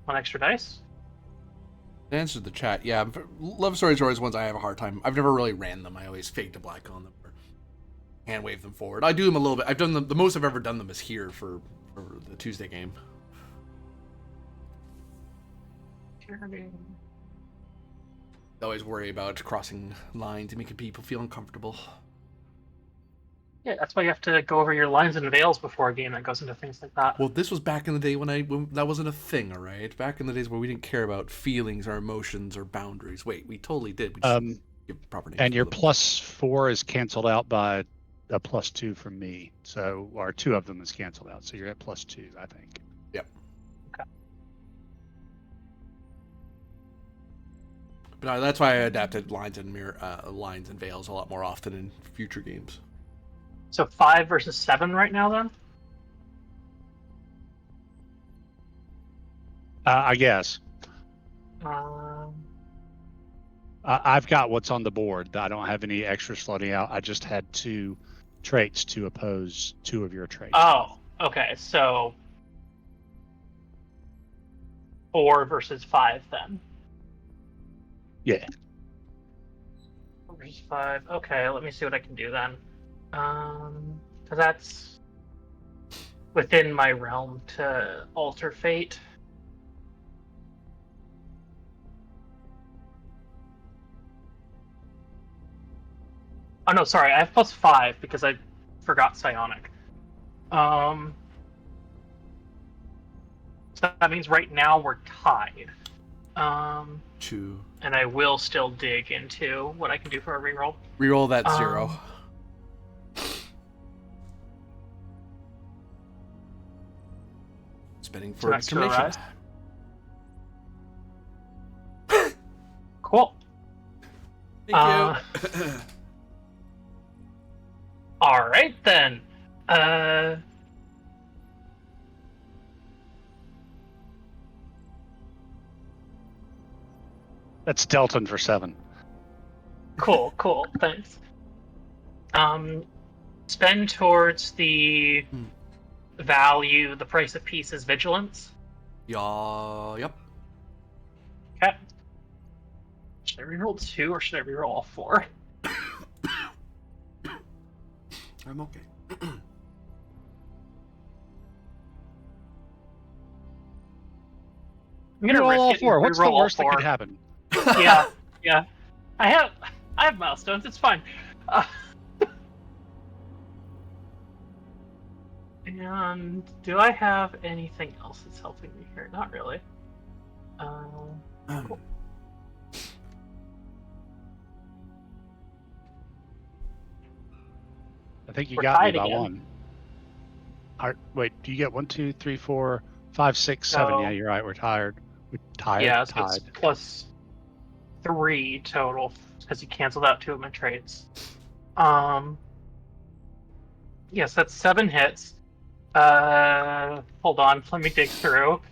1 extra dice. To answer the chat, yeah, love stories are always ones I have a hard time. I've never really ran them. I always faked a black on them or hand wave them forward. I do them a little bit. I've done them. The most I've ever done them is here for the Tuesday game. I always worry about crossing lines and making people feel uncomfortable. Yeah, that's why you have to go over your lines and veils before a game that goes into things like that. Well, this was back in the day when that wasn't a thing, all right? Back in the days where we didn't care about feelings or emotions or boundaries. Wait, we totally did. We just give proper names. And for your them. +4 is canceled out by a +2 from me. So, or 2 of them is canceled out. So you're at +2, I think. Yep. Okay. But that's why I adapted lines and lines and veils a lot more often in future games. So 5 versus 7 right now, then? I guess. I've got what's on the board. I don't have any extras floating out. I just had 2 traits to oppose 2 of your traits. Oh, okay. So 4 versus 5 then. Yeah. 4 versus 5. Okay, let me see what I can do then. Because that's within my realm to alter fate. Oh no, sorry, I have +5 because I forgot psionic. So that means right now we're tied. 2. And I will still dig into what I can do for a reroll. Reroll that 0. Spending for extra determination. Cool. Thank you. All right then. That's Delton for 7. Cool. Thanks. Spend towards the value. The price of peace is vigilance. Yeah. Yep. Okay. Should I reroll 2 or should I reroll all 4? I'm okay. I'm gonna Reroll risk all it and 4. What's the reroll all worst that 4. could happen? Yeah. I have milestones. It's fine. And do I have anything else that's helping me here? Not really. Cool. I think you We're got me tied by again. 1. Wait, do you get 1, 2, 3, 4, 5, 6, 7? No. Yeah, you're right. We're tired. We're tired. Yeah, so tied. it's +3 total because you canceled out 2 of my traits. Yes, that's 7 hits. Hold on, let me dig through.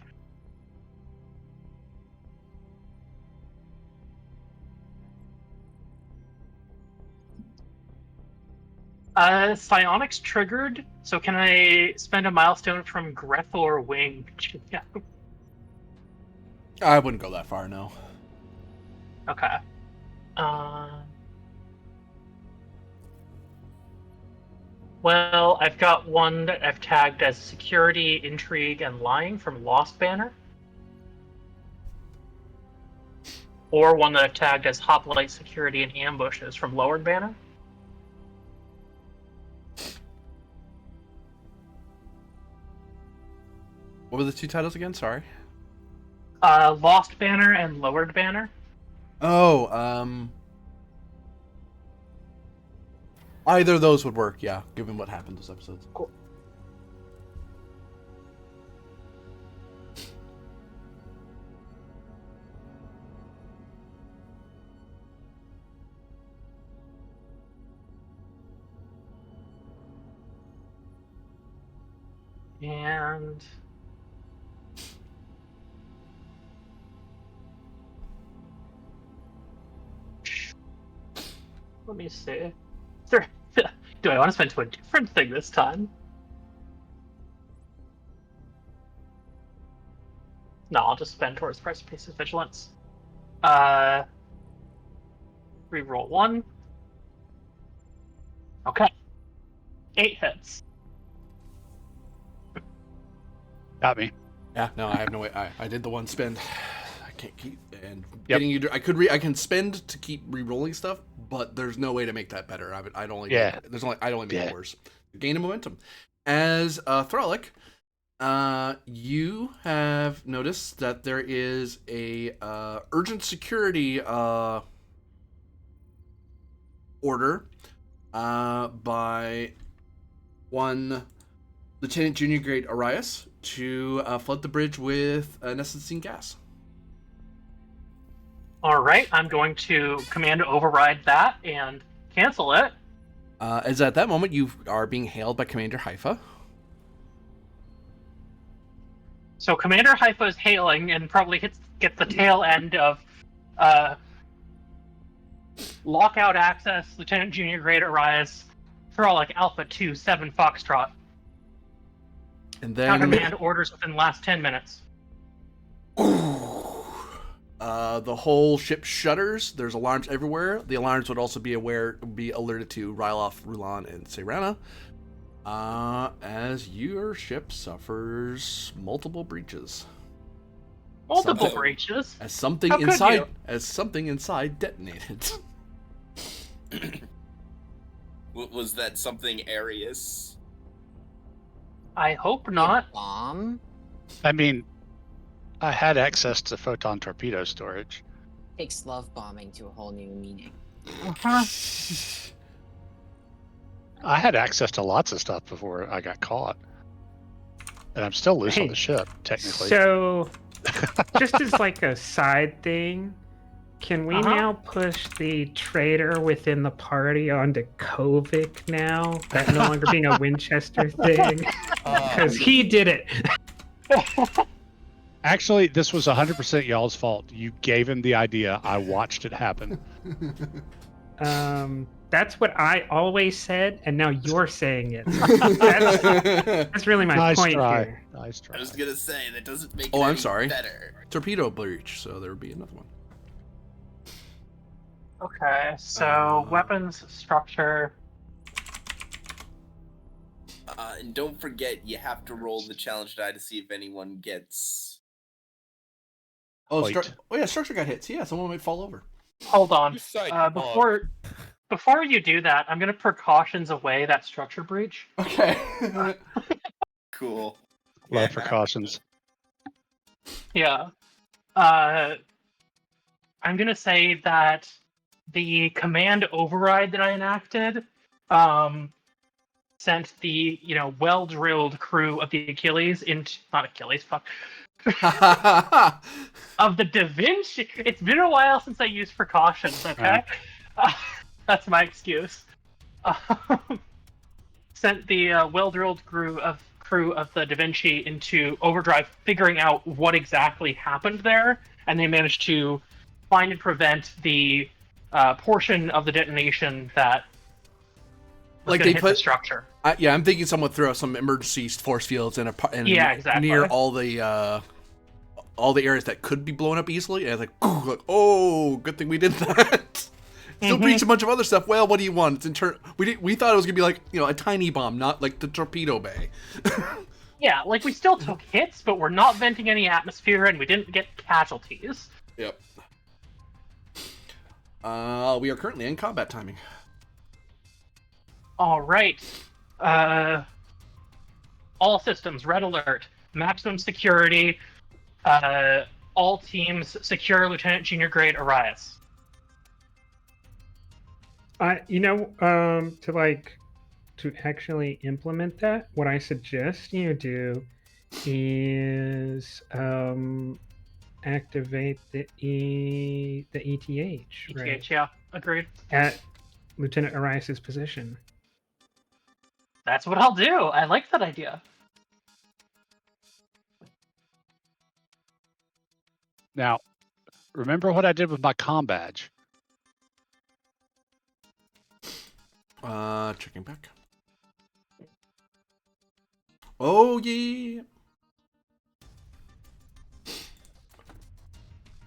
Psionics triggered, so can I spend a milestone from Greth or Wing? Yeah. I wouldn't go that far, no. Okay. Well, I've got one that I've tagged as security, intrigue, and lying from Lost Banner. Or one that I've tagged as hoplite, security, and ambushes from Lowered Banner. What were the 2 titles again? Sorry. Lost Banner and Lowered Banner. Oh, either of those would work, yeah, given what happened this episode. Cool. And Let me see. Do I want to spend to a different thing this time? No, I'll just spend towards Precipice of Vigilance. Reroll 1. Okay. 8 hits. Got me. Yeah, no, I have no way. I did the one spend. I can't keep and Yep. getting you. I can spend to keep re-rolling stuff, but there's no way to make that better. I'd only I'd only make it worse. Gain of momentum. As Thralic, you have noticed that there is a urgent security order by one Lieutenant Junior Grade Arias to flood the bridge with Nessencine gas. All right, I'm going to command override that and cancel it. As at that moment, you are being hailed by Commander Haifa. So Commander Haifa is hailing and probably gets the tail end of lockout access, Lieutenant Junior Grade Arias, Frolic Alpha 2 7 Foxtrot. And then Countermand orders within the last 10 minutes. The whole ship shudders. There's alarms everywhere. The alarms would also be alerted to Ryloth, Rulan, and Serana. As your ship suffers multiple breaches. Multiple breaches? As something How could inside you? detonated. Was that something Arius? I hope not. Bomb? I mean, I had access to photon torpedo storage. Takes love bombing to a whole new meaning. Uh-huh. I had access to lots of stuff before I got caught. And I'm still loose on the ship, technically. So, just as like a side thing, can we now push the traitor within the party onto Kovic now? That no longer being a Winchester thing? Because he did it. Actually, this was 100% y'all's fault. You gave him the idea. I watched it happen. That's what I always said, and now you're saying it. That's really my Nice point try. here. Nice try. I was gonna say that doesn't make it Oh, I'm any sorry. better. Torpedo breach, so there would be another one. Okay, so weapons structure. And don't forget, you have to roll the challenge die to see if anyone gets. Oh, Wait. structure got hit. So yeah, someone might fall over. Hold on. You psych Before you do that, I'm going to precautions away that structure breach. Okay. Cool. Love precautions. Yeah. I'm going to say that the command override that I enacted sent the, well-drilled crew of the Achilles into... Not Achilles, fuck. Of the Da Vinci. It's been a while since I used precautions, okay? That's my excuse. Sent the well-drilled crew of the Da Vinci into overdrive, figuring out what exactly happened there, and they managed to find and prevent the portion of the detonation that was Like going they to hit put the structure. I'm thinking someone threw out some emergency force fields and Exactly. near all the areas that could be blown up easily. And it's like, oh, good thing we did that. Still breached a bunch of other stuff. Well, what do you want? It's we thought it was gonna be like a tiny bomb, not like the torpedo bay. Yeah, like we still took hits, but we're not venting any atmosphere, and we didn't get casualties. Yep. We are currently in combat timing. All right. All systems, red alert. Maximum security. All teams secure Lieutenant Junior Grade Arias. To actually implement that, what I suggest you do is activate the ETH. ETH, yeah, agreed. At Lieutenant Arias's position. That's what I'll do. I like that idea. Now, remember what I did with my comm badge? Checking back. Oh yeah.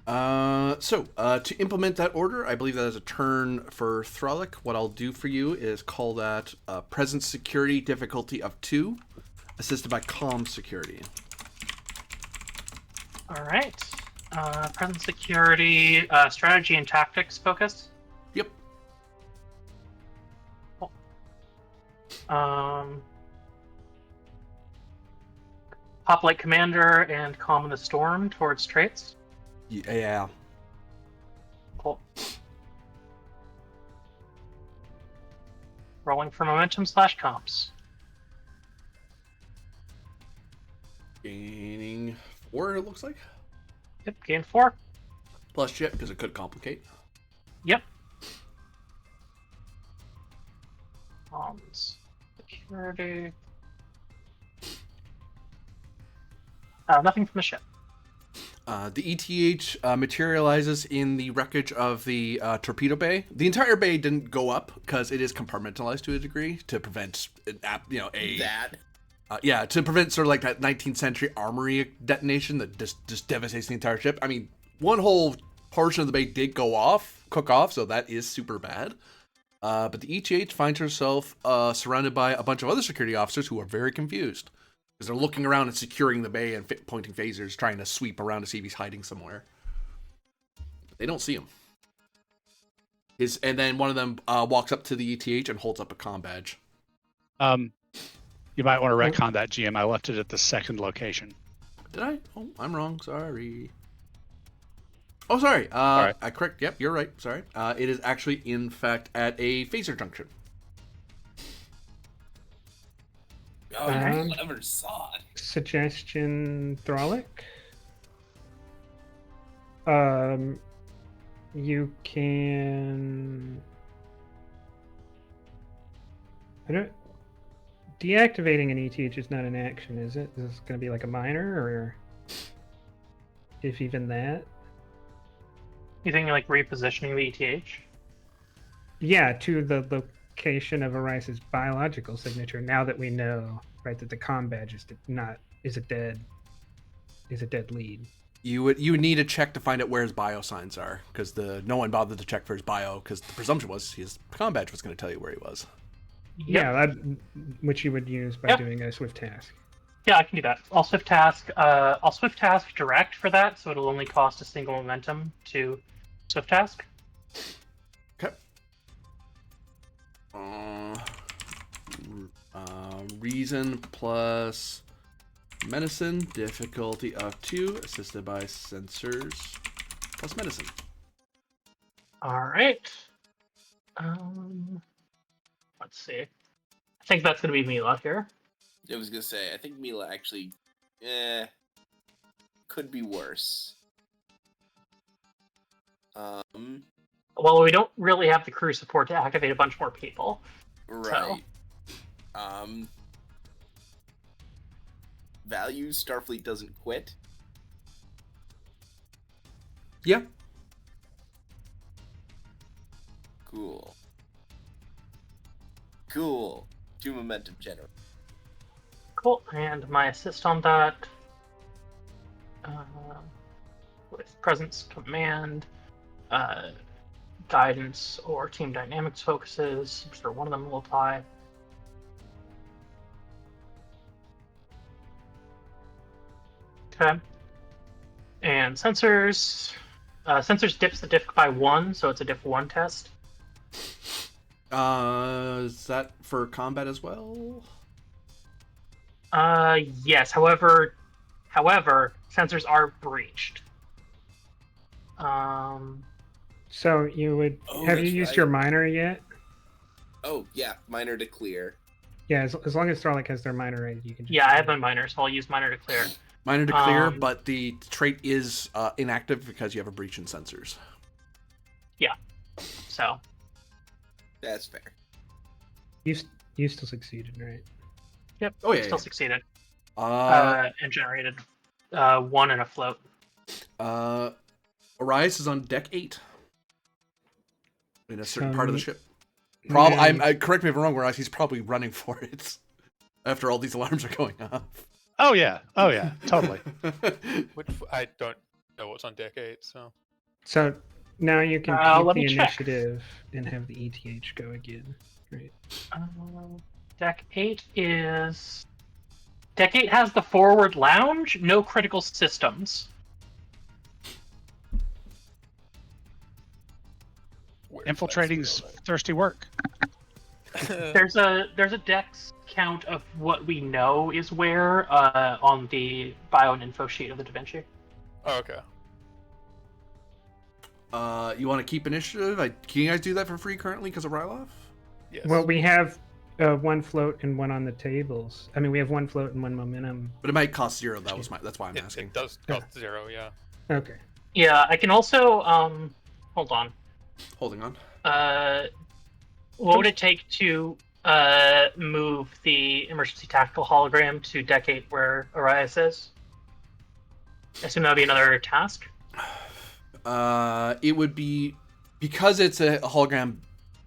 To implement that order, I believe that is a turn for Thralic. What I'll do for you is call that present security difficulty of 2, assisted by calm security. All right. Present security, strategy and tactics focus. Yep. Cool. Hoplite Commander and Calm in the Storm towards traits. Yeah. Cool. Rolling for momentum / comps. Gaining 4, it looks like. Yep, gain 4. Plus chip, because it could complicate. Yep. Security. Nothing from the ship. The ETH materializes in the wreckage of the torpedo bay. The entire bay didn't go up because it is compartmentalized to a degree to prevent, to prevent sort of like that 19th century armory detonation that just devastates the entire ship. I mean, one whole portion of the bay did cook off, so that is super bad. But the ETH finds herself surrounded by a bunch of other security officers who are very confused. Because they're looking around and securing the bay and pointing phasers, trying to sweep around to see if he's hiding somewhere. But they don't see him. And then one of them walks up to the ETH and holds up a comm badge. You might want to retcon that, GM. I left it at the second location. Did I? Oh, I'm wrong. Sorry. Oh, sorry. Right. I correct. Yep, you're right. Sorry. It is actually, in fact, at a phaser junction. Oh, you never saw it. Suggestion, Thralic. You can. Deactivating an ETH is not an action, is it? Is this going to be like a minor, or if even that? You think like repositioning the ETH? Yeah, to the location of Aris's biological signature. Now that we know, right, that the comm badge is a dead lead. You would need a check to find out where his bio signs are, because no one bothered to check for his bio, because the presumption was his comm badge was going to tell you where he was. Yep. Yeah, which you would use by doing a swift task. Yeah, I can do that. I'll swift task direct for that, so it'll only cost a single momentum to swift task. Okay. Reason plus medicine, difficulty of 2, assisted by sensors plus medicine. All right. Let's see. I think that's going to be Mila here. I was gonna say, I think Mila actually, could be worse. Well, we don't really have the crew support to activate a bunch more people. Right. Value, Starfleet doesn't quit. Yeah. Cool. 2 momentum generate. Cool, and my assist on that with presence command, guidance, or team dynamics focuses. I'm sure one of them will apply. Okay. And sensors. Sensors dips the diff by 1, so it's a diff 1 test. Is that for combat as well? Yes. However, sensors are breached. So you would have you used your minor yet? Oh yeah, minor to clear. Yeah, as long as Thralic has their minor rated, you can just. Yeah, I have my minor, so I'll use minor to clear. Minor to clear, but the trait is inactive because you have a breach in sensors. Yeah. So. That's fair. You still succeeded, right? Yep. Oh yeah. Still succeeded. And And generated 1 and a float. Arise is on deck 8 in a certain part of the ship. I correct me if I'm wrong, whereas he's probably running for it after all these alarms are going off. Oh yeah, totally. Which I don't know what's on deck 8, so. So now you can keep let the me check. initiative and have the ETH go again. Great. Deck 8 is. Deck 8 has the forward lounge, no critical systems. Where's Infiltrating's that thirsty work. There's a dex count of what we know is where on the bio and info sheet of the Da Vinci. Oh, okay. You want to keep initiative? Can you guys do that for free currently because of Ryloff? Yes. Well, we have one float and one on the tables. I mean, we have one float and one momentum. But it might cost 0. That's why I'm it, asking. it does cost 0, yeah. Okay. Yeah, I can also hold on. Holding on. What would it take to move the emergency tactical hologram to deck 8 where Arias is? I assume that would be another task. It would be because it's a hologram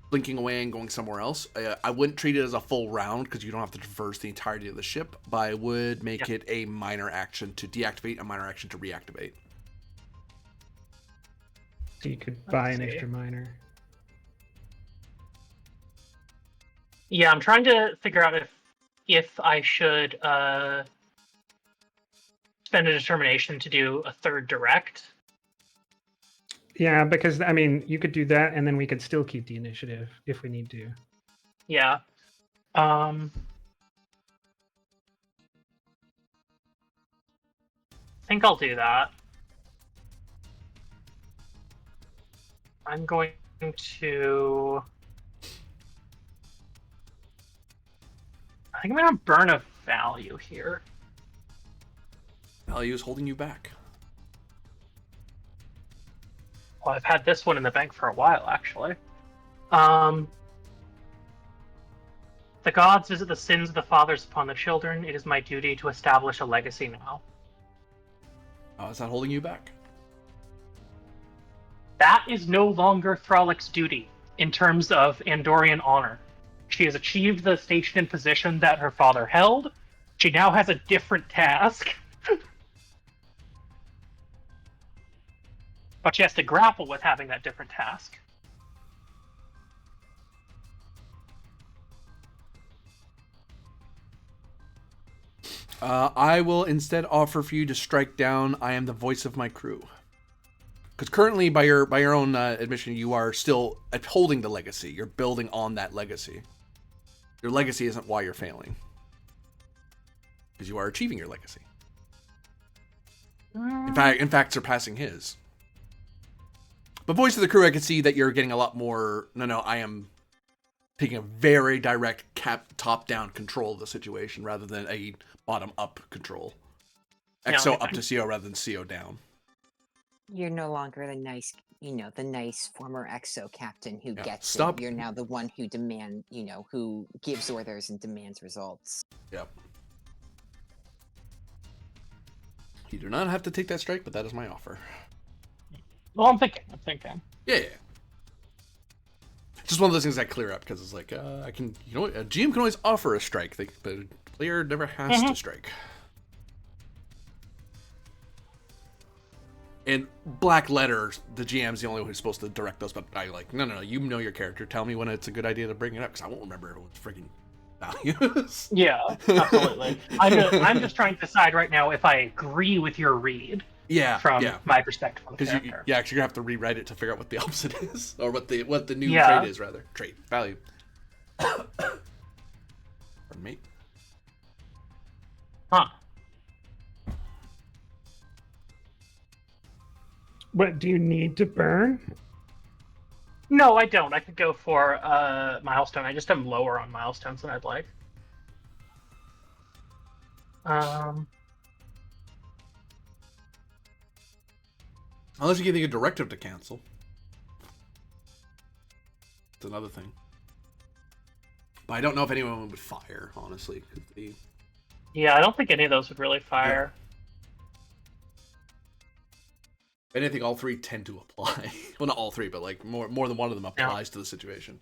blinking away and going somewhere else. I wouldn't treat it as a full round because you don't have to traverse the entirety of the ship. But I would make it a minor action to deactivate, a minor action to reactivate. So you could buy an extra minor. Yeah, I'm trying to figure out if I should spend a determination to do a third direct. Yeah, because I mean, you could do that, and then we could still keep the initiative if we need to. Yeah. I think I'll do that. I'm going to. I think I'm going to burn a value here. Value is holding you back. Well, I've had this one in the bank for a while, actually. The gods visit the sins of the fathers upon the children. It is my duty to establish a legacy now. Is that holding you back? That is no longer Thralick's duty in terms of Andorian honor. She has achieved the station and position that her father held. She now has a different task. But she has to grapple with having that different task. I will instead offer for you to strike down I am the voice of my crew. Because currently, by your own admission, you are still upholding the legacy. You're building on that legacy. Your legacy isn't why you're failing. Because you are achieving your legacy. In fact, surpassing his. But voice of the crew, I can see that you're getting a lot more. No, I am taking a very direct top-down control of the situation rather than a bottom-up control. XO up to CO rather than CO down. You're no longer the nice, the nice former EXO captain who gets Stop. it. You're now the one who who gives orders and demands results. Yep. You do not have to take that strike, but that is my offer. Well, I'm thinking. Yeah. Just one of those things I clear up because it's like I can, a GM can always offer a strike, but the player never has to strike. And black letters, the GM's the only one who's supposed to direct those, but I no, you know your character. Tell me when it's a good idea to bring it up because I won't remember everyone's freaking values. Yeah, absolutely. I'm just trying to decide right now if I agree with your read. From my perspective on the character. Because you're gonna have to rewrite it to figure out what the opposite is, or what the new trait is rather. Trait value. Pardon me. Huh. What do you need to burn? No, I don't. I could go for milestone. I just am lower on milestones than I'd like. Unless you're getting a directive to cancel. It's another thing. But I don't know if anyone would fire, honestly. Yeah, I don't think any of those would really fire. If anything, all three tend to apply. Well, not all three, but more than one of them applies to the situation.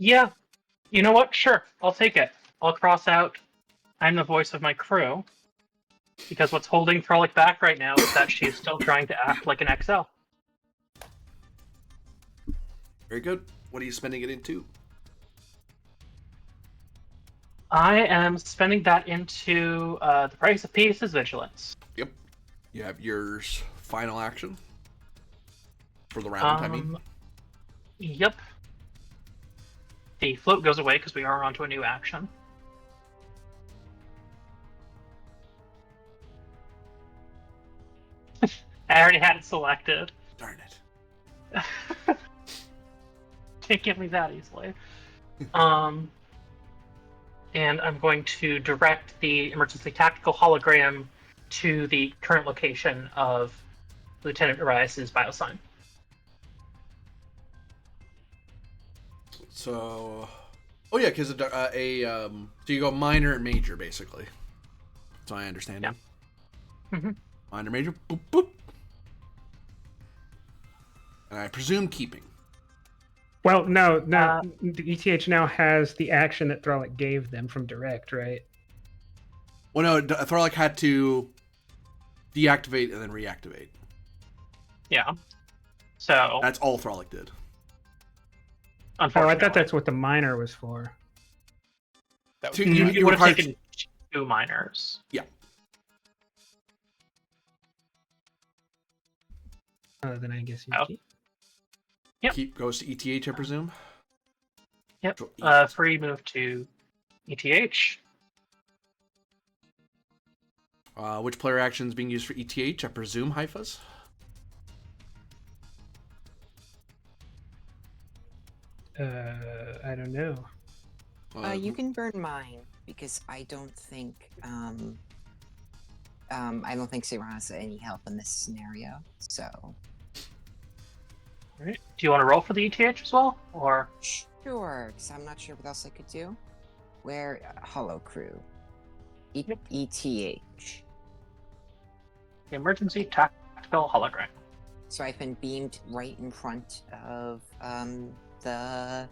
Yeah. You know what? Sure, I'll take it. I'll cross out I'm the voice of my crew, because what's holding Frolic back right now is that she is still trying to act like an XL. Very good. What are you spending it into? I am spending that into the price of peace is vigilance. Yep. You have your final action for the round, I mean. Yep. The float goes away because we are onto a new action. I already had it selected. Darn it. Can't get me that easily. And I'm going to direct the emergency tactical hologram to the current location of Lieutenant Arias's biosign. So, oh yeah, because so you go minor and major basically. So I understand. Yeah. Mm-hmm. Minor, major, boop boop. And I presume keeping. Well, no. The ETH now has the action that Thralic gave them from direct, right? Well, no, Thralic had to deactivate and then reactivate. Yeah. So That's all Thralic did. Oh, I unfortunately, thought that's what the minor was for. That Two- would be you- my- you would have required- taken 2 minors. Then I guess you Oh. keep. Yep. Keep goes to ETH, I presume. Yep. So, Free move to ETH. which player action is being used for ETH? I presume Haifa's. I don't know. You can burn mine because I don't think Serana's any help in this scenario. So Right. Do you want to roll for the ETH as well, or sure, because I'm not sure what else I could do. Where Hollow Crew, Yep. ETH. the emergency tactical hologram? So I've been beamed right in front of the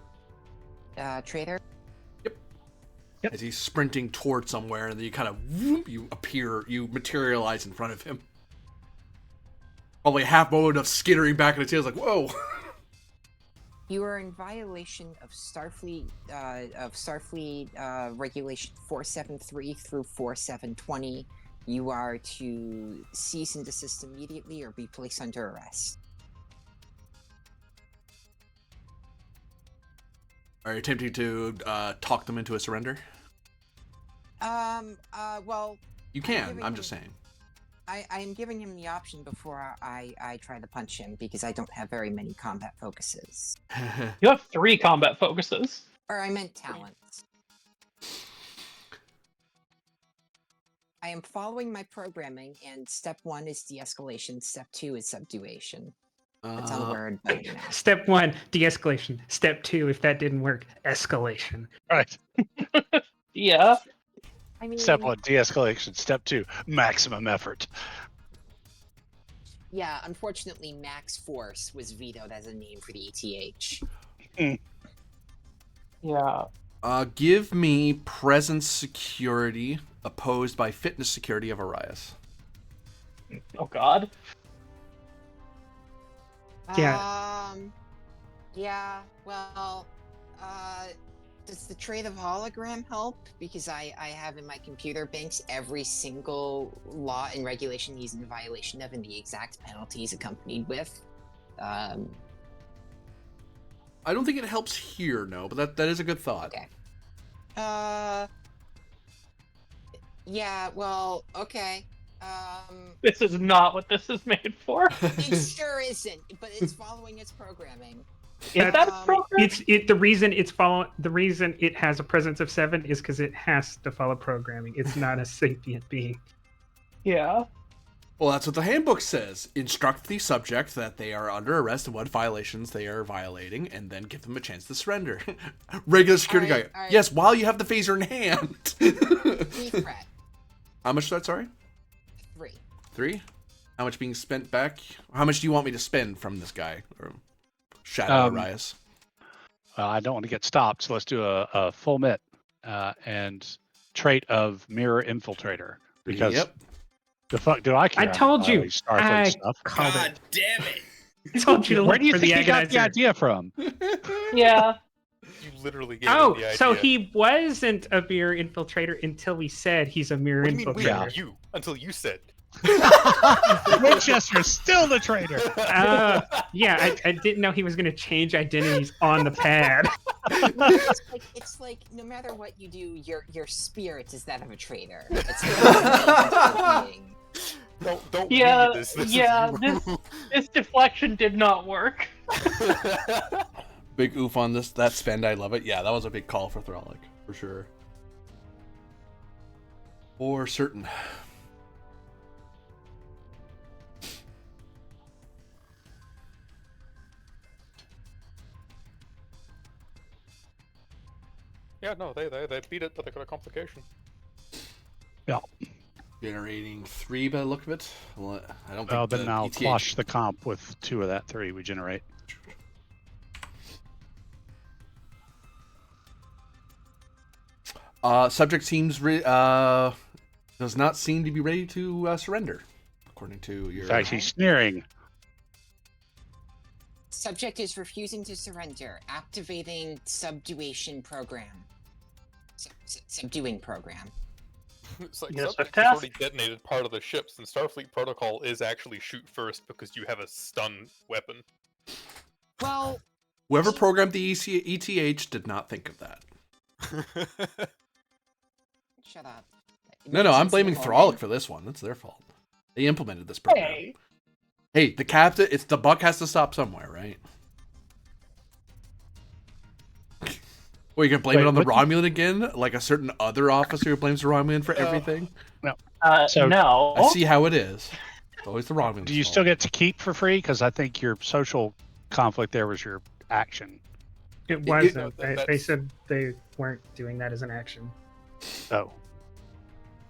trader. Yep. As he's sprinting toward somewhere, and then you kind of you materialize in front of him. Probably a half moment of skittering back in his tail, like, whoa. You are in violation of Starfleet Regulation 473 through 4720. You are to cease and desist immediately or be placed under arrest. Are you attempting to talk them into a surrender? Well, You can. giving I'm him- just saying. I am giving him the option before I try to punch him because I don't have very many combat focuses. You have 3 combat focuses. Or I meant talents. I am following my programming, and step 1 is de-escalation, step 2 is subduation. That's on the word, but you know. Step 1, de-escalation. Step 2, if that didn't work, escalation. Right. Yeah. I mean, Step 1, de-escalation. Step 2, maximum effort. yeah, unfortunately, Max Force was vetoed as a name for the ETH. Yeah. Give me presence security opposed by fitness security of Arias. Oh God. Yeah. Yeah, well, does the trade of hologram help? Because I have in my computer banks every single law and regulation he's in violation of and the exact penalties accompanied with. I don't think it helps here, no, but that is a good thought. Okay. Yeah, well, okay. This is not what this is made for. It sure isn't, but it's following its programming. Is that a program? The reason it has a presence of 7 is because it has to follow programming. It's not a sapient being. Yeah. Well, that's what the handbook says. Instruct the subject that they are under arrest and what violations they are violating, and then give them a chance to surrender. Regular security All right, guy. all right. Yes, while you have the phaser in hand. 3 threat. How much is that, sorry? 3. 3? How much being spent back? How much do you want me to spend from this guy? Or Shadow Arias? I don't want to get stopped, so let's do a full mit and trait of mirror infiltrator. Because Yep. the fuck do I care? I told about you. Starfleet I stuff. called God it. damn it! I told you to Where look do you for think the he got the agonizer. idea from? Yeah. You literally gave Oh, him the idea. so he wasn't a mirror infiltrator until we said he's a mirror What do you mean we? infiltrator. You until you said. Winchester's still the traitor. Yeah, I didn't know he was going to change identities on the pad. It's like no matter what you do, your spirit is that of a traitor. It's not being. Don't Yeah, read this. This yeah, is you. This deflection did not work. Big oof on that spend. I love it. Yeah, that was a big call for Thralic, for sure. For certain. Yeah, no, they beat it, but they got a complication. Yeah. Generating 3 by the look of it. Well, I don't think Well, then the I'll ETH flush the comp with 2 of that 3 we generate. Subject does not seem to be ready to surrender, according to your. In fact, he's sneering. Subject is refusing to surrender. Activating subduation program. Subduing program. It's like Yes, Subject but has already detonated part of the ships, and Starfleet protocol is actually shoot first because you have a stun weapon. Well, Whoever programmed the ETH did not think of that. shut up. It No, makes I'm sense in blaming the Thralic moment. for this one. That's their fault. They implemented this program. Hey. Hey, the captain. It's the buck has to stop somewhere, right? Or you gonna blame Wait, it on the what Romulan again, like a certain other officer who blames the Romulan for everything? So- No. I see how it is. It's always the Romulan. Do you still get to keep for free? Because I think your social conflict there was your action. It wasn't. no, They that's- said they weren't doing that as an action. Oh.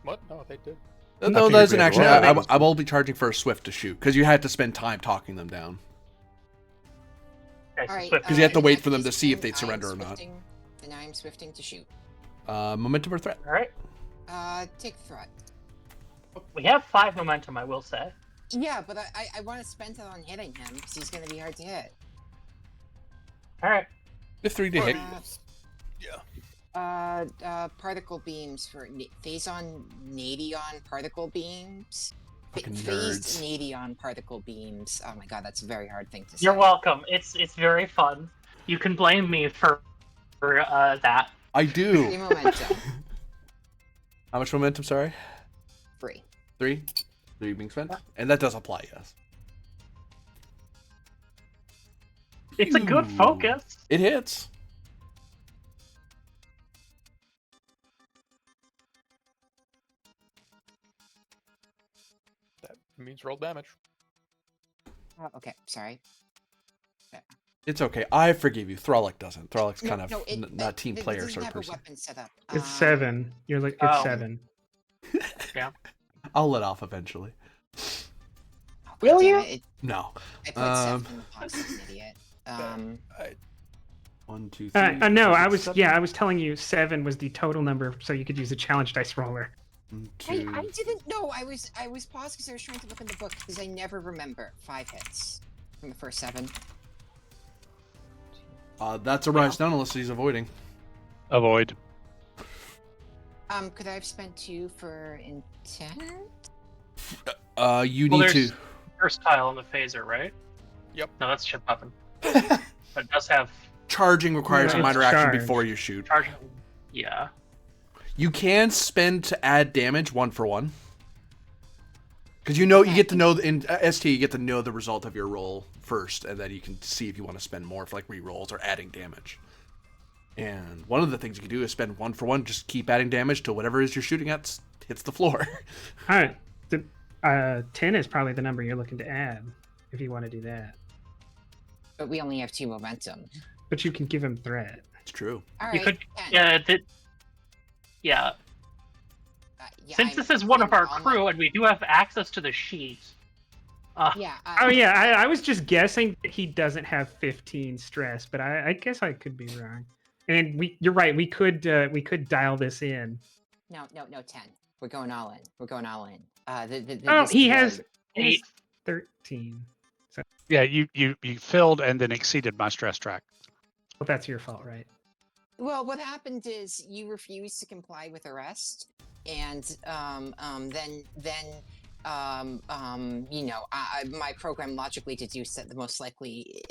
What? No, they did. No, figured that's we an had action. roll. I will be charging for a swift to shoot because you had to spend time talking them down. Okay, so Alright, Swift- Because you have to in wait that for them to case, see if then they'd surrender or I'm not. swifting- Then I'm swifting to shoot. Momentum or threat? All right. Take threat. We have 5 momentum, I will say. Yeah, but I want to spend it on hitting him because he's going to be hard to hit. All right. If 3 to Well, I hit. mean, it's- yeah. Particle beams for phase on nadion particle beams. Fucking Phased nerds. nadion particle beams. Oh my god, that's a very hard thing to say. You're welcome. It's very fun. You can blame me for that. I 3 do. momentum. How much momentum? Sorry. Free. 3. 3 being spent, and that does apply. Yes. It's a good Ooh. focus. It hits. That means roll damage. Okay, sorry. It's okay. I forgive you. Thralic doesn't. Thralic's kind of it not a team it player doesn't sort of have a person. weapon set up. It's 7. You're like, it's Oh. 7. I'll let off eventually. Oh, Will damn you? it, No. I put 7 in the box, I'm an idiot. 1, 2, 3. No, 4, I 5, was 7. I was telling you 7 was the total number, so you could use a challenge dice roller. 1, I 2. didn't know. I was paused because I was trying to look in the book because I never remember 5 hits from the first 7. That's a rise down unless he's avoiding. Avoid. Could I have spent 2 for intent? You Well, need there's to. first tile in the phaser, right? Yep. No, that's chip weapon. It does have Charging requires Yeah, a minor it's action charge. before you shoot. charging. Yeah. You can spend to add damage 1 for 1. Because you get to know in ST, you get to know the result of your roll first, and then you can see if you want to spend more for like re-rolls or adding damage. And one of the things you can do is spend 1 for 1, just keep adding damage till whatever it is you're shooting at hits the floor. All right. 10 is probably the number you're looking to add if you want to do that. But we only have 2 momentum. But you can give him threat. It's true. All You right. could. 10. Yeah. Yeah, Since I'm this is one of putting our all my- crew and we do have access to the sheet, Yeah. Oh yeah, I was just guessing that he doesn't have 15 stress, but I guess I could be wrong. And you're right. We could dial this in. No, 10. We're going all in. We're going all in. Oh, he has 8. 13. So Yeah, you filled and then exceeded my stress track. well, that's your fault, right? Well, what happened is you refused to comply with arrest, and my program logically deduced that the most likely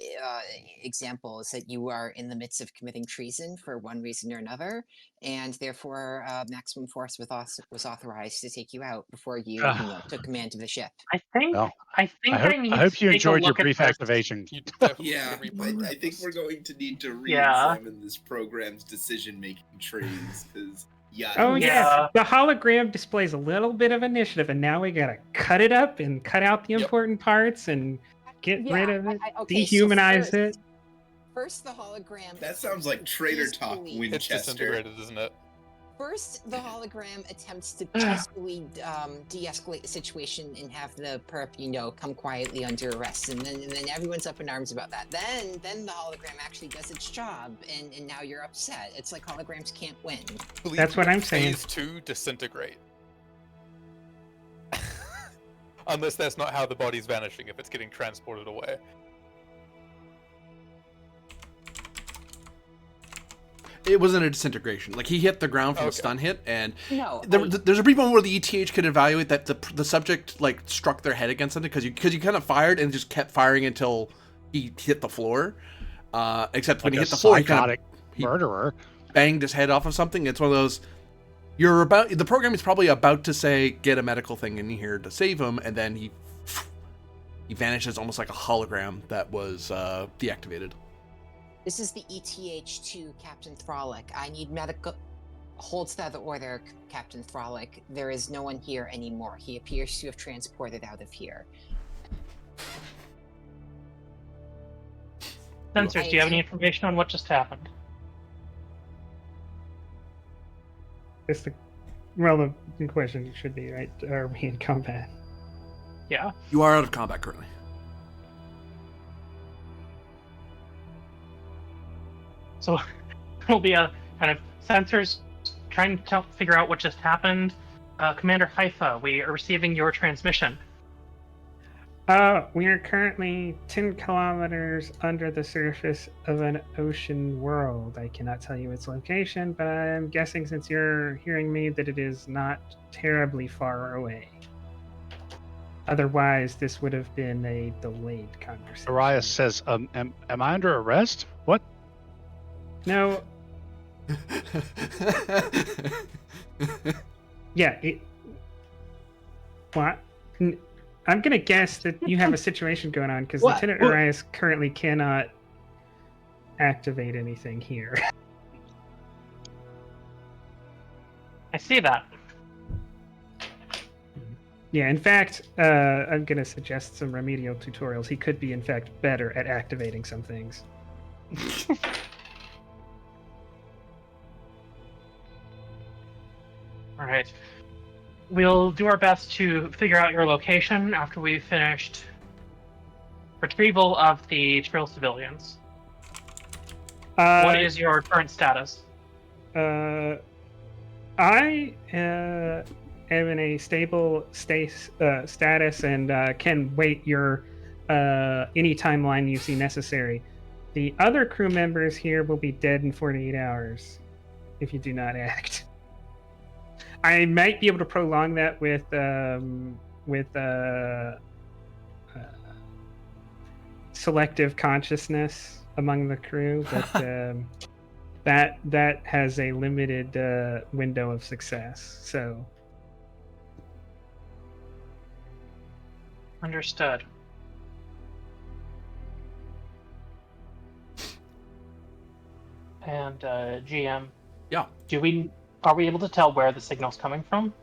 example is that you are in the midst of committing treason for one reason or another, and therefore maximum force was authorized to take you out before you took command of the ship. I think Well, I I need hope to you take a enjoyed your look at brief this. activation. You definitely Yeah, need to I reprogram think this. we're going to need to Yeah. re-examine this program's decision-making trees, because Oh yeah. Yeah. The hologram displays a little bit of initiative, and now we gotta cut it up and cut out the Yep. important parts and get rid of it, Okay, so dehumanize it. First, the hologram. that sounds like traitor talk, peacefully- It's Winchester. disintegrated, isn't it? First, the hologram attempts to peacefully de-escalate the situation and have the perp, come quietly under arrest, and then everyone's up in arms about that. Then the hologram actually does its job, and now you're upset. It's like holograms can't win. Believe That's what me, I'm saying. Phase 2, disintegrate. Unless that's not how the body's vanishing, if it's getting transported away. It wasn't a disintegration. Like, he hit the ground from a Okay. stun hit, and No, there's a brief moment where the ETH could evaluate that the subject like struck their head against something, because you kind of fired and just kept firing until he hit the floor. Except when Like he a hit the floor, he kind psychotic he- murderer. of banged his head off of something. It's one of those. The program is probably about to say, get a medical thing in here to save him, and then he vanishes almost like a hologram that was deactivated. this is the ETH-2, Captain Frolic. I need medical. Holds that the order, Captain Frolic. There is no one here anymore. He appears to have transported out of here. Sensors, do you have any information on what just happened? It's the question should be, right? Are we in combat? Yeah. You are out of combat currently. So it'll be a kind of sensors trying to figure out what just happened. Commander Haifa, we are receiving your transmission. We are currently 10 kilometers under the surface of an ocean world. I cannot tell you its location, but I'm guessing, since you're hearing me, that it is not terribly far away. Otherwise, this would have been a delayed conversation. Arias says, am I under arrest? What? No, yeah, what? I'm gonna guess that you have a situation going on, because What? Lieutenant What? Arias currently cannot activate anything here. I see that. Yeah, in fact, I'm gonna suggest some remedial tutorials. He could be, in fact, better at activating some things. All right. We'll do our best to figure out your location after we've finished retrieval of the Trill civilians. What is your current status? I am in a stable status and can wait your any timeline you see necessary. The other crew members here will be dead in 48 hours if you do not act. I might be able to prolong that with selective consciousness among the crew, but that has a limited window of success. So Understood. And GM. Yeah. Are we able to tell where the signal's coming from?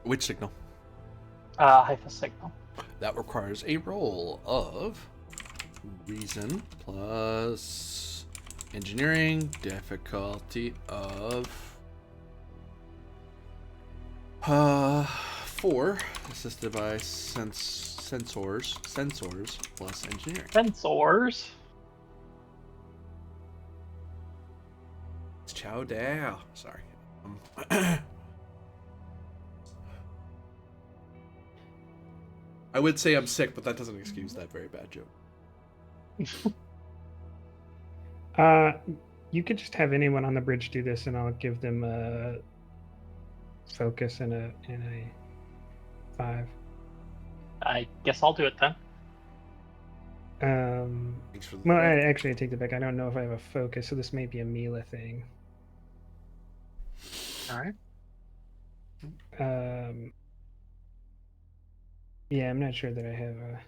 Which signal? Haifa's signal. That requires a roll of reason plus engineering difficulty of 4. 4, assisted by sensors plus engineering. Sensors. It's Chow Dao. Sorry. I would say I'm sick, but that doesn't excuse that very bad joke. You could just have anyone on the bridge do this, and I'll give them a focus and a 5. I guess I'll do it then. Thanks for the Well, I take that back. I don't know if I have a focus, so this may be a Mila thing. All right. Yeah, I'm not sure that I have a...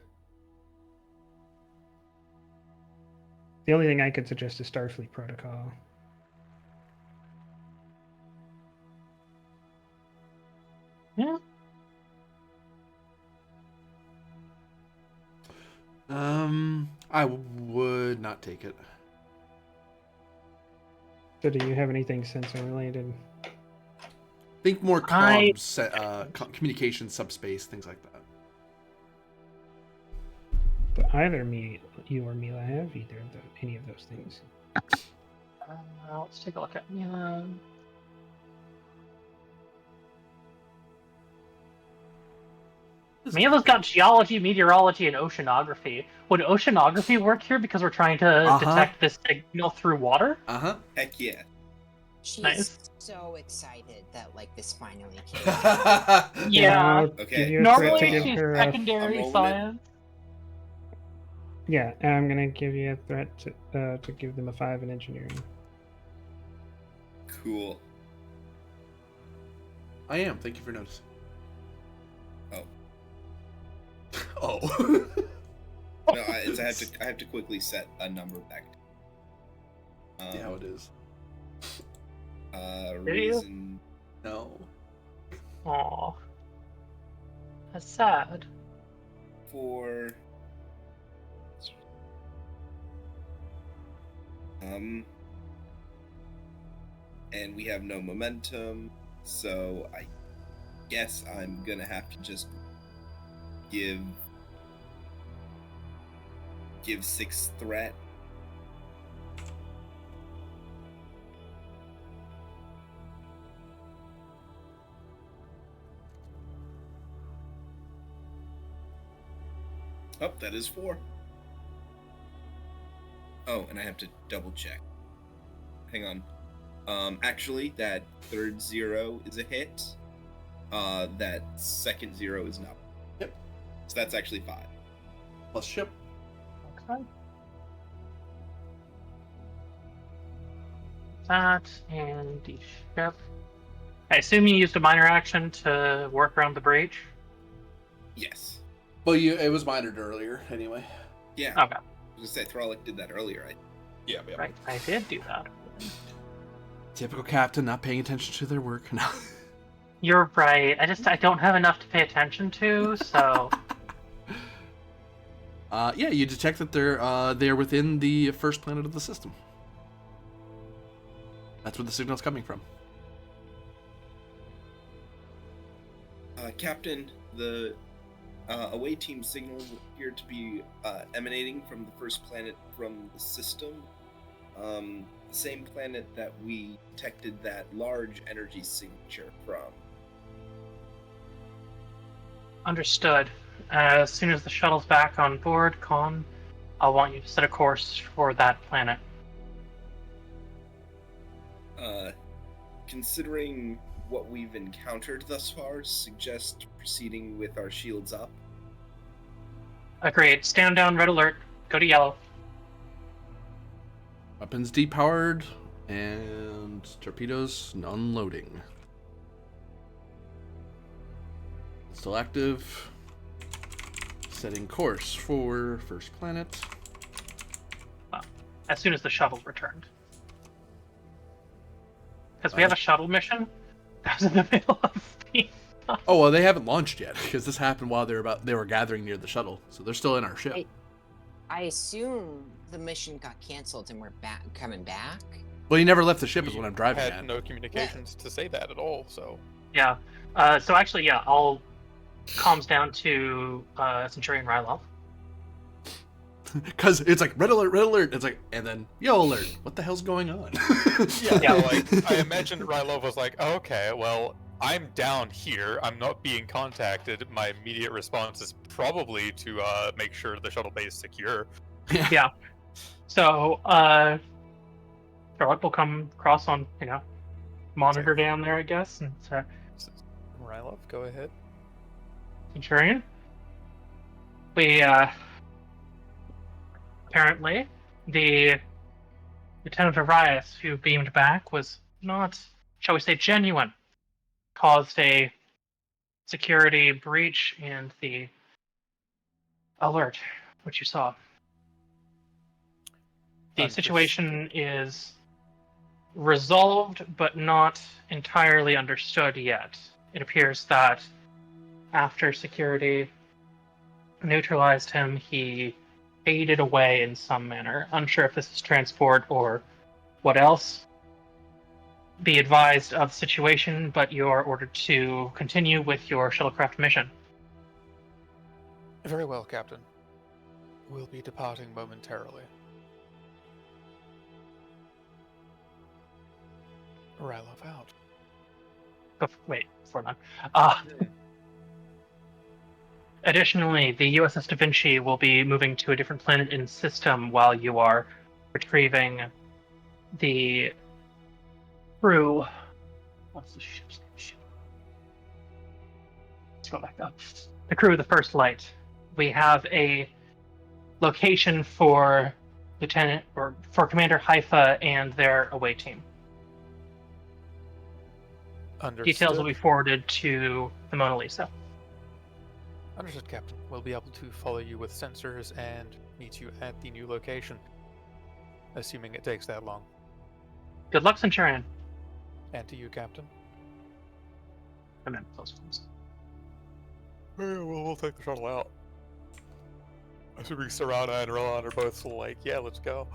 The only thing I could suggest is Starfleet Protocol. Yeah. I would not take it. So do you have anything sensor related? Think more communication, subspace, things like that. But either you or Mila have any of those things. Let's take a look at Mila. Mila's got geology, meteorology, and oceanography. Would oceanography work here because we're trying to detect this signal through water? Heck yeah. She's Nice. so excited that like this finally came. Yeah. Okay. Normally give she's her secondary I'm science. Yeah, and I'm gonna give you a threat to give them a 5 in engineering. Cool. I am. Thank you for noticing. Oh. Oh. No, I have to quickly set a number back. See how it is. Reason. No. Aw. That's sad. 4. And we have no momentum, so I guess I'm gonna have to just give 6 threat. Oh, that is 4. Oh, and I have to double check. Hang on. Actually, that third 0 is a hit. That second 0 is not. Yep. So that's actually 5. Plus ship. Okay. That and the ship. I assume you used a minor action to work around the breach? Yes. Well, it was minored earlier, anyway. Yeah. Okay. I was gonna say Thralic did that earlier, right? Yeah. Right, I did do that. Typical captain, not paying attention to their work. No. You're right. I don't have enough to pay attention to, so. Yeah, you detect that they're within the first planet of the system. That's where the signal's coming from. Captain, the away team signals appear to be emanating from the first planet from the system. The same planet that we detected that large energy signature from. Understood. As soon as the shuttle's back on board, Con, I'll want you to set a course for that planet. Considering what we've encountered thus far, suggest proceeding with our shields up. Agreed. Stand down, red alert. Go to yellow. Weapons depowered and torpedoes unloading. Still active. Setting course for first planet. As soon as the shuttle returned. Because we have a shuttle mission that was in the middle of the... Oh, well, they haven't launched yet because this happened while they were gathering near the shuttle, so they're still in our ship. I assume the mission got canceled and we're coming back. Well, you never left the ship, is what I'm driving had at. no communications to say that at all, so. Yeah. So actually, yeah, I'll calms down to Centurion Rylov. Because it's like red alert. It's like, and then yo alert. What the hell's going on? Yeah, Yeah. no, like I imagined Rylov was like, oh, okay, well, I'm down here. I'm not being contacted. My immediate response is probably to make sure the shuttle bay is secure. Yeah. So, Charlotte will come across on, monitor down there, I guess, and Rylov, go ahead. Centurion. We, apparently, the Lieutenant Arias who beamed back was not, shall we say, genuine. Caused a security breach and the alert, which you saw. The Understood. situation is resolved, but not entirely understood yet. It appears that after security neutralized him, he faded away in some manner. Unsure if this is transport or what else. Be advised of the situation, but you are ordered to continue with your shuttlecraft mission. Very well, Captain. We'll be departing momentarily. Rylov out. Wait, before that. Additionally, the USS Da Vinci will be moving to a different planet in system while you are retrieving the crew. What's the ship's name? Let's go back up. The crew of the First Light. We have a location for Commander Haifa and their away team. Understood. Details will be forwarded to the Mona Lisa. Understood, Captain. We'll be able to follow you with sensors and meet you at the new location, assuming it takes that long. Good luck, Centurion. And to you, Captain. I'm in close ones. Well, we'll take the shuttle out. Assuming Serana and Roland are both like, yeah, let's go.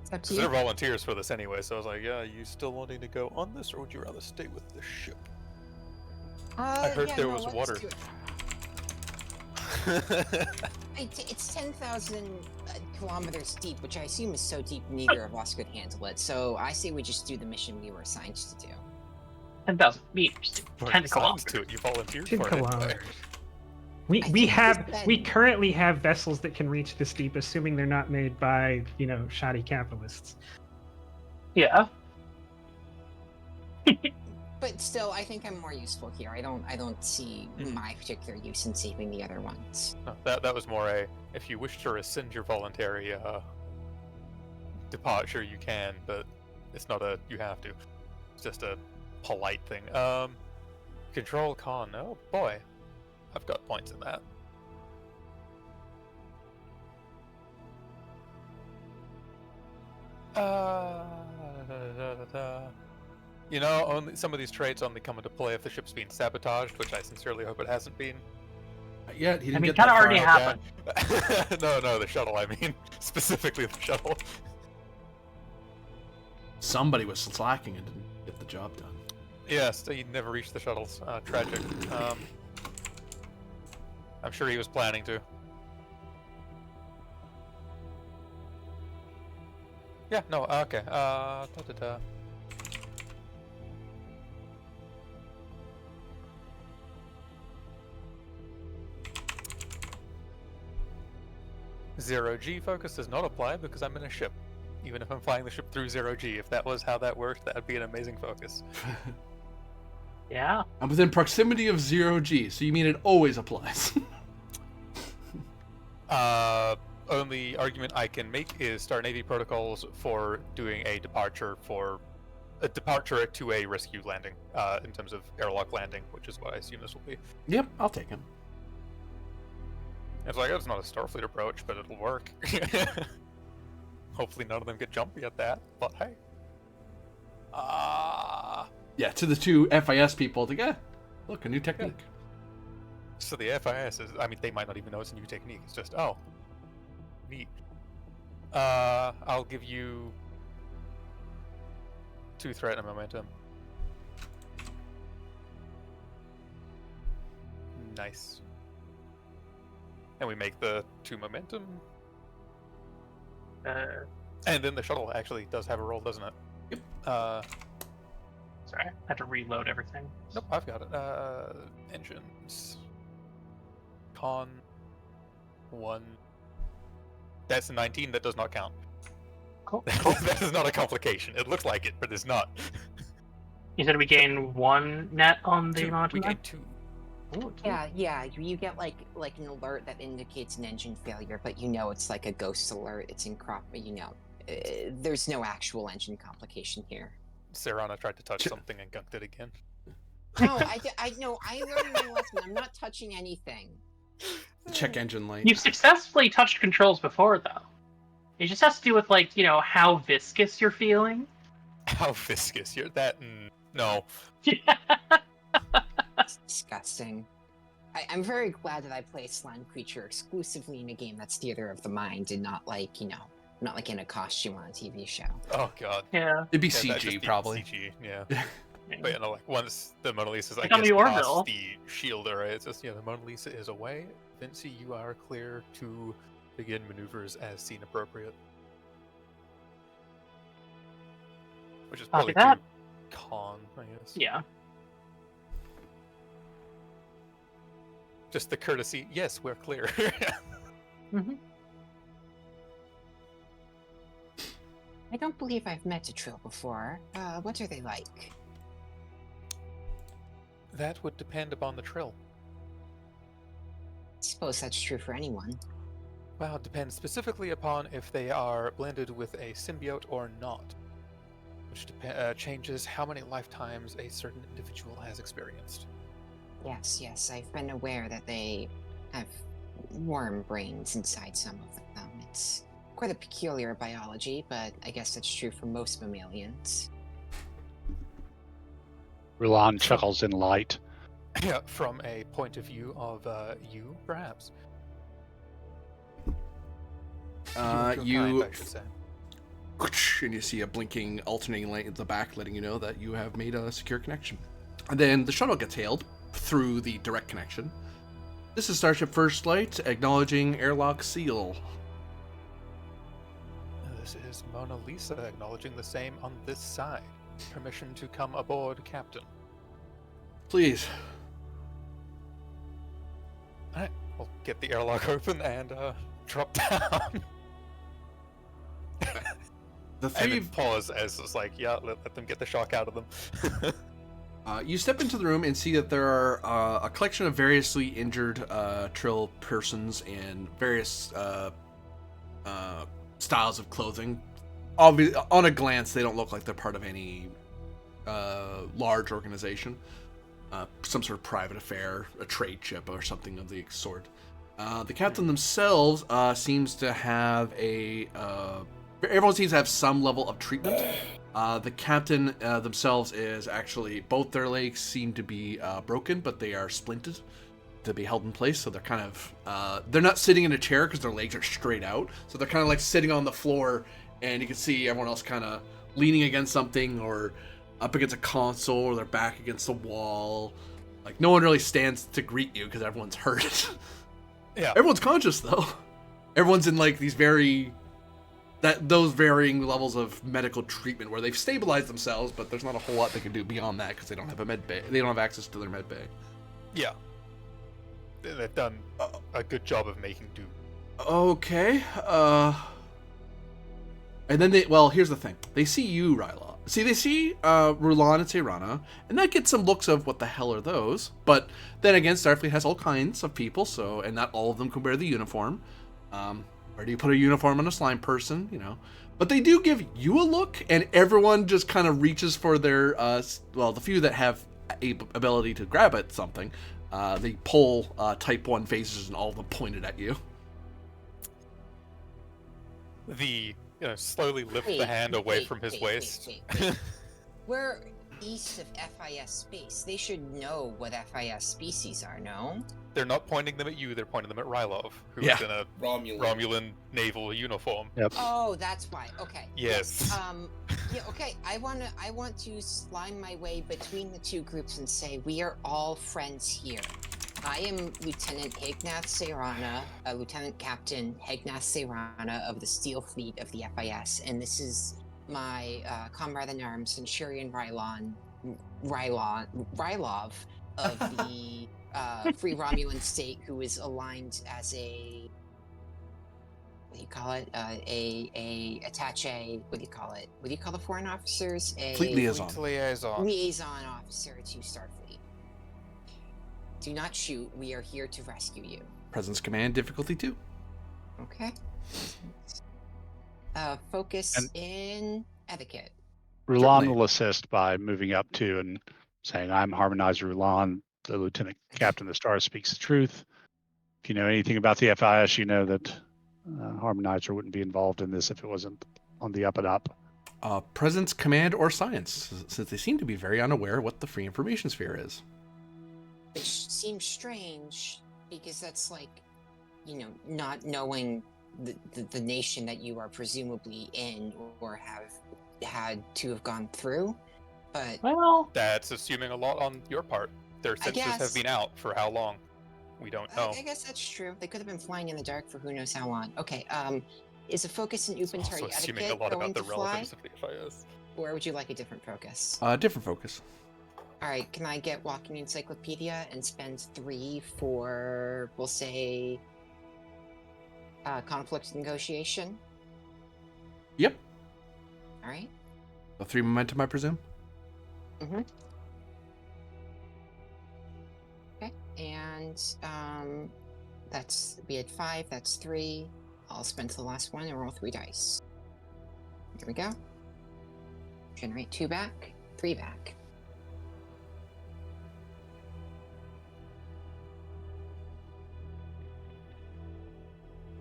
It's up to Because they're you. volunteers for this anyway, so I was like, yeah, you still wanting to go on this, or would you rather stay with the ship? I heard there was water. let's do it. It's 10,000 kilometers deep, which I assume is so deep neither of us could handle it. So I say we just do the mission we were assigned to do. 10,000 meters. We're 10 assigned kilometers. to it. You volunteered 10 for it anyway. kilometers. I We think it's we been- currently have vessels that can reach this deep, assuming they're not made by shoddy capitalists. Yeah. But still, I think I'm more useful here. I don't see Mhm. my particular use in saving the other ones. No, that was more a, if you wish to rescind your voluntary departure, you can, but it's not a you have to. It's just a polite thing. Control con. Oh boy, I've got points in that. Only some of these traits only come into play if the ship's being sabotaged, which I sincerely hope it hasn't been. Not yet. He didn't I mean, get kind that of far already out. happened. No, the shuttle. I mean, specifically the shuttle. Somebody was slacking and didn't get the job done. Yes, he never reached the shuttles. Tragic. I'm sure he was planning to. Yeah, no, okay. Zero G focus does not apply because I'm in a ship. Even if I'm flying the ship through zero G, if that was how that worked, that would be an amazing focus. Yeah. I'm within proximity of 0G, so you mean it always applies. Only argument I can make is Star Navy protocols for doing a departure to a rescue landing, in terms of airlock landing, which is what I assume this will be. Yep, I'll take him. It's like, it's not a Starfleet approach, but it'll work. Hopefully none of them get jumpy at that, but hey. Yeah, to the two FIS people, to go, look, a new technique. So the FIS is, I mean, they might not even know it's a new technique. It's just, oh, neat. I'll give you 2 threat and momentum. Nice. And we make the 2 momentum. And then the shuttle actually does have a roll, doesn't it? Yep. Sorry, I had to reload everything. Nope, I've got it. Engines. Con 1. That's a 19. That does not count. Cool. That is not a complication. It looks like it, but it's not. You said we gain 1 net on the 2. amount We of gain 2. Ooh, Yeah. You get like an alert that indicates an engine failure, but you know it's like a ghost alert. It's in crop. You know, there's no actual engine complication here. Serana tried to touch something and gunked it again. No, I know. I learned my lesson. I'm not touching anything. Check engine light. You've successfully touched controls before, though. It just has to do with, like, how viscous you're feeling. How viscous? You're that... no. It's disgusting. I'm very glad that I play a slime creature exclusively in a game that's theater of the mind and not like, not like in a costume on a TV show. Oh, God. Yeah. It'd be Yeah, that'd just CG, be probably. CG, yeah. But, like, once the Mona Lisa's, I Like on guess, the past orbital. the shield array, it's just, the Mona Lisa is away. Vinci, you are clear to begin maneuvers as seen appropriate. Which is Copy probably that. too con, I guess. Yeah. Just the courtesy, yes, we're clear. Mm-hmm. I don't believe I've met a Trill before. What are they like? That would depend upon the trill. I suppose that's true for anyone. Well, it depends specifically upon if they are blended with a symbiote or not, which changes how many lifetimes a certain individual has experienced. Yes, I've been aware that they have worm brains inside some of them. It's quite a peculiar biology, but I guess that's true for most mammalians. Rulan chuckles in light. Yeah, from a point of view of you, perhaps. You I should say. and you see a blinking alternating light at the back letting you know that you have made a secure connection. And then the shuttle gets hailed through the direct connection. This is Starship First Light, acknowledging airlock seal. This is Mona Lisa acknowledging the same on this side. Permission to come aboard, Captain. Please. Alright, we'll get the airlock open and drop down. The And three then pause as it's like, yeah, let them get the shock out of them. you step into the room and see that there are a collection of variously injured Trill persons and various styles of clothing. On a glance, they don't look like they're part of any large organization. Some sort of private affair, a trade ship, or something of the sort. The captain themselves seems to have everyone seems to have some level of treatment. The captain themselves is actually, both their legs seem to be broken, but they are splinted to be held in place. So they're kind of, they're not sitting in a chair because their legs are straight out. So they're kind of like sitting on the floor, and you can see everyone else kind of leaning against something or up against a console, or their back against the wall. Like, no one really stands to greet you because everyone's hurt. Yeah. Everyone's conscious, though. Everyone's in, like, those varying levels of medical treatment where they've stabilized themselves, but there's not a whole lot they can do beyond that because they don't have a med bay. They don't have access to their med bay. Yeah. They've done a good job of making do. Okay. And then here's the thing. They see you, Ryla. They see Rulan and Serana, and that gets some looks of what the hell are those. But then again, Starfleet has all kinds of people, and not all of them can wear the uniform. Where do you put a uniform on a slime person, But they do give you a look, and everyone just kind of reaches for their, the few that have a ability to grab at something, they pull Type 1 faces, and all of them pointed at you. The slowly lift the hand away from his waist. Wait. We're east of FIS space. They should know what FIS species are, no? They're not pointing them at you, they're pointing them at Rylov, who's Yeah. in a Romulan. Romulan naval uniform. Yep. Oh, that's why. Okay. Yes. Yeah, okay. I want to slime my way between the two groups and say we are all friends here. I am Lieutenant Hignath Serana, Lieutenant Captain Hignath Serana of the Steel Fleet of the FIS, and this is my comrade in arms, Centurion Rylov of the Free Romulan State, who is aligned as a what do you call it? A attaché. What do you call it? What do you call the foreign officers? A Fleet liaison. Fleet liaison. liaison officer to Starfleet. Do not shoot. We are here to rescue you. Presence command difficulty 2. Okay. Focus And- in etiquette. Rulan Certainly. will assist by moving up to and saying, I'm Harmonizer Rulan, the Lieutenant Captain of the Stars speaks the truth. If you know anything about the FIS, you know that Harmonizer wouldn't be involved in this if it wasn't on the up and up. Presence command or science, since they seem to be very unaware what the free information sphere is. Which seems strange because that's like, not knowing the nation that you are presumably in or have had to have gone through. But Well, That's assuming a lot on your part. Their sensors have guess. been out for how long? We don't know. I guess that's true. They could have been flying in the dark for who knows how long. Okay, is a focus in It's also infantry assuming a etiquette lot going about the to fly? relevance of the FIS. Or would you like a different focus? Different focus. All right, can I get Walking Encyclopedia and spend 3 for, we'll say, conflict negotiation? Yep. All right. The 3 momentum, I presume. Mm-hmm. Okay, and we had 5, that's 3. I'll spend the last one and roll 3 dice. There we go. Generate 2 back, 3 back.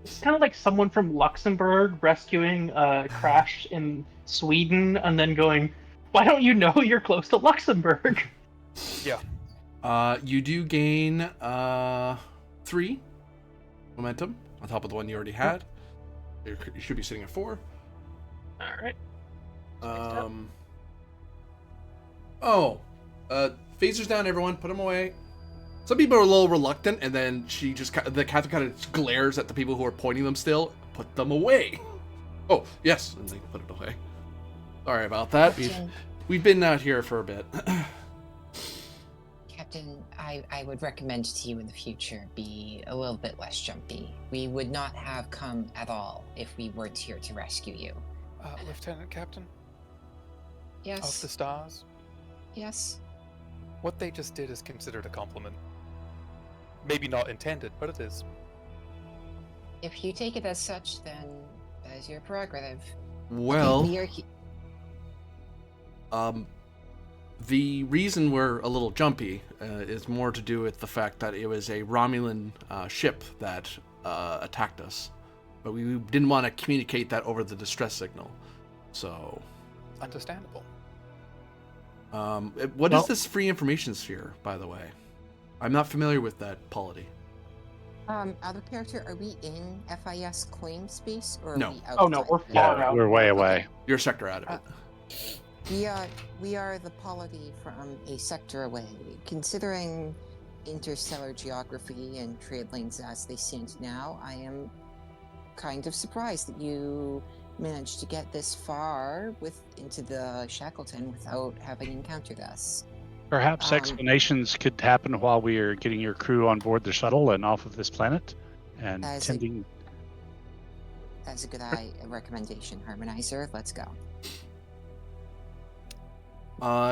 it's kind of like someone from Luxembourg rescuing a crash in Sweden and then going, "Why don't you know you're close to Luxembourg?" You do gain 3 momentum on top of the one you already had. You should be sitting at 4. All right. Phasers down, everyone. Put them away. Some people are a little reluctant, and then the captain kind of glares at the people who are pointing them still. Put them away. Oh, yes, and they put it away. Sorry about that. Captain, We've been out here for a bit. Captain, I would recommend to you in the future be a little bit less jumpy. We would not have come at all if we weren't here to rescue you. Lieutenant Captain of Yes. the Stars, Yes. what they just did is considered a compliment. Maybe not intended, but it is. If you take it as such, then that is your prerogative. Well, We are the reason we're a little jumpy is more to do with the fact that it was a Romulan ship that attacked us, but we didn't want to communicate that over the distress signal. So, Understandable. what is Well- this free information sphere, by the way? I'm not familiar with that polity. out of character, are we in FIS claim space or are No. we outside? Oh, no, we're of it? far out. We're way away. Your sector out of it. We are the polity from a sector away. Considering interstellar geography and trade lanes as they stand now, I am kind of surprised that you managed to get this far into the Shackleton without having encountered us. Perhaps explanations could happen while we are getting your crew on board the shuttle and off of this planet and As a- tending. That's a good recommendation, Harmonizer. Let's go.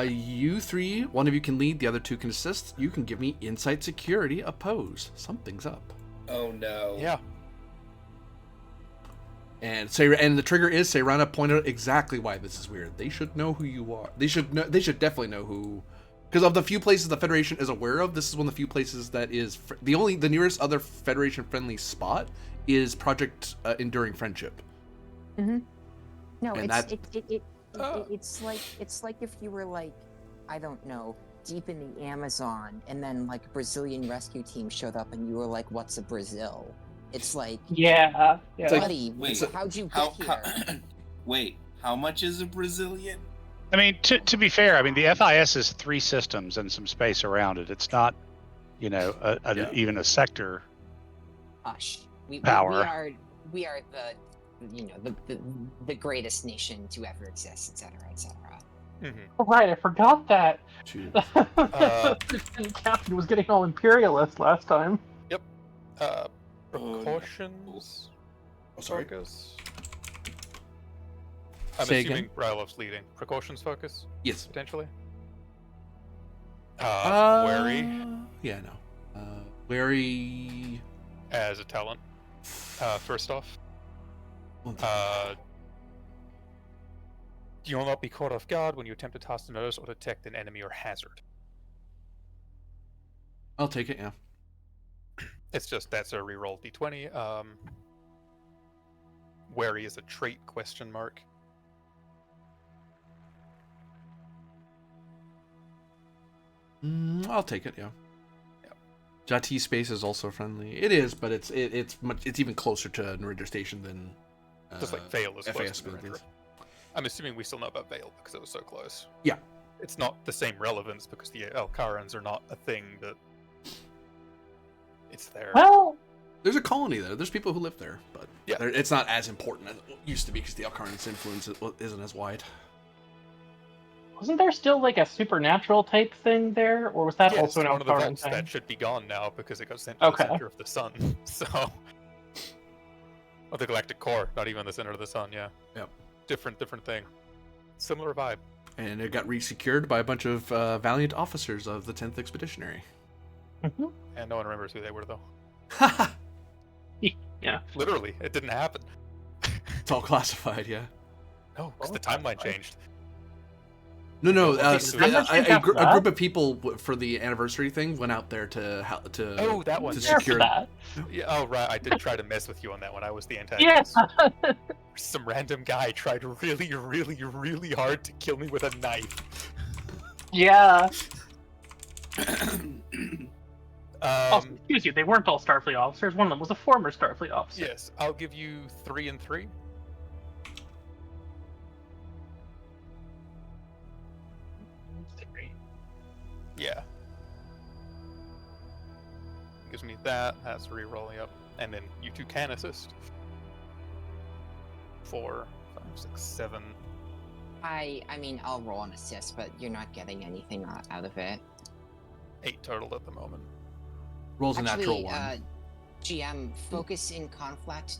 You 3, one of you can lead, the other 2 can assist. You can give me insight, security, oppose. Something's up. Oh no. Yeah. And the trigger is Serana pointed out exactly why this is weird. They should know who you are. They should definitely know who, because of the few places the Federation is aware of, this is one of the few places that is the nearest other Federation friendly spot is Project Enduring Friendship. Mm-hmm. No, And it's like if you were like, I don't know, deep in the Amazon, and then like a Brazilian rescue team showed up, and you were like, "What's a Brazil?" It's like, Yeah. It's like- buddy, Wait, how'd you How, get how here? wait, how much is a Brazilian? I mean, to be fair, I mean the FIS is 3 systems and some space around it. It's not Yeah. even a sector. Hush. Power. We are the greatest nation to ever exist, etc., etc. Oh, right, I forgot that. Two. The captain was getting all imperialist last time. Precautions. Oh, sorry. Focus. I'm Say assuming again? Rylov's leading. Precautions focus, Yes. potentially. Uh, Wary Yeah, no. Wary. as a talent. First off, One second. you will not be caught off guard when you attempt to task to notice or detect an enemy or hazard. I'll take it. Yeah. It's just that's a reroll d20. Wary is a trait ? I'll take it. Yeah. Jati space is also friendly. It is, but it's even closer to Narendra Station than Just like Vale is close FAS to Narendra. abilities. I'm assuming we still know about Vale because it was so close. Yeah. It's not the same relevance because the Alcarans are not a thing, but it's there. Well, There's a colony there. There's people who live there, but Yeah. it's not as important as it used to be because the Alcaran's influence isn't as wide. wasn't there still like a supernatural type thing there, or was that Yes, also an one of the Alcaran vaults thing? that should be gone now because it got sent to Okay. the center of the sun. So, or the galactic core, not even the center of the sun. Yeah. Yep. Different thing. Similar vibe. And it got resecured by a bunch of valiant officers of the 10th Expeditionary. Mhm. And no one remembers who they were though. Haha! Yeah. Literally, it didn't happen. It's all classified, yeah. No, because the Oh, timeline right. changed. No, Okay, so that's- a group of people for the anniversary thing went out there to Oh, that one. to There There secure for that. Yeah. Oh, right. I did try to mess with you on that one. I was the Yeah. antagonist. Some random guy tried really, really, really hard to kill me with a knife. Yeah. Um, Also, excuse you, they weren't all Starfleet officers. One of them was a former Starfleet officer. yes, I'll give you 3 and 3. Yeah. Gives me that. That's re-rolling up. And then you two can assist. 4, 5, 6, 7. I mean, I'll roll an assist, but you're not getting anything out of it. 8 total at the moment. rolls a natural Actually, one. GM, focus in conflict.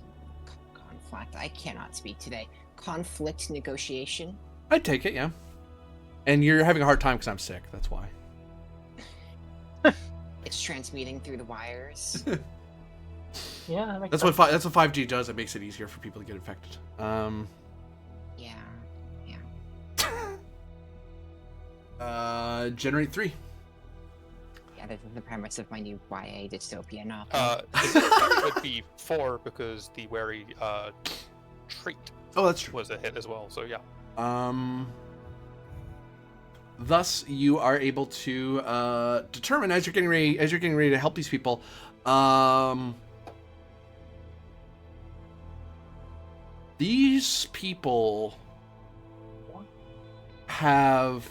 I cannot speak today. Conflict negotiation. I'd take it, yeah. And you're having a hard time because I'm sick. That's why. It's transmitting through the wires. Yeah, that makes That's sense. what 5G does. It makes it easier for people to get infected. Yeah. Generate 3. Yeah, this is the premise of my new YA dystopia novel. It would be 4 because the wary trait Oh, that's true. was a hit as well. So yeah. Thus, you are able to determine as you're getting ready to help these people. These people have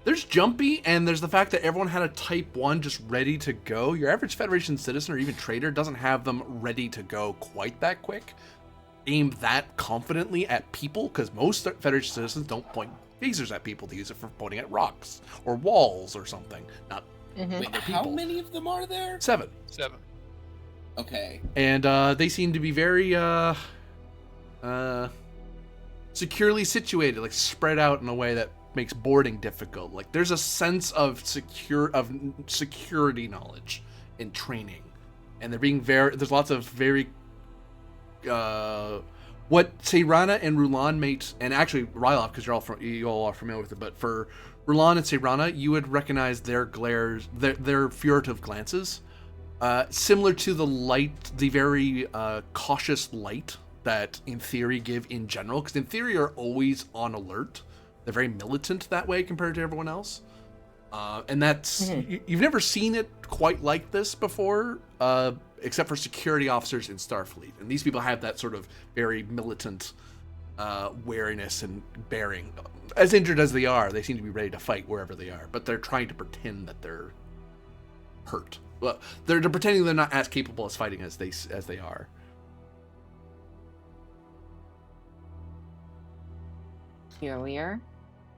there's Jumpy, and there's the fact that everyone had a Type 1 just ready to go. Your average Federation citizen or even trader doesn't have them ready to go quite that quick. Aim that confidently at people, because most Federation citizens don't point phasers at people. They use it for pointing at rocks or walls or something. Not Wait, other how people. many of them are there? 7. 7. Okay. And they seem to be very securely situated, like spread out in a way that makes boarding difficult. Like there's a sense of security knowledge and training, and they're being there's lots of very what Seirana and Rulan mate, and actually Rylov, because you all are familiar with it, but for Rulan and Seirana, you would recognize their glares, their furtive glances, similar to the very cautious light that in theory give in general, because in theory are always on alert. They're very militant that way compared to everyone else. And that's, you've never seen it quite like this before, except for security officers in Starfleet. And these people have that sort of very militant wariness and bearing. As injured as they are, they seem to be ready to fight wherever they are, but they're trying to pretend that they're hurt. Well, they're pretending they're not as capable as fighting as they are. Peculiar.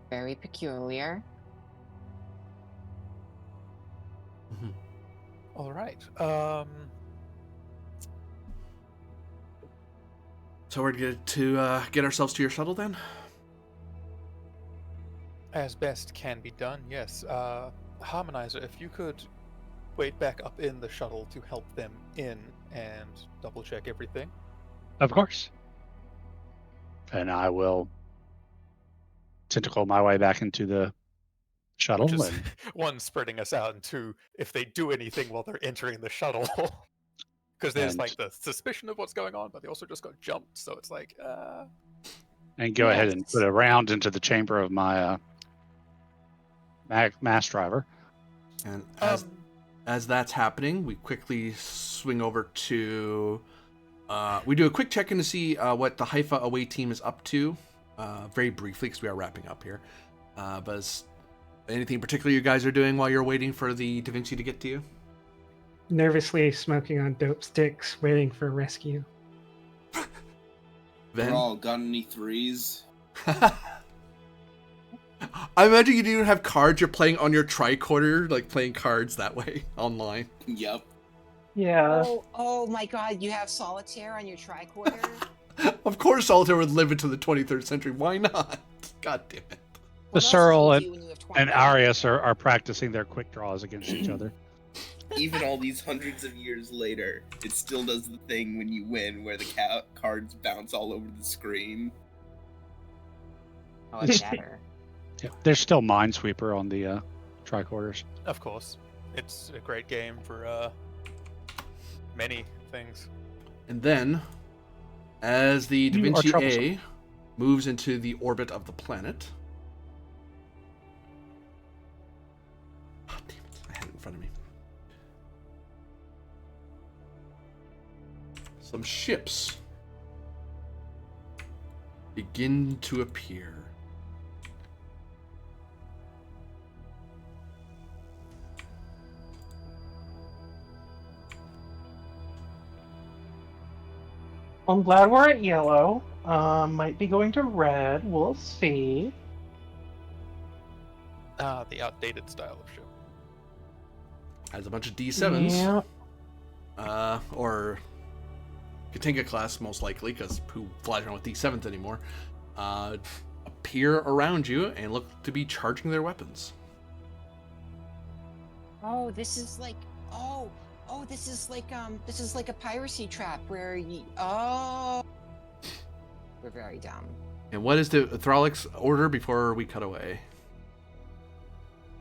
Very peculiar. All right. So we're going to get ourselves to your shuttle then? As best can be done, yes. Harmonizer, if you could wait back up in the shuttle to help them in and double check everything. Of course. And I will tentacle my way back into the shuttle. Which is And one, spreading us out, and two, if they do anything while they're entering the shuttle. Because there's And- like the suspicion of what's going on, but they also just got jumped, so it's like, and go ahead and Yes. put a round into the chamber of my mass driver. And as that's happening, we quickly swing over to... we do a quick check-in to see what the Haifa away team is up to, very briefly, because we are wrapping up here. But is anything particular you guys are doing while you're waiting for the Da Vinci to get to you? Nervously smoking on dope sticks, waiting for rescue. Then? Rawl, got any threes? I imagine you didn't even have cards. You're playing on your tricorder, like playing cards that way online. Yep. Yeah. Oh my god, you have solitaire on your tricorder? Of course, Solitaire would live into the 23rd century. Why not? God damn it. The What else Searle do you and, do when you have and 20? Arius are practicing their quick draws against each other. Even all these hundreds of years later, it still does the thing when you win where the cards bounce all over the screen. Oh, it's better. Yeah, there's still Minesweeper on the tricorders. of course, it's a great game for many things. And then, as the Da You are Vinci troublesome. A moves into the orbit of the planet... Oh, damn it. I had it in front of me. Some ships begin to appear. I'm glad we're at yellow. Might be going to red. We'll see. The outdated style of ship. Has a bunch of D7s. Yeah. Or Katinga class, most likely, because who flies around with D7s anymore, appear around you and look to be charging their weapons. Oh, this is like this is like a piracy trap where we're very dumb. And what is the Thralick's order before we cut away?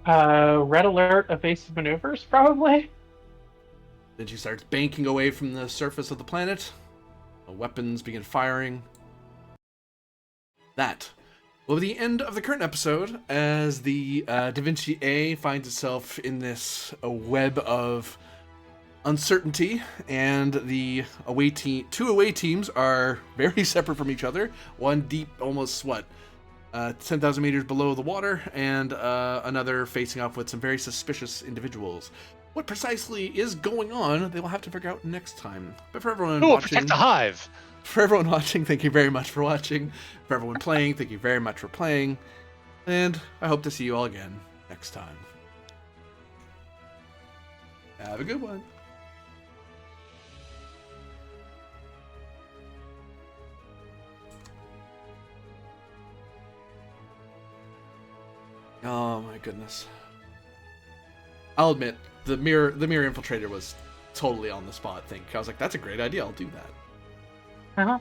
Red alert, evasive maneuvers, probably. Then she starts banking away from the surface of the planet. The weapons begin firing. That will be the end of the current episode, as the Da Vinci A finds itself in this web of uncertainty, and the two away teams are very separate from each other. One deep, almost 10,000 meters below the water, and another facing off with some very suspicious individuals. What precisely is going on, they will have to figure out next time. But for everyone Who will watching, protect the hive? for everyone watching, thank you very much for watching. For everyone playing, thank you very much for playing. And I hope to see you all again next time. Have a good one. Oh my goodness. I'll admit, the mirror infiltrator was totally on the spot thing. I was like, that's a great idea, I'll do that. Uh-huh.